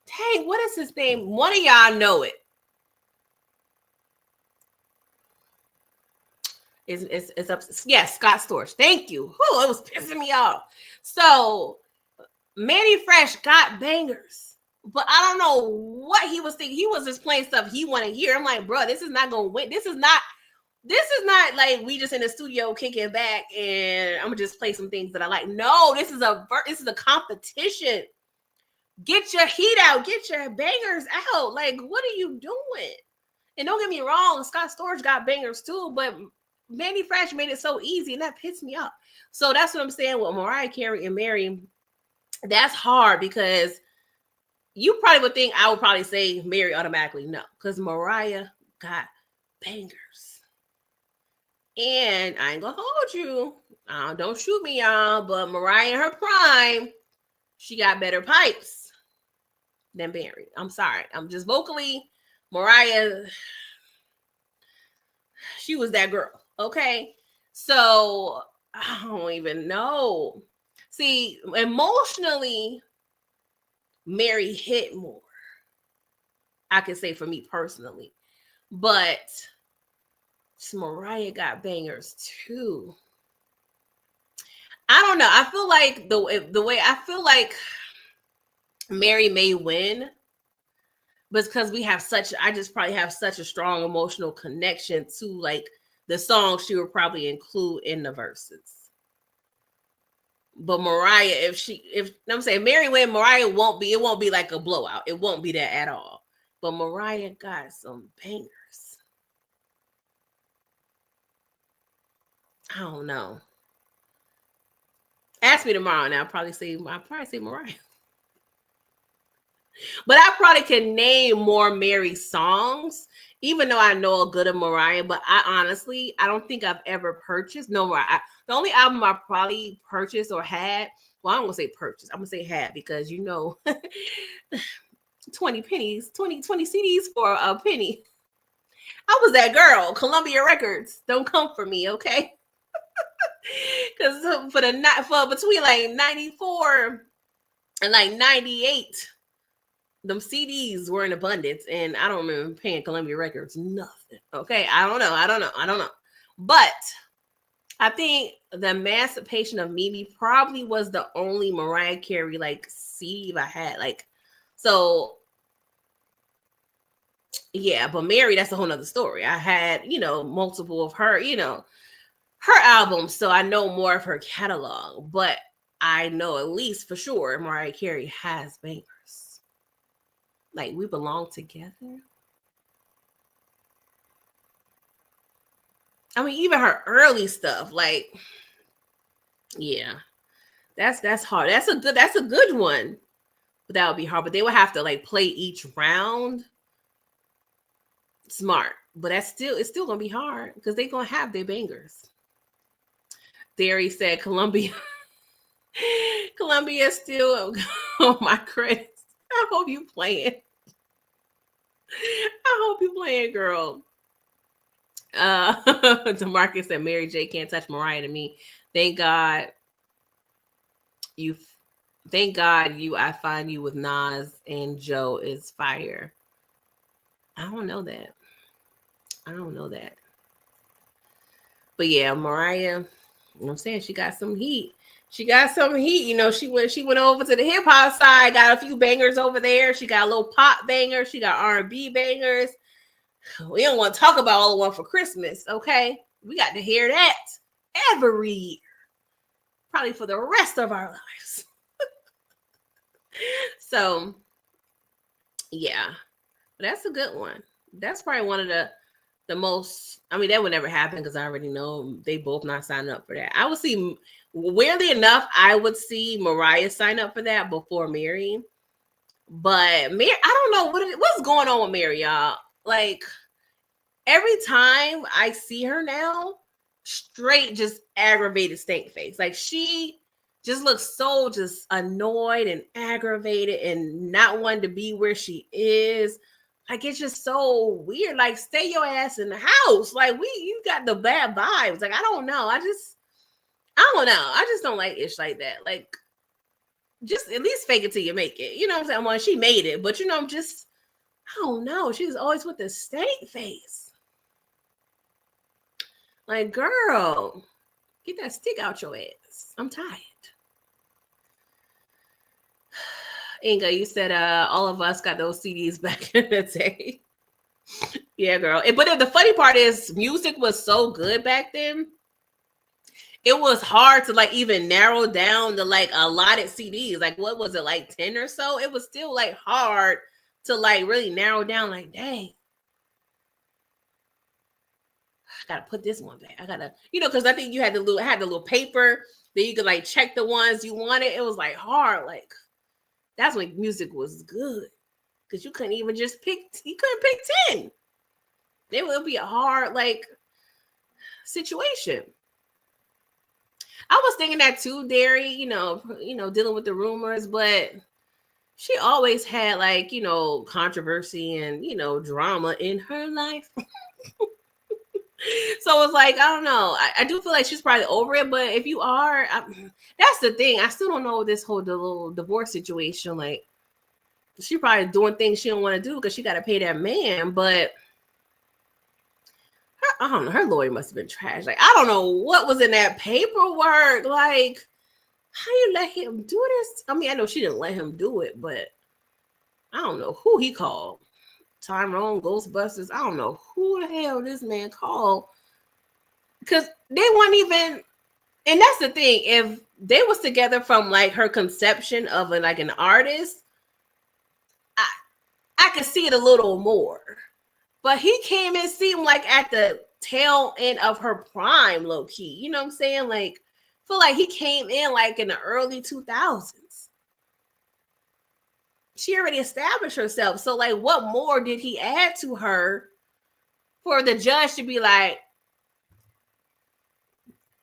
dang, what is his name? One of y'all know it. It's up. Yes, Scott Storch. Thank you. Whew, it was pissing me off. So Manny Fresh got bangers, but I don't know what he was thinking. He was just playing stuff he wanted to hear. I'm like, bro, this is not gonna win. This is not like we just in the studio kicking back and I'm gonna just play some things that I like. No, this is a competition. Get your heat out, get your bangers out. Like, what are you doing? And don't get me wrong, Scott Storch got bangers too, but Manny Fresh made it so easy, and that pissed me off. So that's what I'm saying with Mariah Carey and Mary. That's hard because you probably would think I would probably say Mary automatically. No, because Mariah got bangers. And I ain't gonna hold you. Don't shoot me, y'all. But Mariah in her prime, she got better pipes than Mary. I'm sorry. I'm just vocally, Mariah, she was that girl. Okay. So I don't even know. See, emotionally, Mary hit more. I can say for me personally. But Mariah got bangers too. I don't know. I feel like the way I feel like Mary may win, but because I just probably have such a strong emotional connection to like the song she would probably include in the verses. But Mariah, if I'm saying Mary win, Mariah it won't be like a blowout. It won't be that at all. But Mariah got some bangers. I don't know. Ask me tomorrow and I'll probably say Mariah. But I probably can name more Mary songs, even though I know a good of Mariah. But I don't think I've ever purchased. No, the only album I probably purchased or had, well, I'm going to say purchased. I'm going to say had because, 20 pennies, 20 CDs for a penny. I was that girl. Columbia Records. Don't come for me, okay? Because for between like 94 and like 98, them CDs were in abundance, and I don't remember paying Columbia Records nothing. Okay, I don't know. But I think the Emancipation of Mimi probably was the only Mariah Carey like CD I had. Like, so yeah, but Mary, that's a whole nother story. I had, multiple of her, her albums, so I know more of her catalog, but I know at least for sure Mariah Carey has bangers. Like, We Belong Together. I mean, even her early stuff, like, yeah, that's hard. That's a good one, but that would be hard. But they would have to like play each round. Smart, but it's still gonna be hard because they're gonna have their bangers. Derry said Columbia. Columbia still on my credits. I hope you playing. I hope you playing, girl. DeMarcus said Mary J can't touch Mariah to me. Thank God I find you with Nas and Joe is fire. I don't know that. But yeah, Mariah, I'm saying she got some heat. She went over to the hip hop side, got a few bangers over there. She got a little pop bangers. She got R&B bangers. We don't want to talk about all the one for Christmas, okay? We got to hear that every year. probably for the rest of our lives. So, yeah, that's a good one. That's probably one of the most. I mean, that would never happen because I already know they both not signing up for that. I would see, weirdly enough, I would see Mariah sign up for that before Mary. But Mary, I don't know what's going on with Mary, y'all. Like every time I see her now, straight just aggravated stank face. Like she just looks so just annoyed and aggravated and not wanting to be where she is. Like it's just so weird. Like stay your ass in the house. Like you got the bad vibes. Like I don't know. I don't know. I just don't like ish like that. Like just at least fake it till you make it. You know what I'm saying? Well, she made it, but I'm just I don't know. She's always with the stank face. Like, girl, get that stick out your ass. I'm tired. Inga, you said all of us got those CDs back in the day. Yeah, girl. But the funny part is music was so good back then. It was hard to like even narrow down the like allotted CDs. Like what was it, like 10 or so? It was still like hard to like really narrow down, like, dang. I gotta put this one back. I gotta, because I think you had the little paper that you could like check the ones you wanted. It was like hard. Like that's when music was good. Because you couldn't even just pick 10. It would be a hard like situation. I was thinking that too, Derry, dealing with the rumors, but she always had like, controversy and, drama in her life. So it's like, I don't know. I do feel like she's probably over it, but if you are, that's the thing. I still don't know this whole little divorce situation. Like, she probably doing things she don't want to do because she got to pay that man. But I don't know. Her lawyer must have been trash. Like, I don't know what was in that paperwork. Like, how you let him do this? I mean, I know she didn't let him do it, but I don't know who he called. Tyrone, Ghostbusters. I don't know who the hell this man called. Because they weren't even, and that's the thing. If they was together from like her conception of an artist, I could see it a little more. But he came and seemed like at the tail end of her prime, low key. You know what I'm saying? Like, I feel like he came in like in the early 2000s. She already established herself. So, like, what more did he add to her for the judge to be like,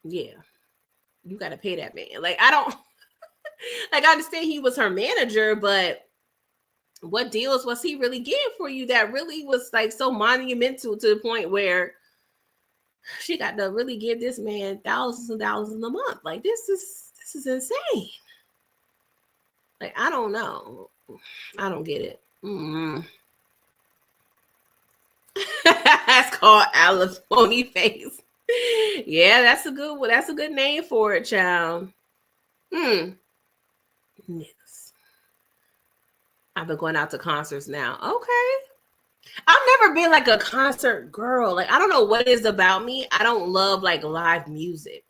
yeah, you got to pay that man? Like, I don't, like, I understand he was her manager, but what deals was he really getting for you that really was like so monumental to the point where she got to really give this man thousands and thousands a month? Like, this is insane. Like, I don't know. I don't get it. That's called alimony face. Yeah, that's a good one. That's a good name for it, child. Yes. I've been going out to concerts now. Okay. I've never been like a concert girl. Like, I don't know what it is about me. I don't love like live music.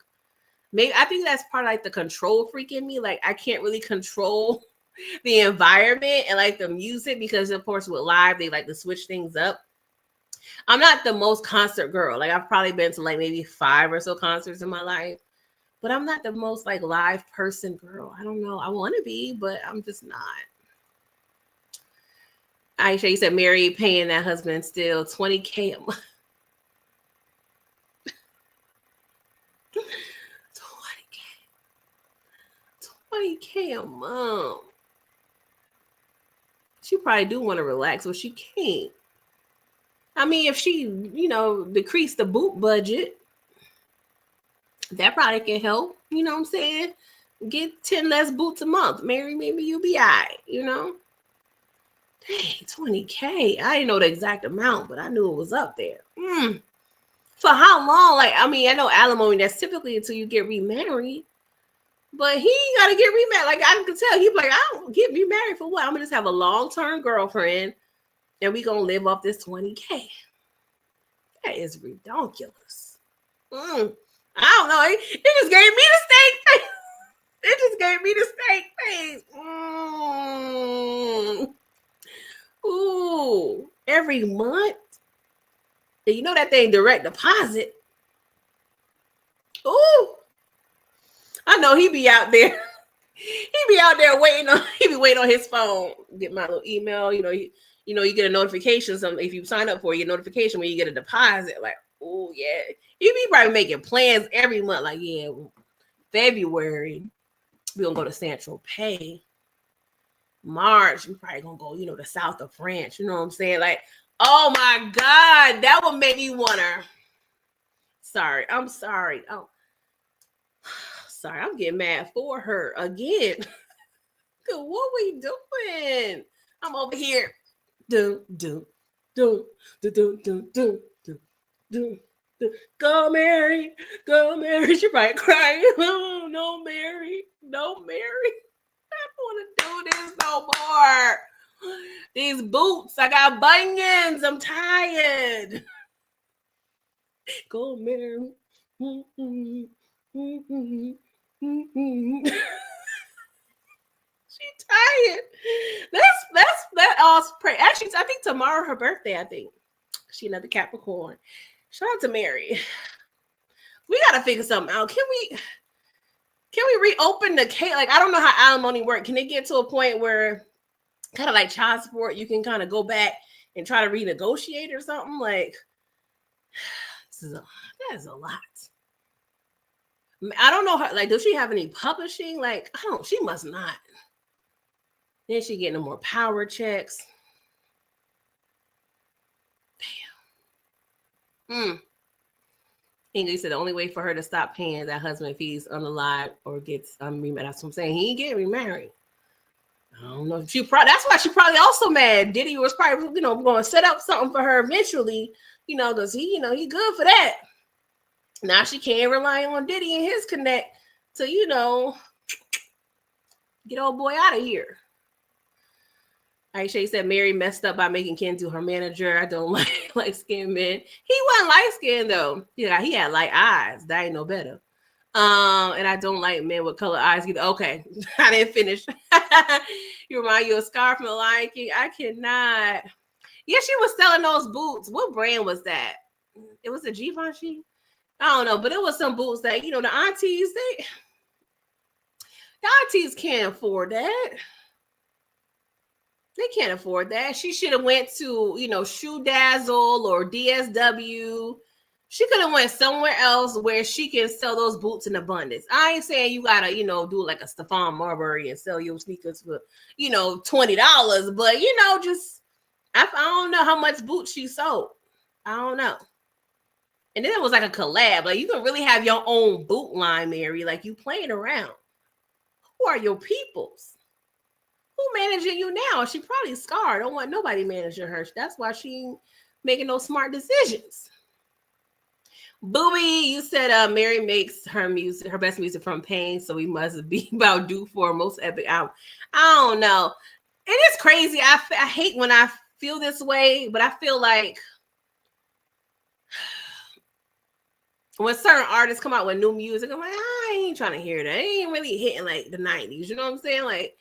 Maybe I think that's part of like the control freak in me. Like, I can't really control the environment and like the music because of course with live they like to switch things up. I'm not the most concert girl. Like, I've probably been to like maybe 5 or so concerts in my life, but I'm not the most like live person girl. I don't know. I want to be, but I'm just not. Aisha, you said Mary paying that husband still $20K a month. 20K a month. She probably do want to relax, but she can't. I mean, if she, decrease the boot budget, that probably can help. You know what I'm saying? Get 10 less boots a month. Mary, maybe you'll be all right, Dang, 20K. I didn't know the exact amount, but I knew it was up there. For how long? Like, I mean, I know alimony, that's typically until you get remarried. But he got to get remarried. Like, I can tell. He's like, I don't get remarried for what? I'm going to just have a long-term girlfriend, and we going to live off this 20K. That is ridiculous. I don't know. He just gave me the steak. It just gave me the steak face. Ooh, every month. And you know that thing direct deposit. Ooh, I know he be out there. He be out there waiting on. He be waiting on his phone. Get my little email. You get a notification. Something if you sign up for it, you get a notification when you get a deposit. Like, oh yeah, you be probably making plans every month. Like, yeah, February we gonna go to Central Pay. March we probably gonna go, the south of France. You know what I'm saying? Like, oh my God, that would make me wanna. Sorry, I'm sorry. Oh, sorry, I'm getting mad for her again. What we doing? I'm over here. Do do do do do do do do do. Go Mary, go Mary. She probably crying. Oh, no, Mary, no, Mary. I don't want to do this no more. These boots, I got bunions. I'm tired. Go Mary. She tired. That all pray. Actually, I think tomorrow her birthday. I think she another Capricorn. Shout out to Mary. We gotta figure something out. Can we reopen the case? Like, I don't know how alimony work. Can it get to a point where kind of like child support, you can kind of go back and try to renegotiate or something? Like, that is a lot. I don't know her. Like, does she have any publishing? Like, she must not. Then she getting more power checks. Damn. Ingrid said the only way for her to stop paying that husband fees unalive or gets remarried. That's what I'm saying. He ain't getting remarried. I don't know. That's why she probably also mad. Diddy was probably, going to set up something for her eventually, because he good for that. Now she can't rely on Diddy and his connect to, get old boy out of here. Aisha said Mary messed up by making Ken do her manager. I don't like light skinned men. He wasn't light skinned though. Yeah, he had light eyes. That ain't no better. And I don't like men with color eyes either. Okay, I didn't finish. You remind you of Scar from The Lion King. I cannot. Yeah, she was selling those boots. What brand was that? It was a Givenchy. I don't know, but it was some boots that the aunties the aunties can't afford that. They can't afford that. She should have went to, Shoe Dazzle or DSW. She could have went somewhere else where she can sell those boots in abundance. I ain't saying you gotta, do like a Stephon Marbury and sell your sneakers for, $20. But just I don't know how much boots she sold. I don't know. And then it was like a collab. Like, you can really have your own boot line, Mary. Like, you playing around. Who are your peoples? Who managing you now? She probably scarred. Don't want nobody managing her. That's why she ain't making no smart decisions. Booby, you said Mary makes her best music from pain, so we must be about due for most epic album. I don't know. It is crazy. I hate when I feel this way, but I feel like when certain artists come out with new music, I'm like, I ain't trying to hear that. It ain't really hitting like the 90s. You know what I'm saying? Like,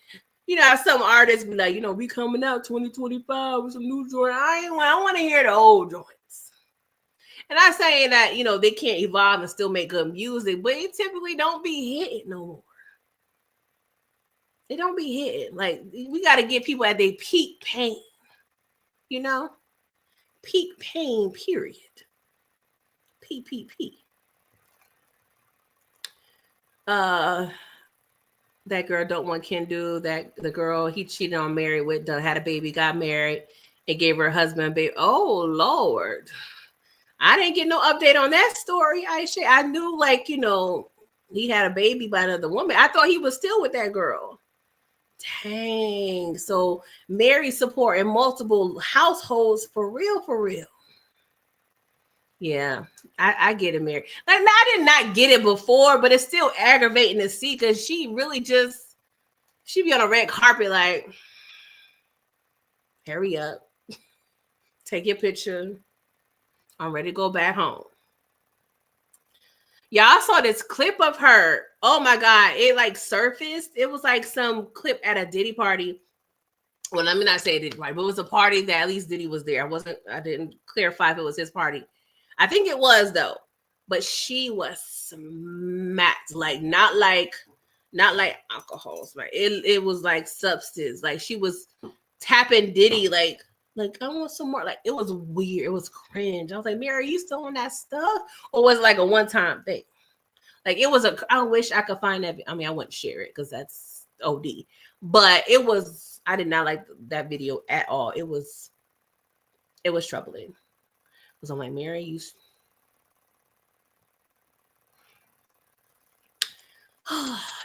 some artists be like, we coming out 2025 with some new joint. I want to hear the old joints. And I'm saying that, they can't evolve and still make good music, but it typically don't be hitting no more. It don't be hitting. Like, we got to get people at their peak pain. Peak pain, period. PPP. That girl don't want Ken do that. The girl he cheated on Mary with, had a baby, got married, and gave her husband a baby. Oh Lord, I didn't get no update on that story. I knew he had a baby by another woman. I thought he was still with that girl. Dang. So Mary supporting multiple households for real, for real. Yeah, I get it, Mary. Like, I did not get it before, but it's still aggravating to see because she really she be on a red carpet like, hurry up, take your picture. I'm ready to go back home. Y'all saw this clip of her. Oh my God. It like surfaced. It was like some clip at a Diddy party. Well, let me not say Diddy party, but it was a party that at least Diddy was there. I didn't clarify if it was his party. I think it was though. But she was smacked. Like not like alcohol. Like it was like substance. Like she was tapping Diddy like I want some more. Like it was weird. It was cringe. I was like, Mary, are you still on that stuff? Or was it like a one-time thing? Like it was I wish I could find that. I mean, I wouldn't share it because that's OD. But it was, I did not like that video at all. It was troubling. It was, I'm like, Mary, you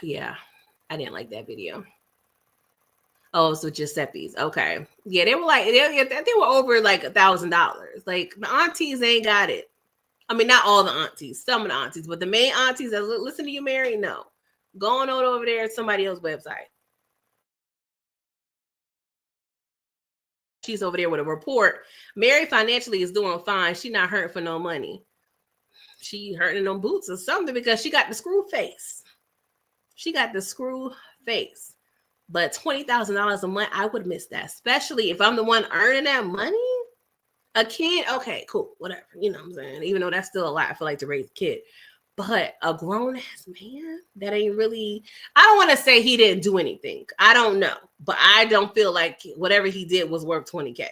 yeah, I didn't like that video. Oh, so Giuseppe's. Okay. Yeah, they were like, they were over like $1,000. Like the aunties ain't got it. I mean, not all the aunties, some of the aunties, but the main aunties that listen to you, Mary, no. Going on over there at somebody else's website. She's over there with a report. Mary financially is doing fine. She not hurting for no money. She hurting them boots or something because she got the screw face. She got the screw face. But $20,000 a month, I would miss that, especially if I'm the one earning that money. A kid, okay, cool, whatever. You know what I'm saying? Even though that's still a lot, I feel like to raise a kid. But a grown ass man that ain't really, I don't want to say he didn't do anything. I don't know. But I don't feel like whatever he did was worth 20K.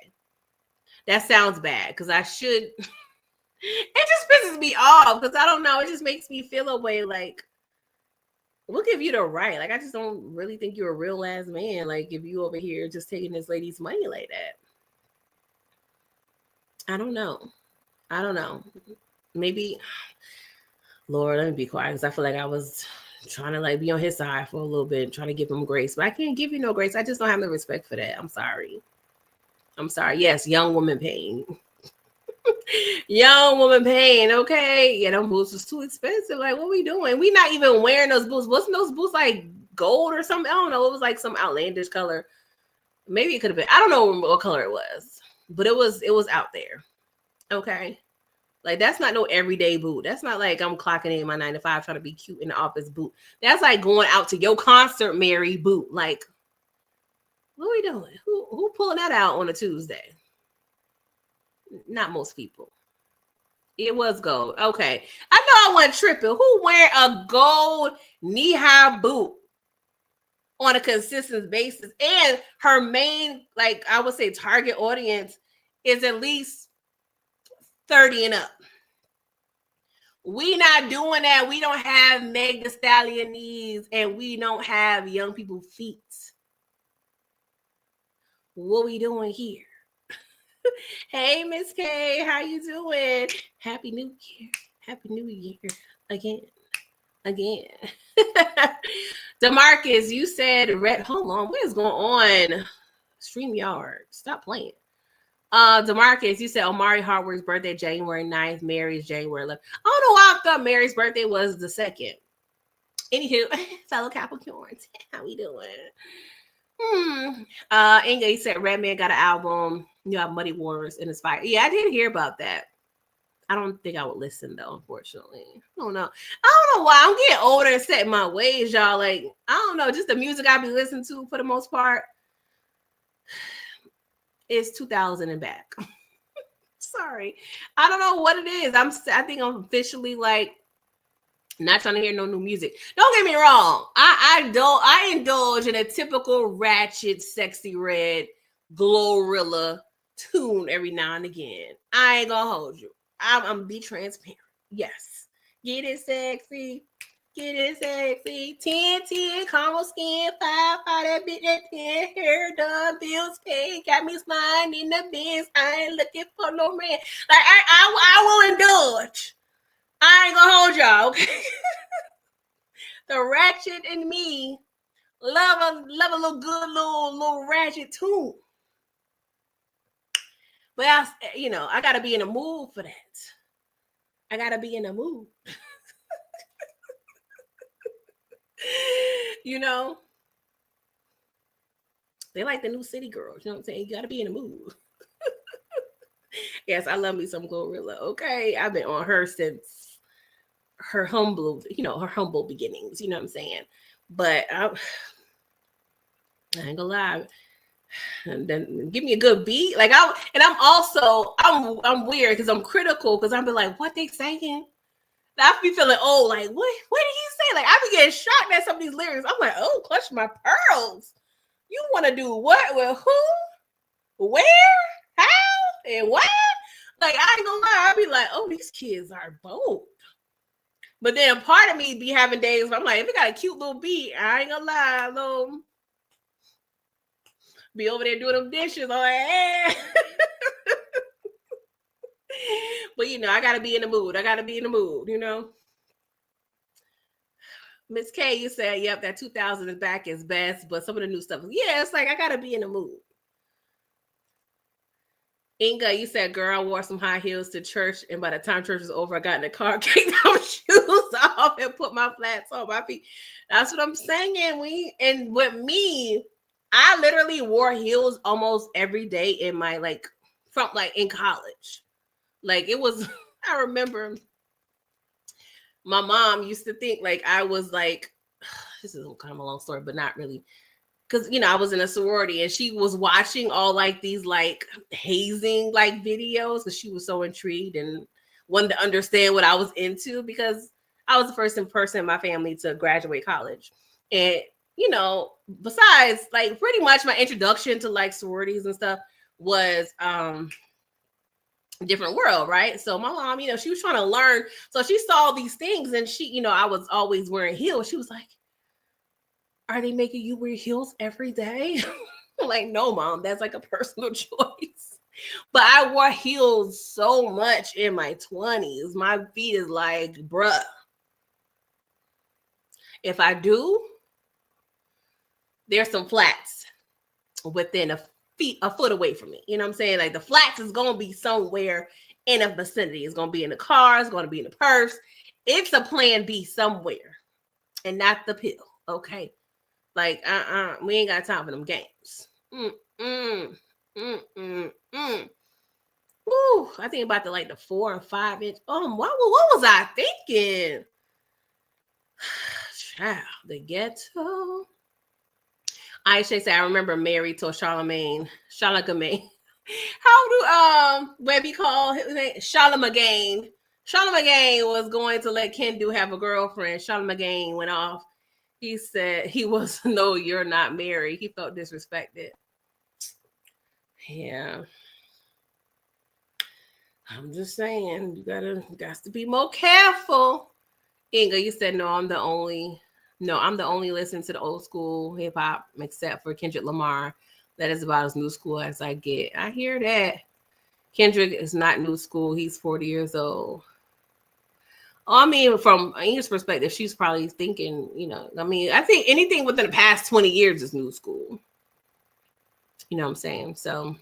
That sounds bad because I should. It just pisses me off because I don't know. It just makes me feel a way like, we'll give you the right. Like, I just don't really think you're a real ass man. Like, if you over here just taking this lady's money like that. I don't know. Maybe, Lord, let me be quiet because I feel like I was trying to like be on his side for a little bit, trying to give him grace. But I can't give you no grace. I just don't have no respect for that. I'm sorry. Yes, young woman pain. Young woman pain, okay? Yeah, them boots was too expensive. Like, what we doing? We not even wearing those boots. Wasn't those boots like gold or something? I don't know. It was like some outlandish color. Maybe it could have been. I don't know what color it was, but it was out there. Okay. Like, that's not no everyday boot. That's not like I'm clocking in my 9 to 5 trying to be cute in the office boot. That's like going out to your concert, Mary boot. Like, what are we doing? Who pulling that out on a Tuesday? Not most people. It was gold. Okay. I know I wasn't tripping. Who wear a gold knee-high boot on a consistent basis? And her main, like I would say, target audience is at least 30 and up. We not doing that. We don't have Meg Thee Stallion knees and we don't have young people feet. What we doing here? Hey, Miss K, how you doing? Happy New Year. Happy New Year. Again. DeMarcus, you said hold on. What is going on? StreamYard. Stop playing. DeMarcus, you said Omari Hardwick's birthday January 9th, Mary's January 11th. I don't know why I thought Mary's birthday was the 2nd. Anywho, fellow Capricorns, how we doing? Inga, you said Redman got an album. You have Muddy Waters and Inspire. Yeah, I did hear about that. I don't think I would listen though, unfortunately. I don't know why. I'm getting older and setting my ways, y'all. Like, I don't know, just the music I be listening to for the most part is 2000 and back. Sorry. I don't know what it is. I think I'm officially like not trying to hear no new music. Don't get me wrong. I indulge in a typical ratchet, sexy red Glorilla tune every now and again. I ain't gonna hold you. I'm be transparent. Yes. Get it sexy. 10, caramel skin, 5, that bitch at 10, hair done, bills paid, got me smiling in the bins. I ain't looking for no man. Like I will indulge. I ain't gonna hold y'all, okay? The ratchet in me love a little good little ratchet tune. But I gotta be in a mood for that. I gotta be in a mood. They like the new city girls. You know what I'm saying? You gotta be in a mood. Yes, I love me some Glorilla. Okay, I've been on her since her humble, her humble beginnings. You know what I'm saying? But I ain't gonna lie. And then give me a good beat. Like I'm weird because I'm critical because I'm be like, what they saying? I be feeling old, like what did he say? Like I be getting shocked at some of these lyrics. I'm like, oh, clutch my pearls. You want to do what with who? Where? How? And what? Like I ain't gonna lie, I be like, oh, these kids are bold. But then part of me be having days where I'm like, if it got a cute little beat, I ain't gonna lie, though. Be over there doing them dishes. I'm like, eh. But I gotta be in the mood. Miss K, you said, yep, that 2000 is back is best, but some of the new stuff, it's like I gotta be in the mood. Inga, you said, girl, I wore some high heels to church, and by the time church was over, I got in the car, kicked my shoes off, and put my flats on my feet. That's what I'm saying. And with me, I literally wore heels almost every day in my in college. Like it was, I remember my mom used to think like I was like, this is kind of a long story, but not really. Because I was in a sorority and she was watching all like these like hazing like videos because she was so intrigued and wanted to understand what I was into because I was the first person in my family to graduate college. And besides like pretty much my introduction to like sororities and stuff was a different world, right? So my mom, she was trying to learn. So she saw these things and she, I was always wearing heels. She was like, are they making you wear heels every day? Like, no, Mom, that's like a personal choice. But I wore heels so much in my 20s. My feet is like, bruh. If I do, there's some flats within a foot away from me. You know what I'm saying? Like the flats is going to be somewhere in a vicinity. It's going to be in the car. It's going to be in the purse. It's a plan B somewhere and not the pill. Okay. Like, we ain't got time for them games. Ooh, I think about the 4 and 5 inch. Oh, what was I thinking? Child, the ghetto. Aisha said, I remember Mary told Charlamagne. How do what we call his name? Charlamagne. Charlamagne was going to let Kendu have a girlfriend. Charlamagne went off. He said he was, no, you're not married. He felt disrespected. Yeah. I'm just saying, you got to be more careful. Inga, you said, no, I'm the only listening to the old school hip hop, except for Kendrick Lamar. That is about as new school as I get. I hear that. Kendrick is not new school. He's 40 years old. I mean, from Inga's perspective, she's probably thinking, I think anything within the past 20 years is new school. You know what I'm saying? So,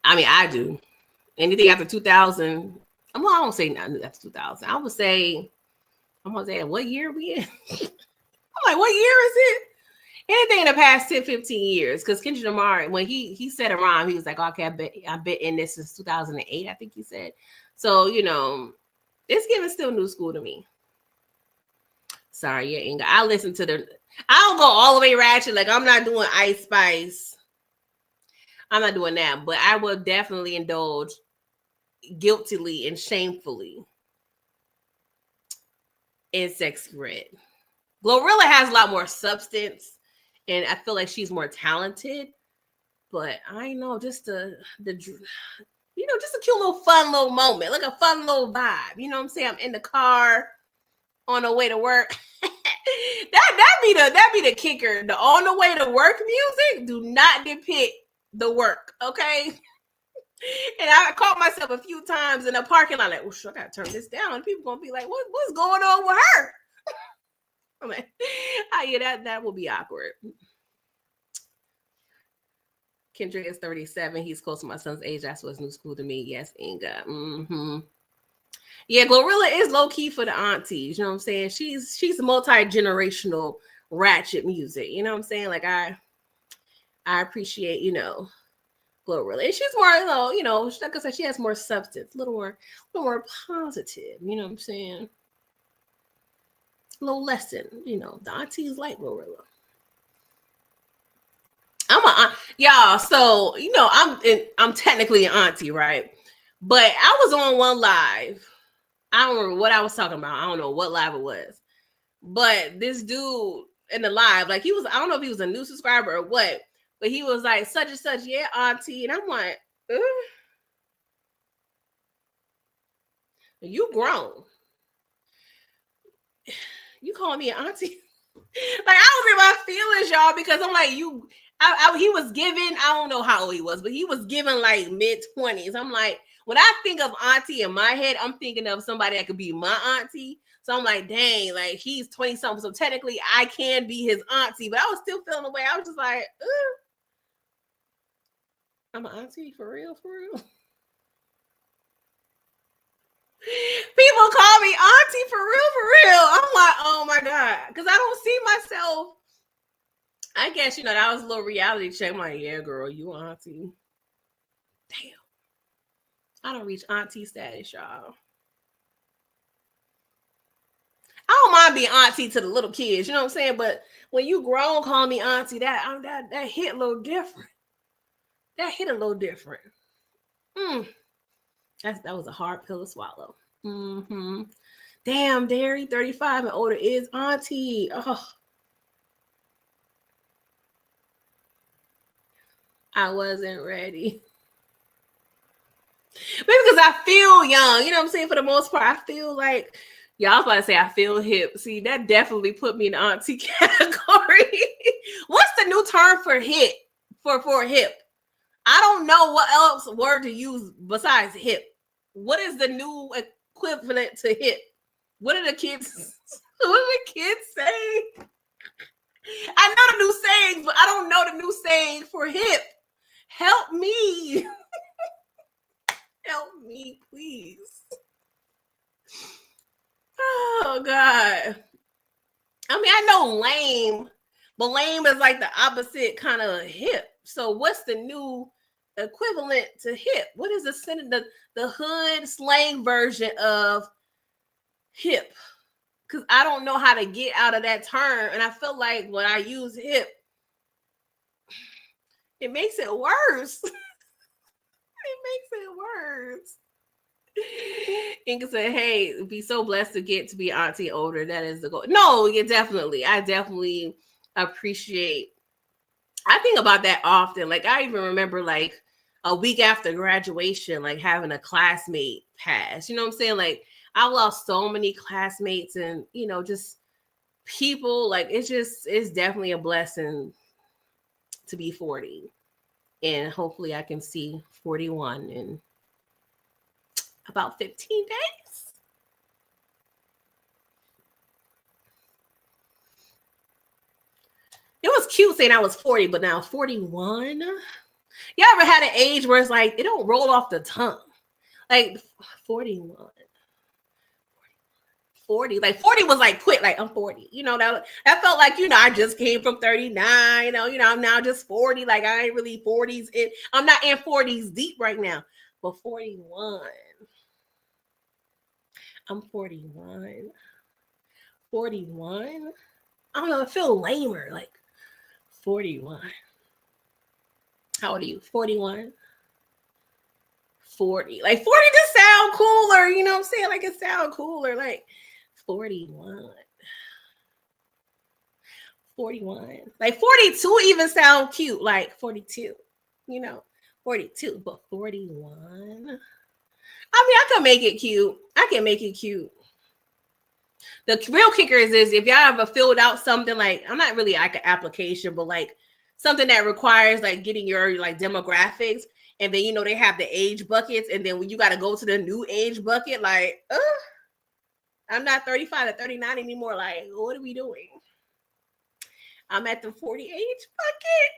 I mean, I do. Anything after 2000, I won't say nothing after 2000. I'm going to say, what year are we in? I'm like, what year is it? Anything in the past 10, 15 years. Because Kendrick Lamar, when he said a rhyme, he was like, okay, I've been in this since 2008, I think he said. So, it's giving still new school to me. Sorry, yeah, Inga. I listen to I don't go all the way ratchet. Like, I'm not doing Ice Spice. I'm not doing that. But I will definitely indulge guiltily and shamefully in Sexyy Red. Glorilla has a lot more substance. And I feel like she's more talented. But I know just the just a cute little fun little moment, like a fun little vibe. You know what I'm saying? I'm in the car on the way to work. that be the kicker. The on the way to work music do not depict the work, okay? And I caught myself a few times in the parking lot, like, oh, I gotta turn this down. People gonna be like, what's going on with her? I'm like, yeah, that will be awkward. Kendrick is 37. He's close to my son's age. That's what's new school to me. Yes, Inga. Mm-hmm. Yeah, Glorilla is low key for the aunties. You know what I'm saying? She's multi-generational ratchet music. You know what I'm saying? Like I appreciate, Glorilla. And she's more, like I said, she has more substance, a little more positive. You know what I'm saying? A little lesson. The aunties like Glorilla. Y'all. So I'm technically an auntie, right? But I was on one live. I don't remember what I was talking about. I don't know what live it was. But this dude in the live, like I don't know if he was a new subscriber or what, but he was like, such and such, yeah, auntie. And I'm like, you grown. You calling me an auntie? Like, I was in my feelings, y'all, because I'm like, he was giving, I don't know how old he was, but he was giving like mid-20s. I'm like, when I think of auntie in my head, I'm thinking of somebody that could be my auntie. So I'm like, dang, like he's 20-something. So technically I can be his auntie, but I was still feeling the way. I was just like, I'm an auntie for real, for real. People call me auntie for real. I'm like, oh my God. Because I don't see myself. I guess, that was a little reality check. I'm like, yeah, girl, you auntie. Damn. I don't reach auntie status, y'all. I don't mind being auntie to the little kids, you know what I'm saying? But when you grown calling me auntie, that hit a little different. That hit a little different. That was a hard pill to swallow. Mm-hmm. Damn, Derry, 35 and older is auntie. Oh. I wasn't ready. Maybe because I feel young, you know what I'm saying? For the most part, I feel like, y'all was about to say I feel hip. See, that definitely put me in the auntie category. What's the new term for hip? For hip? I don't know what else word to use besides hip. What is the new equivalent to hip? What do the kids say? I know the new sayings, but I don't know the new saying for hip. Help me. Help me, please. Oh, God. I mean, I know lame, but lame is like the opposite kind of hip. So what's the new equivalent to hip? What is the hood slang version of hip? Because I don't know how to get out of that term. And I feel like when I use hip, it makes it worse. It makes it worse. Inga said, hey, be so blessed to get to be auntie older. That is the goal. No, I definitely appreciate. I think about that often. Like, I even remember like a week after graduation, like having a classmate pass. You know what I'm saying? Like, I lost so many classmates and, just people. Like, it's definitely a blessing to be 40. And hopefully I can see 41 in about 15 days. It was cute saying I was 40, but now 41. Y'all ever had an age where it's like, it don't roll off the tongue? Like 41. 40. Like 40 was like quick, like I'm 40. That felt like, I just came from 39. I'm now just 40. Like I ain't really 40s in. I'm not in 40s deep right now. But 41. I'm 41. 41. I don't know. I feel lamer. Like 41. How old are you? 41. 40. Like 40 just sound cooler. You know what I'm saying? Like it sound cooler. Like 41. 41. Like 42 even sound cute. Like 42. 42. But 41. I mean, I can make it cute. The real kicker is if y'all ever filled out something like, I'm not really like an application, but like something that requires like getting your like demographics, and then they have the age buckets, and then when you got to go to the new age bucket, like, I'm not 35 to 39 anymore. Like, what are we doing? I'm at the 40 age bucket.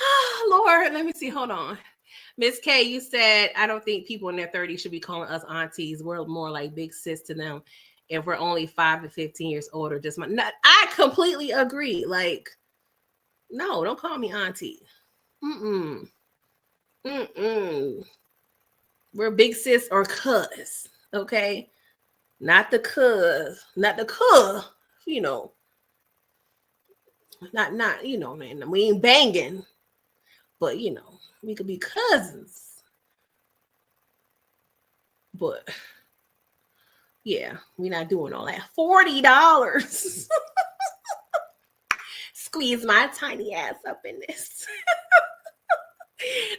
Oh, Lord, let me see. Hold on. Miss K, you said, I don't think people in their 30s should be calling us aunties. We're more like big sis to them. If we're only 5 to 15 years older, I completely agree. Like, no, don't call me auntie. Mm-mm. Mm-mm. We're big sis or cuz. Okay. Not the cuz. Not the cuz. You know. Not, man. We ain't banging. But we could be cousins. But yeah, we're not doing all that. $40. Squeeze my tiny ass up in this.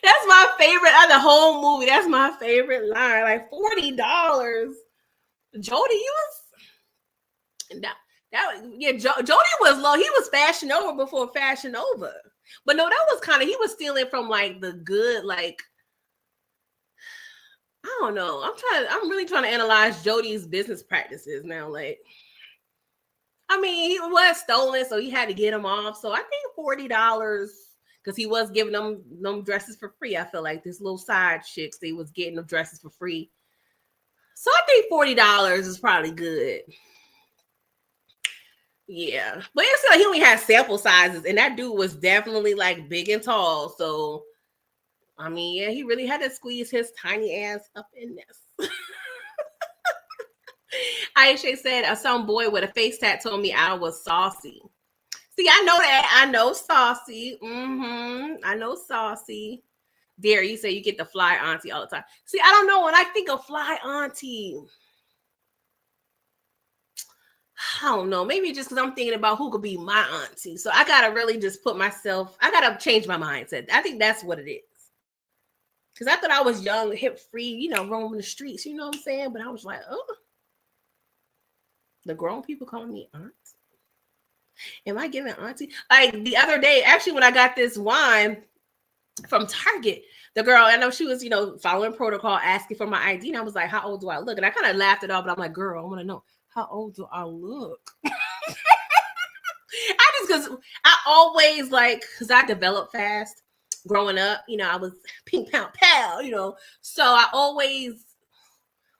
That's my favorite of the whole movie. That's my favorite line. Like $40. Jody, you was Jody was low. He was Fashion Over before Fashion Over. But no, that was he was stealing from like the good, like I don't know. I'm really trying to analyze Jody's business practices now. Like, I mean, he was stolen, so he had to get him off. So I think $40 because he was giving them dresses for free. I feel like this little side chicks, they was getting them dresses for free. So I think $40 is probably good. Yeah, but it's like he only had sample sizes, and that dude was definitely like big and tall. So I mean, yeah, he really had to squeeze his tiny ass up in this. Aisha said, some boy with a face tat told me I was saucy. See, I know that. I know saucy. I know saucy. Dare, you say you get the fly auntie all the time. See, I don't know. When I think of fly auntie, I don't know. Maybe just because I'm thinking about who could be my auntie. So I got to really just I got to change my mindset. I think that's what it is. Because I thought I was young, hip free, roaming the streets. You know what I'm saying? But I was like, oh. The grown people calling me aunt. Am I giving auntie? Like the other day, actually, when I got this wine from Target, the girl, I know she was, following protocol, asking for my ID. And I was like, how old do I look? And I kind of laughed it off, but I'm like, girl, I want to know, how old do I look? Because I always because I developed fast growing up, I was pink pound pal, so I always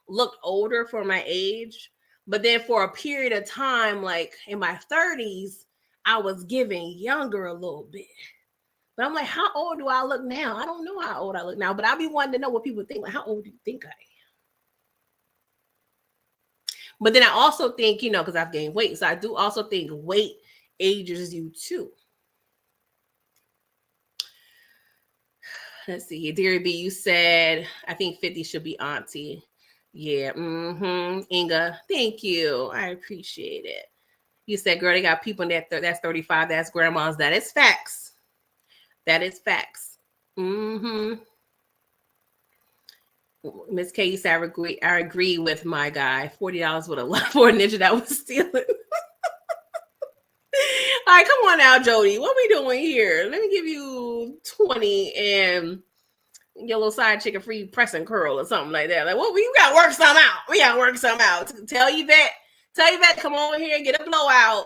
looked older for my age. But then for a period of time, like in my 30s, I was giving younger a little bit. But I'm like, how old do I look now? I don't know how old I look now, but I'll be wanting to know what people think. Like, how old do you think I am? But then I also think, because I've gained weight. So I do also think weight ages you too. Let's see. Deary B, you said, I think 50 should be auntie. Yeah. Inga, thank you. I appreciate it. You said, girl, they got people in that's 35. That's grandmas. That is facts. That is facts. Miss K, you said, I agree with my guy. $40 would have left for a ninja that was stealing. All right, come on now, Jody. What are we doing here? Let me give you 20 and your little side chicken free press and curl or something like that. Like, well, we gotta work some out. We gotta work some out. Tell Yvette, come on here and get a blowout.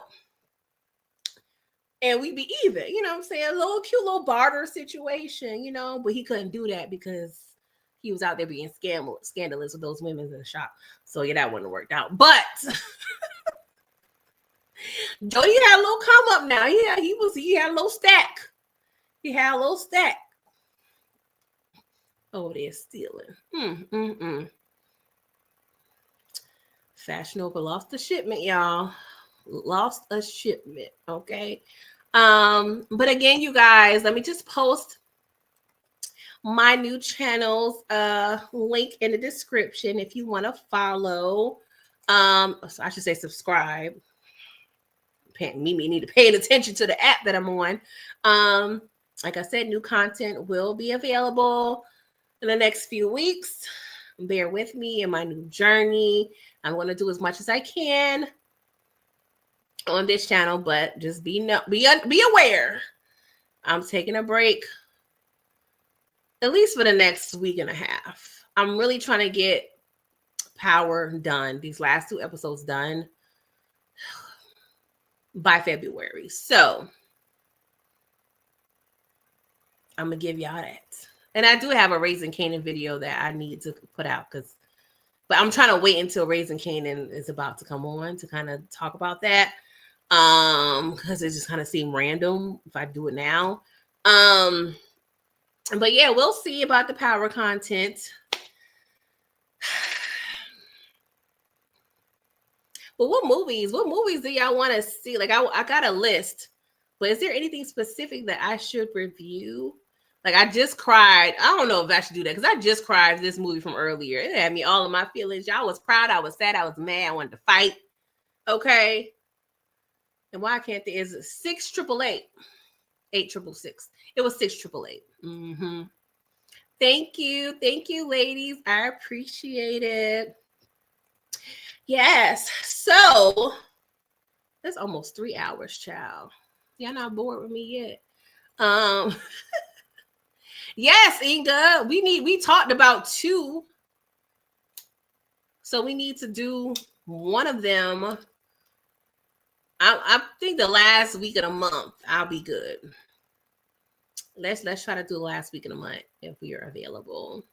And we be even, you know what I'm saying? A little cute little barter situation, but he couldn't do that because he was out there being scandalous with those women in the shop. So yeah, that wouldn't have worked out. But Jody had a little come up now. Yeah, he had a little stack. He had a little stack. Oh, they're stealing. Fashion Over lost the shipment, y'all. Lost a shipment. Okay. But again, you guys, let me just post my new channel's link in the description if you want to follow. So I should say subscribe. Mimi need to pay attention to the app that I'm on. Like I said, new content will be available in the next few weeks. Bear with me in my new journey. I'm going to do as much as I can on this channel, but just be aware. I'm taking a break at least for the next week and a half. I'm really trying to get Power done, these last 2 episodes done by February. So I'm gonna give y'all that. And I do have a Raising Kanan video that I need to put out but I'm trying to wait until Raising Kanan is about to come on to kind of talk about that. Because it just kind of seemed random if I do it now. But yeah, we'll see about the power content. But what movies do y'all want to see? Like I got a list, but is there anything specific that I should review? Like I just cried. I don't know if I should do that because I just cried this movie from earlier. It had me all of my feelings. Y'all was proud, I was sad, I was mad, I wanted to fight. Okay. And why can't there is 6888 8666. It was 6888. Mm-hmm. Thank you, ladies. I appreciate it. Yes. So that's almost 3 hours, child. Y'all not bored with me yet. Yes, Inga. We talked about 2. So we need to do one of them. I think the last week of the month, I'll be good. Let's try to do the last week of the month if we are available.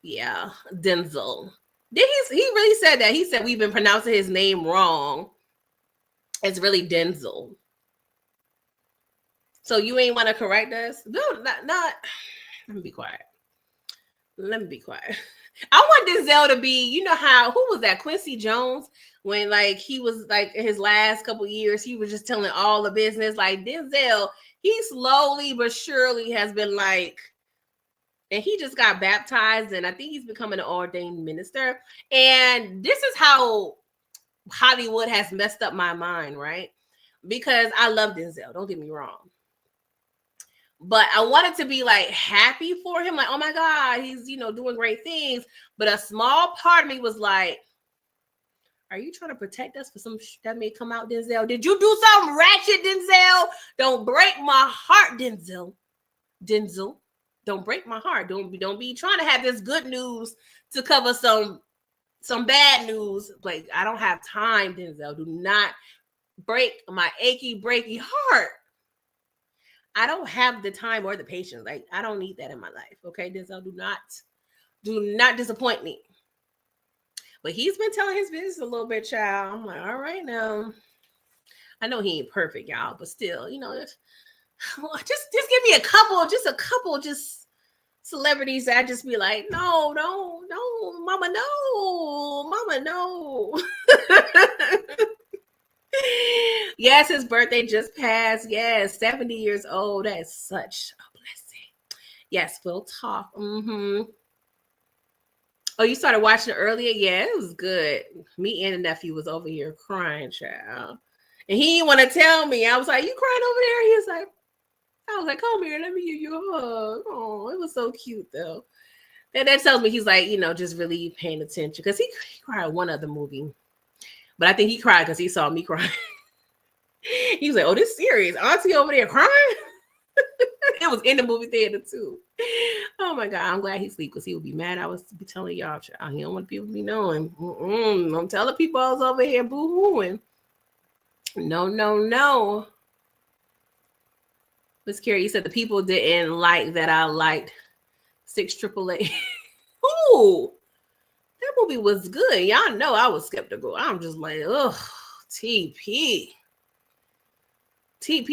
Yeah, Denzel. He really said that. He said we've been pronouncing his name wrong. It's really Denzel. So you ain't want to correct us? No, not. Let me be quiet. I want Denzel to be, you know how, who was that? Quincy Jones, when like he was like his last couple years, he was just telling all the business. Like Denzel, he slowly but surely has been like, and he just got baptized, and I think he's becoming an ordained minister. And this is how Hollywood has messed up my mind, right? Because I love Denzel, don't get me wrong. But I wanted to be like happy for him, like, oh my God, he's, you know, doing great things. But a small part of me was like, are you trying to protect us for some that may come out, Denzel? Did you do something ratchet, Denzel? Don't break my heart, Denzel. Don't break my heart. Don't be trying to have this good news to cover some bad news. Like, I don't have time, Denzel. Do not break my achy, breaky heart. I don't have the time or the patience. Like, I don't need that in my life. Okay, Denzel, do not disappoint me. But he's been telling his business a little bit, child. I'm like, all right now. I know he ain't perfect, y'all, but still, you know, just give me a couple celebrities that I just be like, no, mama, no. Yes, his birthday just passed. Yes, 70 years old. That is such a blessing. Yes, we'll talk. Mm-hmm. Oh, you started watching it earlier? Yeah, it was good. Me and the nephew was over here crying, child. And he didn't want to tell me. I was like, you crying over there? He was like, I was like, come here, let me give you a hug. Oh, it was so cute though. And that tells me he's like, you know, just really paying attention. Because he cried one other movie. But I think he cried because he saw me crying. He was like, oh, this serious. Auntie over there crying? It was in the movie theater too. Oh my God, I'm glad he sleep because he would be mad. I was be telling y'all, he don't want people to be knowing. I'm telling people I was over here boo-hooing. No. Miss Carrie, you said the people didn't like that I liked 6888. Ooh, that movie was good. Y'all know I was skeptical. I'm just like, ugh, TP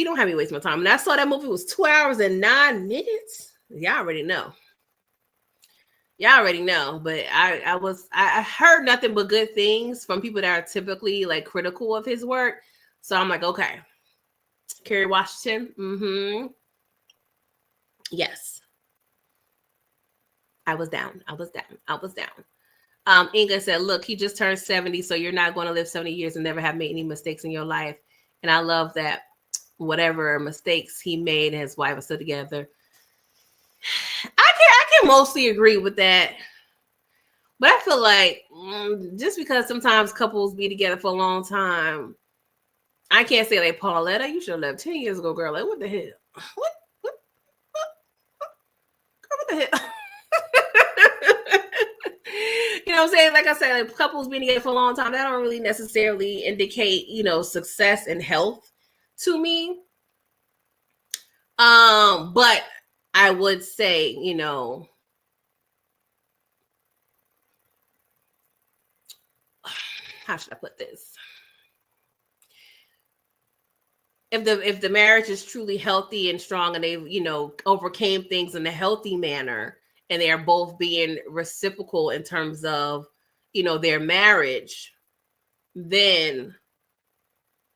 don't have me waste my time. And I saw that movie was 2 hours and 9 minutes. Y'all already know. But I heard nothing but good things from people that are typically like critical of his work. So I'm like, okay. Kerry Washington. Mm-hmm. Yes. I was down. Inga said, look, he just turned 70, so you're not going to live 70 years and never have made any mistakes in your life. And I love that whatever mistakes he made and his wife are still together. I can mostly agree with that. But I feel like just because sometimes couples be together for a long time, I can't say like, Pauletta, you should have left 10 years ago, girl. Like, what the hell? What the hell? You know what I'm saying? Like I said, like, couples being together for a long time, that don't really necessarily indicate, you know, success and health to me. But I would say, you know, how should I put this? if the marriage is truly healthy and strong, and they overcame things in a healthy manner, and they are both being reciprocal in terms of their marriage, then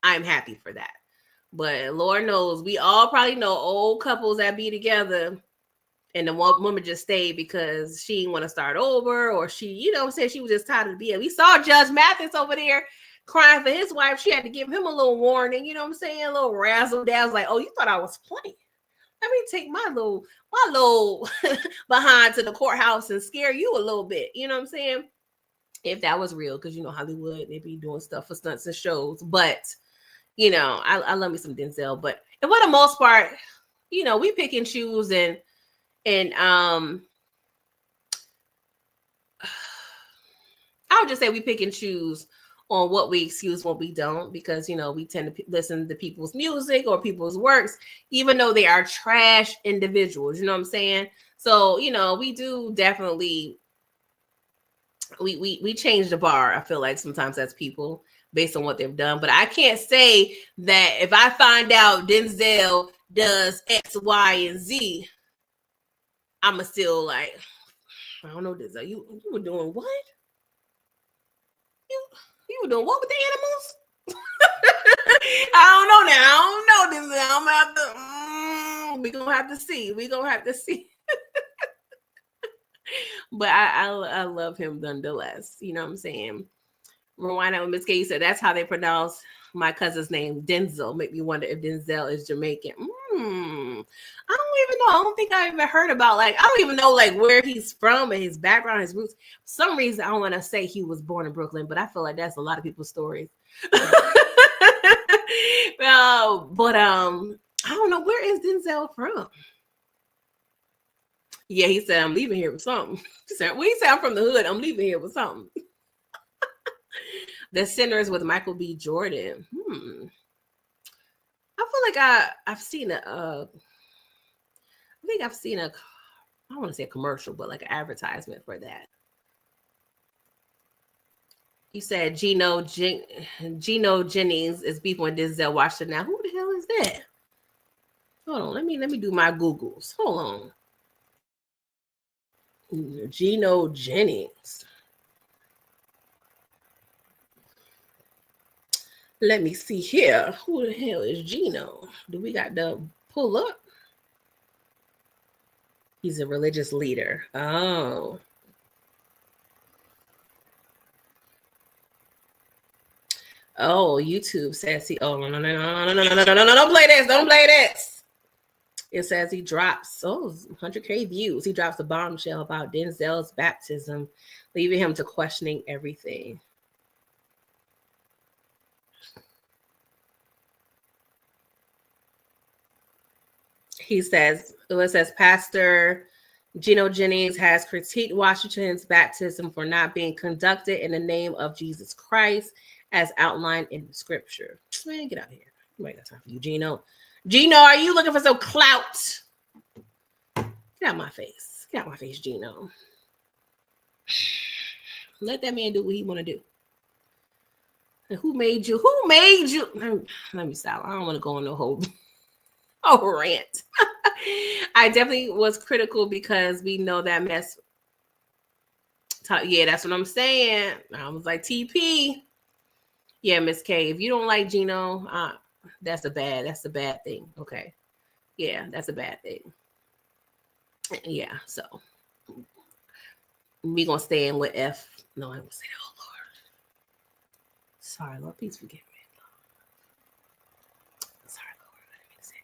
I'm happy for that. But Lord knows, we all probably know old couples that be together and the one woman just stayed because she didn't want to start over, or she, said she was just tired of being. We saw Judge Mathis over there crying for his wife. She had to give him a little warning, you know what I'm saying? A little razzle dazzle, like, oh, you thought I was playing. Let me take my little behind to the courthouse and scare you a little bit. You know what I'm saying? If that was real, because Hollywood, they be doing stuff for stunts and shows. But I love me some Denzel. But for the most part, we pick and choose, and I would just say we pick and choose on what we excuse, what we don't, because we tend to listen to people's music or people's works, even though they are trash individuals. You know what I'm saying? So we do definitely we change the bar. I feel like sometimes as people based on what they've done, but I can't say that if I find out Denzel does X, Y, and Z, I'ma still like, I don't know, Denzel, you were doing what? You were doing what with the animals? I don't know now. I don't know, Denzel. I'm gonna have to. We're gonna have to see. We're gonna have to see. But I love him nonetheless. You know what I'm saying? Rewind out with Miss K. You said that's how they pronounce my cousin's name, Denzel. Make me wonder if Denzel is Jamaican. I don't even know. I don't think I even heard about, like, I don't even know like where he's from and his background, his roots. For some reason I don't want to say he was born in Brooklyn, but I feel like that's a lot of people's stories. But I don't know, where is Denzel from? Yeah, he said I'm leaving here with something. He said, well, he said I'm from the hood. I'm leaving here with something. The Sinners with Michael B. Jordan. I feel like I've seen I think I've seen I don't want to say a commercial, but like an advertisement for that. You said Gino Jennings is beefing with Denzel Washington. Now, who the hell is that? Hold on, let me do my Googles. Hold on. Gino Jennings. Let me see here. Who the hell is Gino? Do we got to pull up? He's a religious leader. Oh. Oh, YouTube says he. Oh, no, don't play this. Don't play this. It says he drops 100K views. He drops a bombshell about Denzel's baptism, leaving him to questioning everything. It says Pastor Gino Jennings has critiqued Washington's baptism for not being conducted in the name of Jesus Christ as outlined in the scripture. Man, get out of here. You ain't got time for you, Gino. Gino, are you looking for some clout? Get out my face. Get out my face, Gino. Let that man do what he want to do. And who made you? Who made you? Let me stop. I don't want to go on the whole rant. I definitely was critical because we know that mess. Yeah, that's what I'm saying. I was like, TP. Yeah, Miss K, if you don't like Gino, that's a bad thing. Okay. Yeah, that's a bad thing. Yeah, so we gonna stay in with F. No, I won't say that. Oh Lord. Sorry, Lord, please forgive me. Sorry, Lord, I didn't mean to say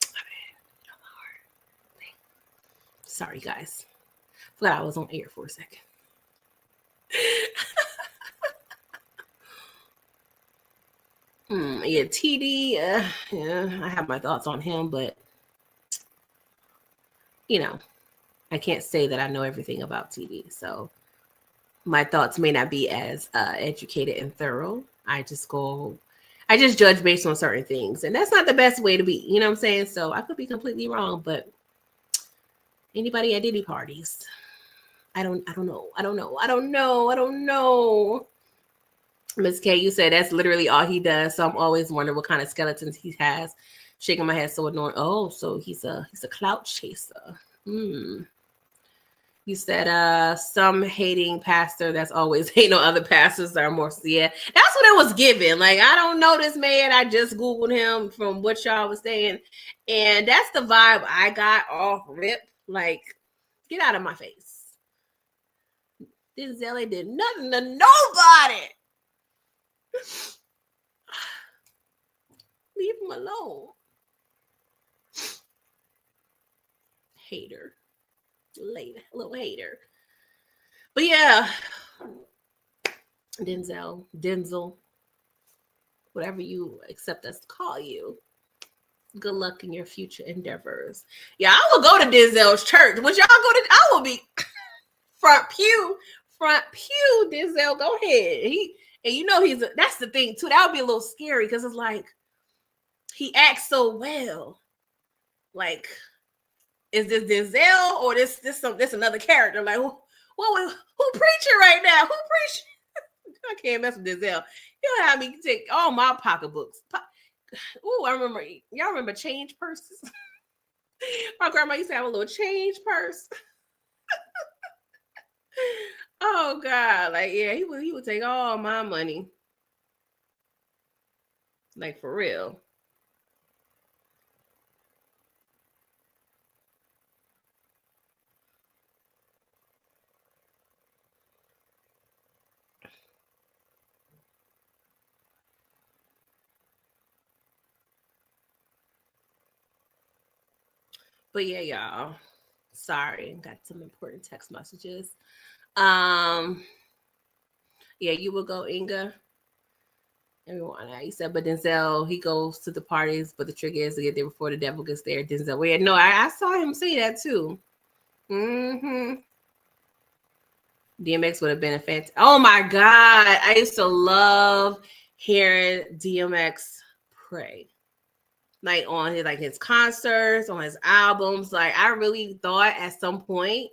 that. My bad. Lord. Sorry, guys. Forgot I was on air for a second. Yeah, TD. Yeah, I have my thoughts on him, but I can't say that I know everything about TD. So my thoughts may not be as educated and thorough. I just judge based on certain things, and that's not the best way to be. You know what I'm saying? So I could be completely wrong, but anybody at Diddy parties? I don't know. Miss K, you said that's literally all he does. So I'm always wondering what kind of skeletons he has. Shaking my head, so annoying. Oh, so he's a clout chaser. You said some hating pastor that's always hating on other pastors are more. Yeah, that's what it was given. Like, I don't know this man. I just Googled him from what y'all was saying. And that's the vibe I got off rip. Like, get out of my face. Denzel did nothing to nobody. Leave him alone. Hater. Little hater. But yeah, Denzel, whatever you accept us to call you, good luck in your future endeavors. Yeah, I will go to Denzel's church. Would y'all go to? I will be front pew, Denzel. Go ahead. And you know that's the thing too. That would be a little scary because it's like he acts so well. Like, is this Denzel or this another character? Like, who preaching right now? Who preaching? I can't mess with Denzel. You'll have me take all my pocketbooks. Ooh, y'all remember change purses? My grandma used to have a little change purse. Oh God, like, yeah, he would take all my money. Like, for real. But yeah, y'all. Sorry, got some important text messages. Yeah, you will go, Inga. Everyone, you said, but Denzel, he goes to the parties, but the trick is to get there before the devil gets there. Denzel, well, yeah, no, I saw him say that too. DMX would have been a fantastic. Oh my God, I used to love hearing DMX pray, like on his concerts, on his albums. Like, I really thought at some point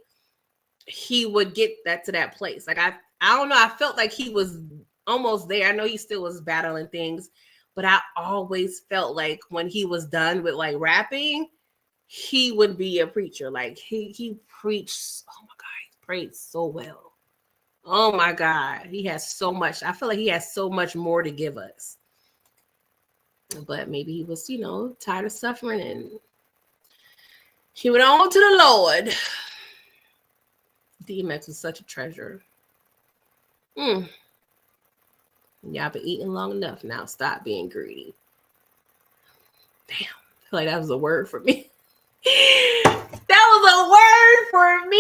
he would get to that place. Like, I don't know. I felt like he was almost there. I know he still was battling things, but I always felt like when he was done with like rapping, he would be a preacher. Like, he preached. Oh my God, he prayed so well. Oh my God, he has so much. I feel like he has so much more to give us. But maybe he was, tired of suffering and he went on to the Lord. DMX was such a treasure. Y'all been eating long enough now. Stop being greedy. Damn, I feel like that was a word for me. That was a word for me.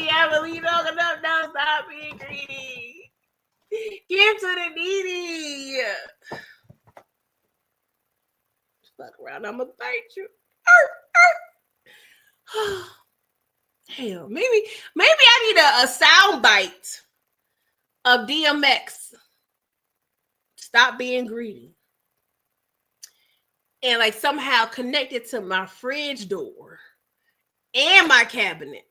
I believe long enough now. Stop being greedy. Give to the needy. Fuck around, I'm gonna bite you. Damn, maybe I need a sound bite of DMX. Stop being greedy. And like somehow connected to my fridge door and my cabinets.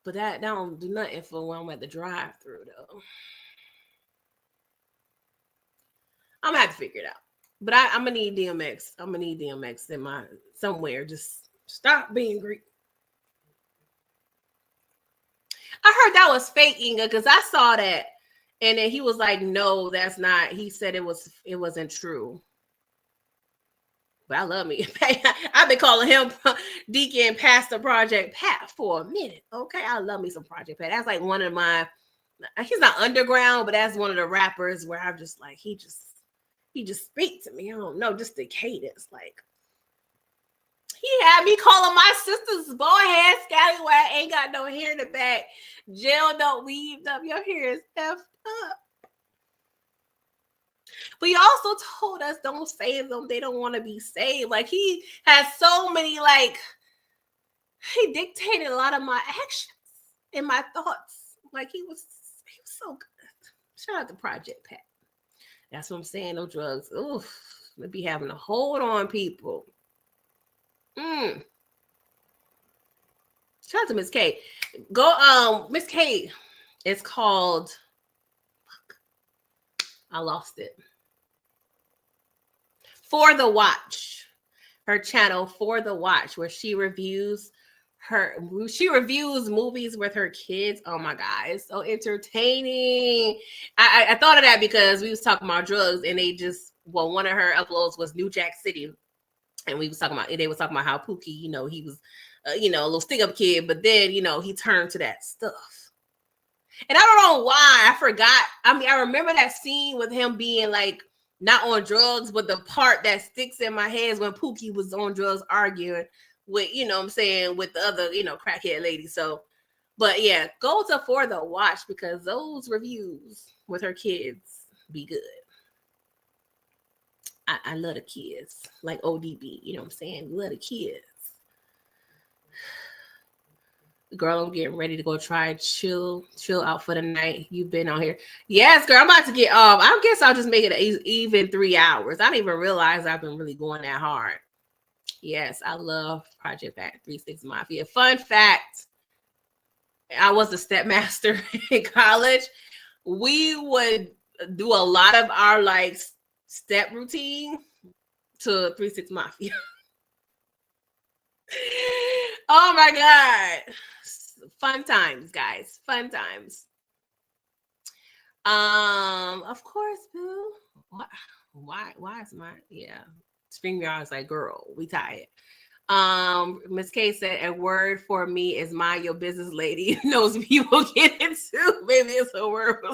But that don't do nothing for when I'm at the drive-thru though. I'm gonna have to figure it out. But I'm gonna need DMX. I'm gonna need DMX in my somewhere. Just stop being greedy. I heard that was fake, Inga, because I saw that, and then he was like, "No, that's not." He said it wasn't true. But I love me. I've been calling him Deacon Pastor Project Pat for a minute. Okay, I love me some Project Pat. That's like one of my. He's not underground, but that's one of the rappers where I'm just like he just speak to me. I don't know, just the cadence. Like, he had me calling my sisters boyhead scallywag, ain't got no hair in the back. Gel don't weaved up. Your hair is effed up. But he also told us don't save them. They don't want to be saved. Like, he has so many, like, he dictated a lot of my actions and my thoughts. Like, he was so good. Shout out to Project Pat. That's what I'm saying. No drugs. Oof. They be having a hold on people. Shout out to Miss K. Go, Miss K. It's called, I lost it. For the Watch. Her channel For the Watch, where she reviews movies with her kids. Oh my god, it's so entertaining. I thought of that because we was talking about drugs, and one of her uploads was New Jack City, and they was talking about how Pookie, he was a little stick up kid, but then he turned to that stuff. And I don't know why, I forgot. I mean, I remember that scene with him being like not on drugs, but the part that sticks in my head is when Pookie was on drugs arguing with, with the other, crackhead lady. So, but yeah, go to For the Watch, because those reviews with her kids be good. I love the kids, like ODB, you know what I'm saying? Love the kids. Girl, I'm getting ready to go try chill out for the night. You've been on here. Yes, girl, I'm about to get off. I guess I'll just make it even 3 hours. I didn't even realize I've been really going that hard. Yes, I love Project Pat 36 Mafia. Fun fact, I was a stepmaster in college. We would do a lot of our like step routine to 36 Mafia. Oh my god. Fun times, guys. Fun times. Of course, boo. Why is my StreamYard is like, girl, we tired. Miss K said a word for me is mind your business, lady. Knows people get into. Maybe it's a word.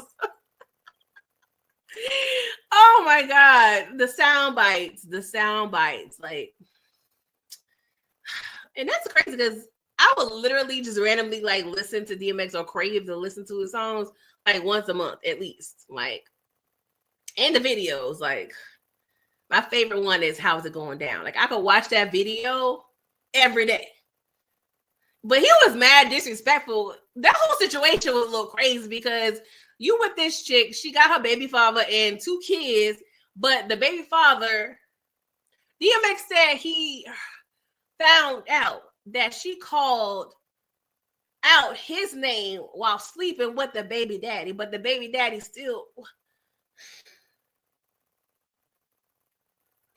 Oh my god, the sound bites, like, and that's crazy because I would literally just randomly like listen to DMX or crave to listen to his songs like once a month at least, like, and the videos. Like, my favorite one is How's It Going Down. Like, I could watch that video every day. But he was mad disrespectful. That whole situation was a little crazy because you with this chick, she got her baby father and 2 kids, but the baby father, DMX said he found out that she called out his name while sleeping with the baby daddy, but the baby daddy still.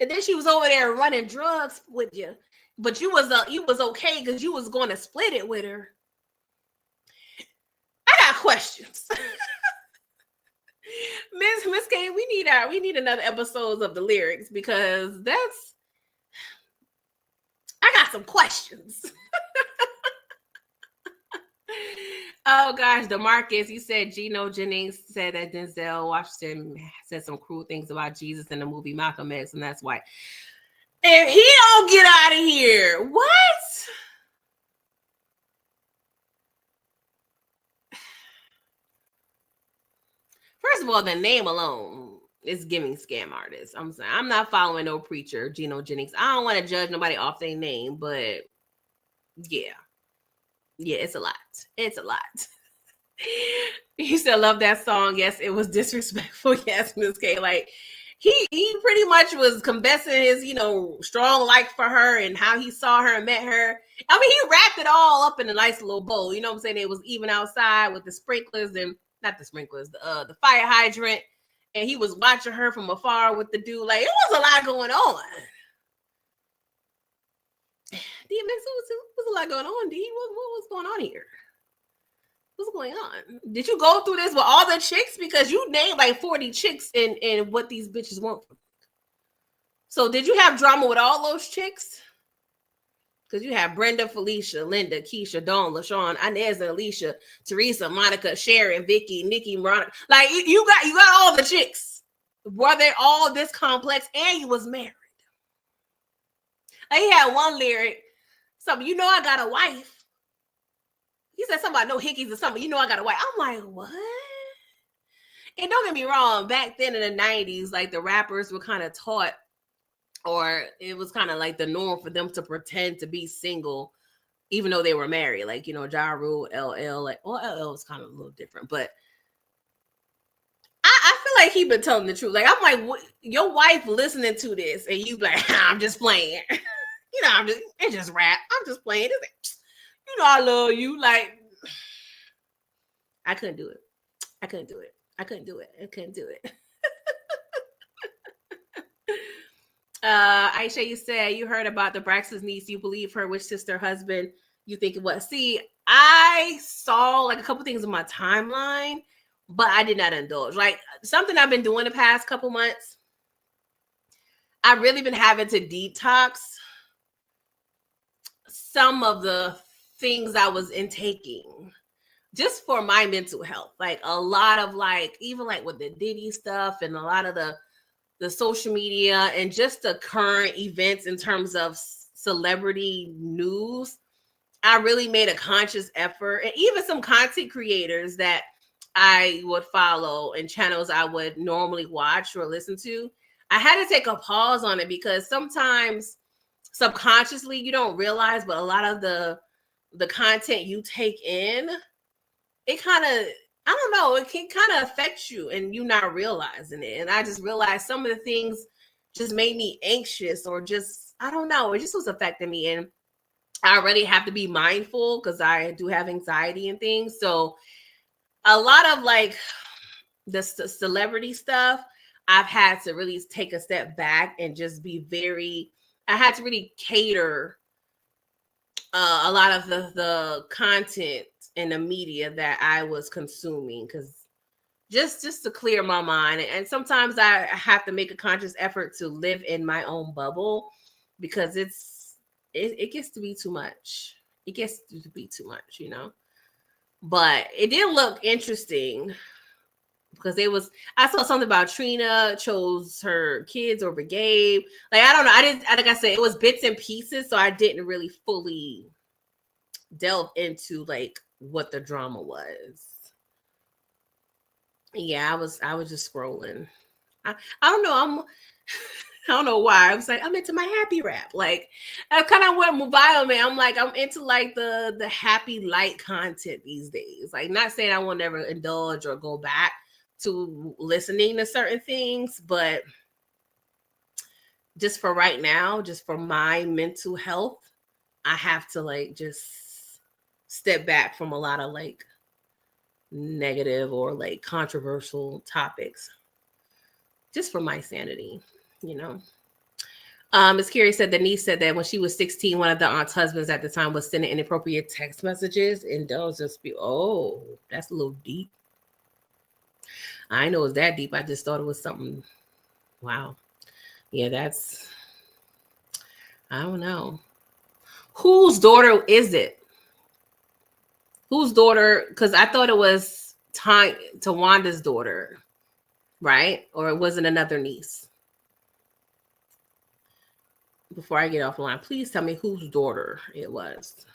And then she was over there running drugs with you, but you was okay because you was going to split it with her. I got questions. Miss K, we need another episode of the lyrics because I got some questions. Oh gosh, DeMarcus, you said Geno Jennings said that Denzel Washington said some cruel things about Jesus in the movie Malcolm X, and that's why. And he don't get out of here. What? First of all, the name alone is giving scam artists. I'm saying I'm not following no preacher, Geno Jennings. I don't want to judge nobody off their name, but yeah, it's a lot. It's a lot. He said, "Love that song." Yes, it was disrespectful. Yes, Miss K. Like, he pretty much was confessing his, strong like for her and how he saw her and met her. I mean, he wrapped it all up in a nice little bowl. You know what I'm saying? It was even outside with the sprinklers and not the sprinklers, the fire hydrant, and he was watching her from afar with the dude. Like, it was a lot going on. DMX, was a lot going on, D. What was going on here? What's going on? Did you go through this with all the chicks? Because you named like 40 chicks in what these bitches want. So did you have drama with all those chicks? Because you have Brenda, Felicia, Linda, Keisha, Dawn, LaShawn, Inez, and Alicia, Teresa, Monica, Sharon, Vicky, Nikki, Veronica. Like, you got all the chicks. Were they all this complex? And you was married. Like, he had one lyric. Something, I got a wife. He said something about no hickeys or something. I got a wife. I'm like, what? And don't get me wrong. Back then in the 90s, like, the rappers were kind of taught, or it was kind of like the norm for them to pretend to be single, even though they were married. Like, Ja Rule, LL. Like, well, LL was kind of a little different. But I feel like he been telling the truth. Like, I'm like, what, your wife listening to this, and you like, I'm just playing. It's just rap. I'm just playing. I love you. Like, I couldn't do it. I couldn't do it. I couldn't do it. I couldn't do it. Aisha, you said you heard about the Braxton's niece. You believe her, which sister, husband you think it was? See, I saw like a couple things on my timeline, but I did not indulge. Like something I've been doing the past couple months. I've really been having to detox some of the things I was intaking just for my mental health. Like a lot of like, even like with the Diddy stuff and a lot of the social media and just the current events in terms of celebrity news, I really made a conscious effort. And even some content creators that I would follow and channels I would normally watch or listen to, I had to take a pause on it because sometimes subconsciously you don't realize, but a lot of the content you take in, it kind of, I don't know, it can kind of affect you and you not realizing it. And I just realized some of the things just made me anxious or just, I don't know, it just was affecting me. And I already have to be mindful because I do have anxiety and things. So a lot of like the celebrity stuff, I've had to really take a step back and just be very, I had to really cater a lot of the content and the media that I was consuming because just to clear my mind. And sometimes I have to make a conscious effort to live in my own bubble because it gets to be too much. It gets to be too much, you know. But it did look interesting because I saw something about Trina chose her kids over Gabe. Like I don't know. I didn't, like I said, it was bits and pieces, so I didn't really fully delve into like what the drama was. Yeah, I was just scrolling. I don't know. I don't know why. I was like, I'm into my happy rap. Like I kind of went mobile, man. I'm like, I'm into like the happy light content these days. Like not saying I will never indulge or go back to listening to certain things, but just for right now, just for my mental health, I have to like just step back from a lot of like negative or like controversial topics just for my sanity, you know. Ms. Carey said the niece said that when she was 16, one of the aunt's husbands at the time was sending inappropriate text messages, and those just be, oh, that's a little deep. I know it's that deep. I just thought it was something. Wow. Yeah, that's, I don't know. Whose daughter is it? Whose daughter? Because I thought it was Tawanda's daughter, right? Or it wasn't another niece. Before I get off the line, please tell me whose daughter it was.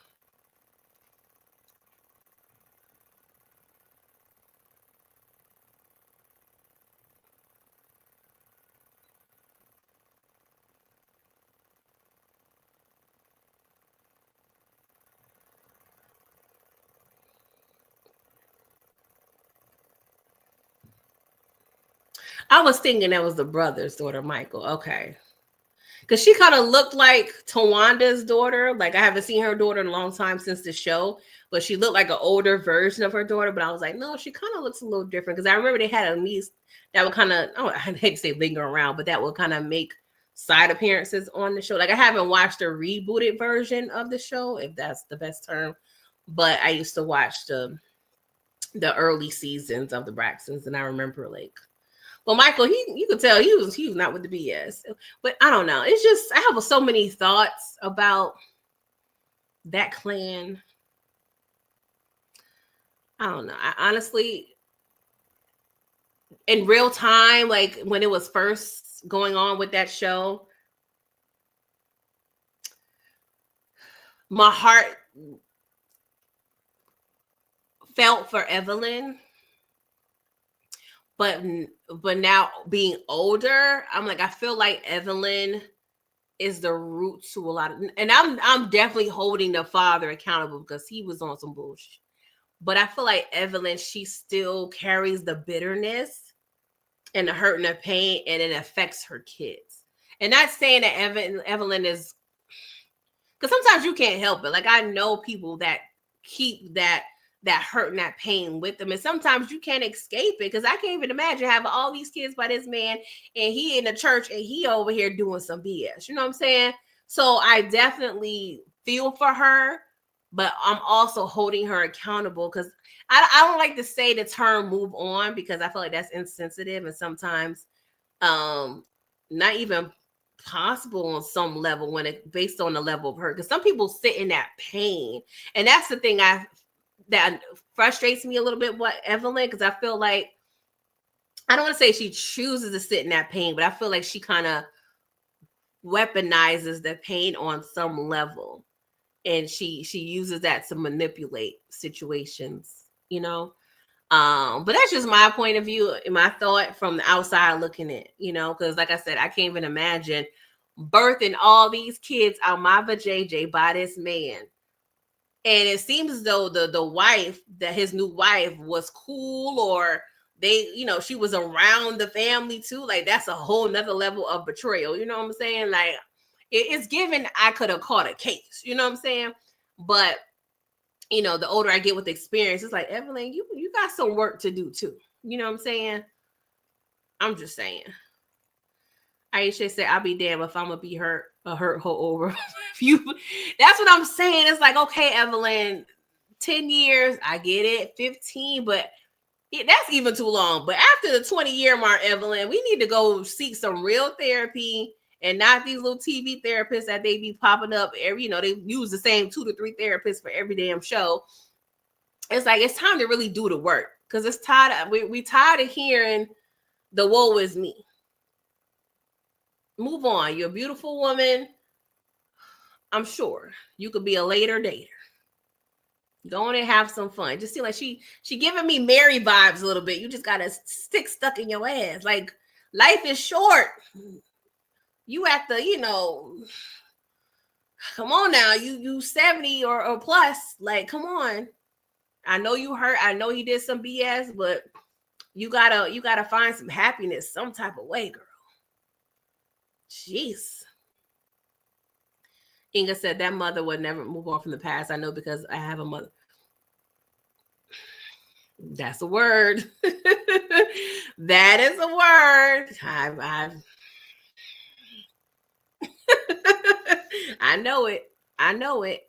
I was thinking that was the brother's daughter, Michael. Okay. Because she kind of looked like Tawanda's daughter. Like I haven't seen her daughter in a long time since the show, but she looked like an older version of her daughter. But I was like, no, she kind of looks a little different. Because I remember they had a niece that would kind of, I hate to say linger around, but that would kind of make side appearances on the show. Like I haven't watched a rebooted version of the show, if that's the best term. But I used to watch the early seasons of the Braxtons, and I remember like, well, Michael, you could tell he was not with the BS. But I don't know. It's just I have so many thoughts about that clan. I don't know. I honestly, in real time, like when it was first going on with that show, my heart felt for Evelyn. But now being older, I'm like, I feel like Evelyn is the root to a lot of, and I'm definitely holding the father accountable because he was on some bullshit. But I feel like Evelyn, she still carries the bitterness and the hurt and the pain, and it affects her kids. And not saying that Evelyn is, because sometimes you can't help it. Like I know people that keep that that hurt and that pain with them. And sometimes you can't escape it, because I can't even imagine having all these kids by this man and he in the church and he over here doing some BS. You know what I'm saying? So I definitely feel for her, but I'm also holding her accountable, because I don't like to say the term move on, because I feel like that's insensitive and sometimes not even possible on some level when it based on the level of hurt. Because some people sit in that pain, and that's the thing that frustrates me a little bit, what Evelyn, because I feel like, I don't want to say she chooses to sit in that pain, but I feel like she kind of weaponizes the pain on some level, and she uses that to manipulate situations, you know. But that's just my point of view and my thought from the outside looking in, you know, because like I said, I can't even imagine birthing all these kids out my vajayjay by this man. And it seems as though the wife, that his new wife, was cool, or they, you know, she was around the family too. Like, that's a whole nother level of betrayal. You know what I'm saying? Like, it's given I could have caught a case. You know what I'm saying? But you know, the older I get with experience, it's like, Evelyn, you got some work to do too. You know what I'm saying? I'm just saying. Aisha said, I'll be damned if I'm gonna be hurt over you. That's what I'm saying. It's like, okay, Evelyn, 10 years, I get it, 15, but that's even too long. But after the 20-year mark, Evelyn, we need to go seek some real therapy, and not these little TV therapists that they be popping up every, you know, they use the same 2 to 3 therapists for every damn show. It's like, it's time to really do the work, because it's tired. We tired of hearing the woe is me. Move on. You're a beautiful woman. I'm sure you could be a later dater. Go on and have some fun. Just seem like she giving me Mary vibes a little bit. You just got a stick stuck in your ass. Like, life is short. You at the, you know, come on now. You 70 or plus. Like, come on. I know you hurt. I know he did some BS, but you gotta find some happiness some type of way, girl. Jeez. Inga said that mother would never move on from the past. I know, because I have a mother. That's a word. That is a word. I know it. I know it.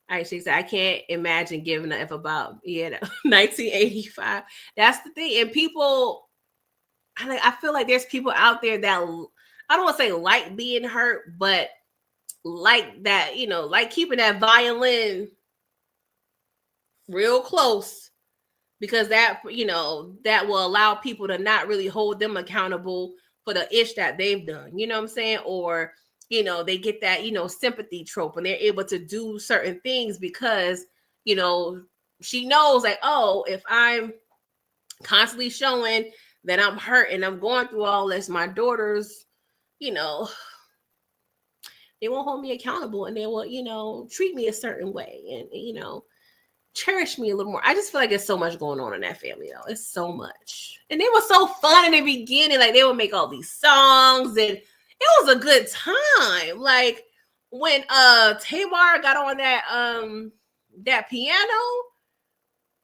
All right, she said, I can't imagine giving a F about 1985. That's the thing. And people, I feel like there's people out there that, I don't want to say like being hurt, but like that, you know, like keeping that violin real close, because that, you know, that will allow people to not really hold them accountable for the ish that they've done. You know what I'm saying? Or, you know, they get that, you know, sympathy trope, and they're able to do certain things because, you know, she knows, like, oh, if I'm constantly showing that I'm hurt and I'm going through all this, my daughters, you know, they won't hold me accountable, and they will, you know, treat me a certain way, and, you know, cherish me a little more. I just feel like there's so much going on in that family, though. It's so much. And they were so fun in the beginning. Like, they would make all these songs, and it was a good time. Like, when Tamar got on that piano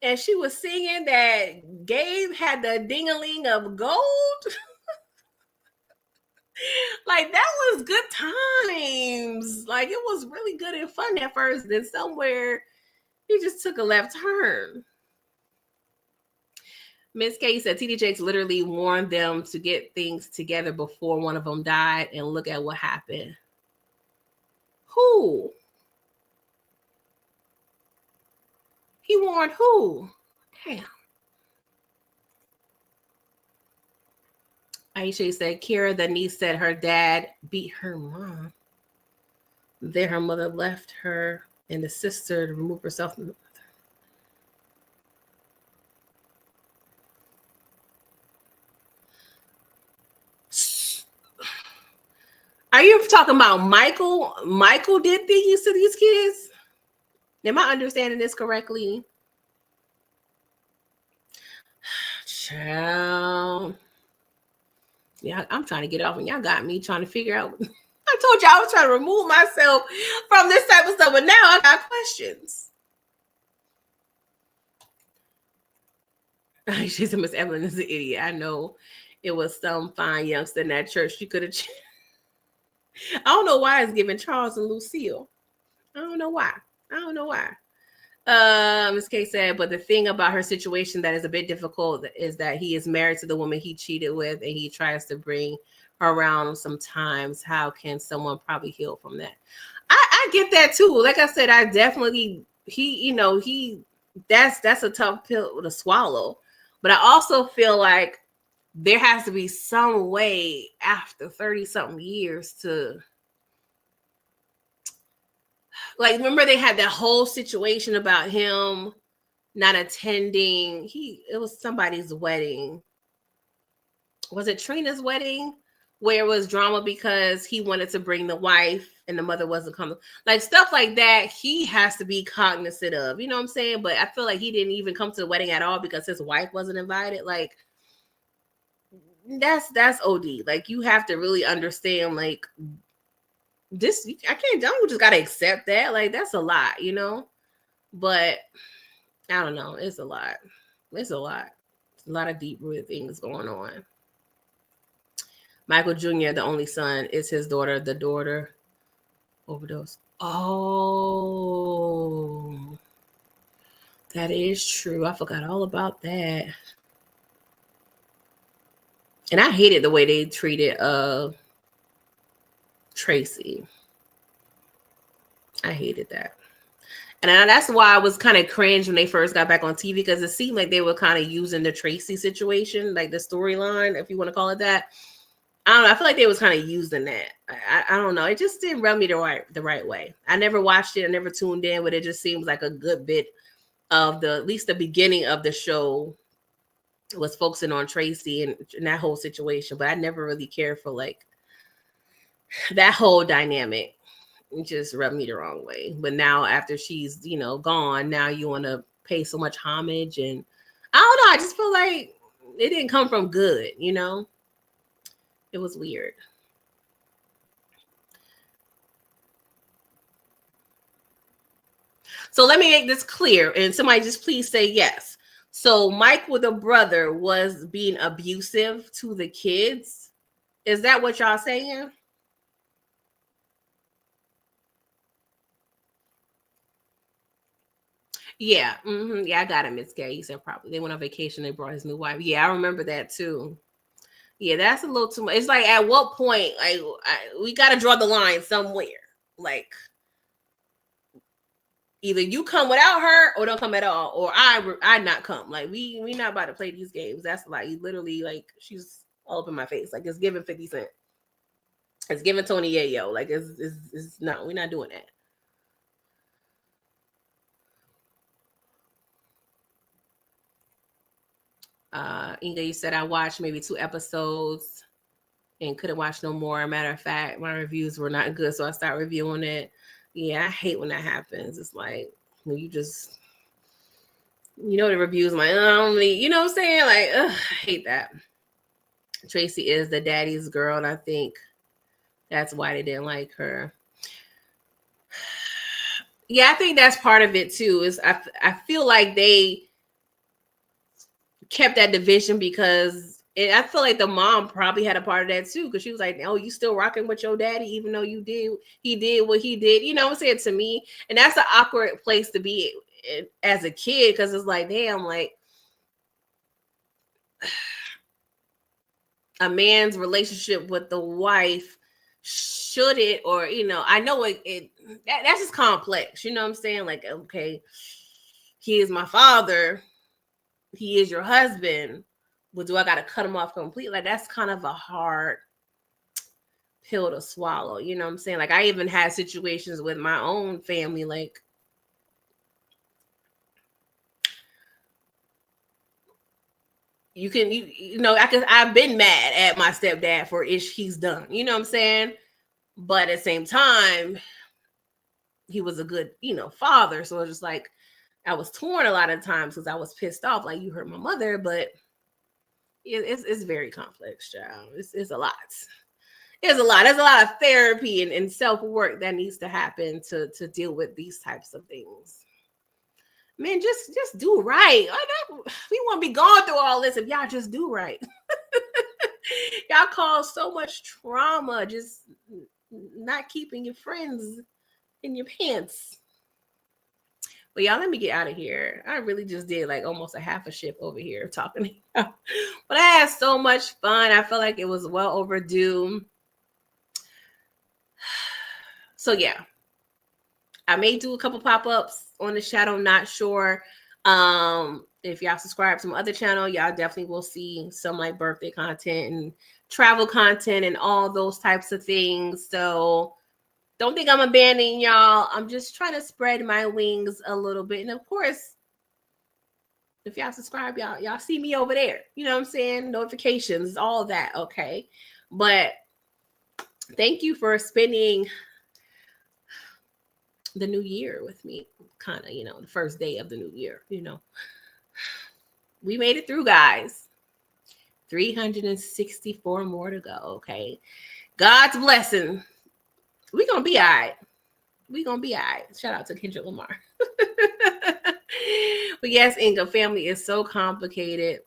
and she was singing that Gabe had the ding-a-ling of gold. Like, that was good times. Like, it was really good and fun at first. Then somewhere he just took a left turn. Miss K said TD Jakes literally warned them to get things together before one of them died, and look at what happened. Who? He warned who? Damn. Aisha said Kira, the niece, said her dad beat her mom. Then her mother left her and the sister to remove herself from the mother. Are you talking about Michael? Michael did things to these kids? Am I understanding this correctly? Child. Yeah, I'm trying to get off, and y'all got me trying to figure out. I told y'all I was trying to remove myself from this type of stuff, but now I got questions. She said Miss Evelyn is an idiot. I know it was some fine youngster in that church. She could have. I don't know why it's giving Charles and Lucille. I don't know why. Ms. K said, but the thing about her situation that is a bit difficult is that he is married to the woman he cheated with, and he tries to bring her around sometimes. How can someone probably heal from that? I get that too. Like I said, I definitely that's a tough pill to swallow. But I also feel like there has to be some way after 30 something years to, like, remember they had that whole situation about him not attending. It was somebody's wedding. Was it Trina's wedding? Where it was drama because he wanted to bring the wife and the mother wasn't coming. Like stuff like that, he has to be cognizant of. You know what I'm saying? But I feel like he didn't even come to the wedding at all because his wife wasn't invited. Like that's OD. Like you have to really understand, like, this, I don't just gotta accept that. Like that's a lot, you know. But I don't know. It's a lot. It's a lot of deep rooted things going on. Michael Jr., the only son, is his daughter. The daughter overdose. Oh, that is true. I forgot all about that. And I hated the way they treated Tracy. I hated that. And that's why I was kind of cringe when they first got back on TV, because it seemed like they were kind of using the Tracy situation, like the storyline, if you want to call it that. I don't know. I feel like they was kind of using that. I don't know. It just didn't rub me the right way. I never watched it. I never tuned in, but it just seems like a good bit of at least the beginning of the show was focusing on Tracy and that whole situation. But I never really cared for like that whole dynamic. It just rubbed me the wrong way. But now after she's, gone, now you want to pay so much homage. And I don't know. I just feel like it didn't come from good, It was weird. So let me make this clear. And somebody just please say yes. So Mike with a brother was being abusive to the kids. Is that what y'all saying? Yeah. Mm-hmm. Yeah, I got it, Miss Gay. You said probably. They went on vacation. They brought his new wife. Yeah, I remember that too. Yeah, that's a little too much. It's like, at what point, like, we got to draw the line somewhere. Like, either you come without her or don't come at all, or I not come. Like, we not about to play these games. That's like literally, like, she's all up in my face. Like, it's giving 50 Cent. It's giving Tony Yayo. Like, it's no, we're not doing that. Inga, you said I watched maybe 2 episodes and couldn't watch no more. Matter of fact, my reviews were not good, so I started reviewing it. Yeah, I hate when that happens. It's like when you just, the reviews, like, you know what I'm saying? Like, ugh, I hate that. Tracy is the daddy's girl, and I think that's why they didn't like her. Yeah, I think that's part of it too. Is I feel like they kept that division because I feel like the mom probably had a part of that too, because she was like, "Oh, you still rocking with your daddy, even though he did what he did." You know what I'm saying, to me, and that's an awkward place to be as a kid, because it's like, damn, like a man's relationship with the wife, should it, or I know that's just complex. You know what I'm saying? Like, okay, he is my father, he is your husband, but do I got to cut him off completely? Like, that's kind of a hard pill to swallow. You know what I'm saying? Like, I even had situations with my own family, like, I've been mad at my stepdad for ish he's done. You know what I'm saying? But at the same time, he was a good, father. So it's just like, I was torn a lot of times because I was pissed off. Like, you hurt my mother, but it's very complex, child. It's a lot. There's a lot. There's a lot of therapy and self work that needs to happen to deal with these types of things. Man, just do right. We won't be going through all this if y'all just do right. Y'all cause so much trauma just not keeping your friends in your pants. But y'all, let me get out of here. I really just did like almost a half a shift over here talking. But I had so much fun. I felt like it was well overdue. So yeah, I may do a couple pop-ups on the shadow. Not sure. If y'all subscribe to my other channel, y'all definitely will see some like birthday content and travel content and all those types of things. So don't think I'm abandoning y'all. I'm just trying to spread my wings a little bit. And of course, if y'all subscribe, y'all see me over there. You know what I'm saying? Notifications, all that. Okay. But thank you for spending the new year with me. Kind of, the first day of the new year, We made it through, guys. 364 more to go. Okay. God's blessing. We're going to be all right. We're going to be all right. Shout out to Kendrick Lamar. But yes, Inga, family is so complicated.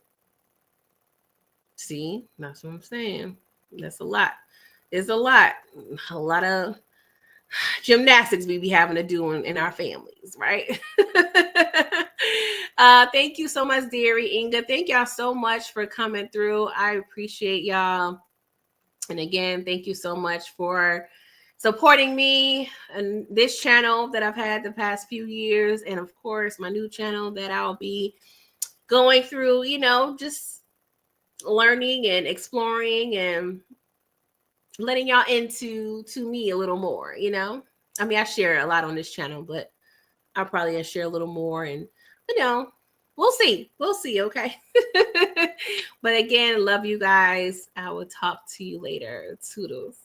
See, that's what I'm saying. That's a lot. It's a lot. A lot of gymnastics we be having to do in our families, right? Thank you so much, dearie Inga. Thank y'all so much for coming through. I appreciate y'all. And again, thank you so much for supporting me and this channel that I've had the past few years. And of course, my new channel that I'll be going through, just learning and exploring and letting y'all into me a little more, I mean, I share a lot on this channel, but I'll probably share a little more and, we'll see. Okay. But again, love you guys. I will talk to you later. Toodles.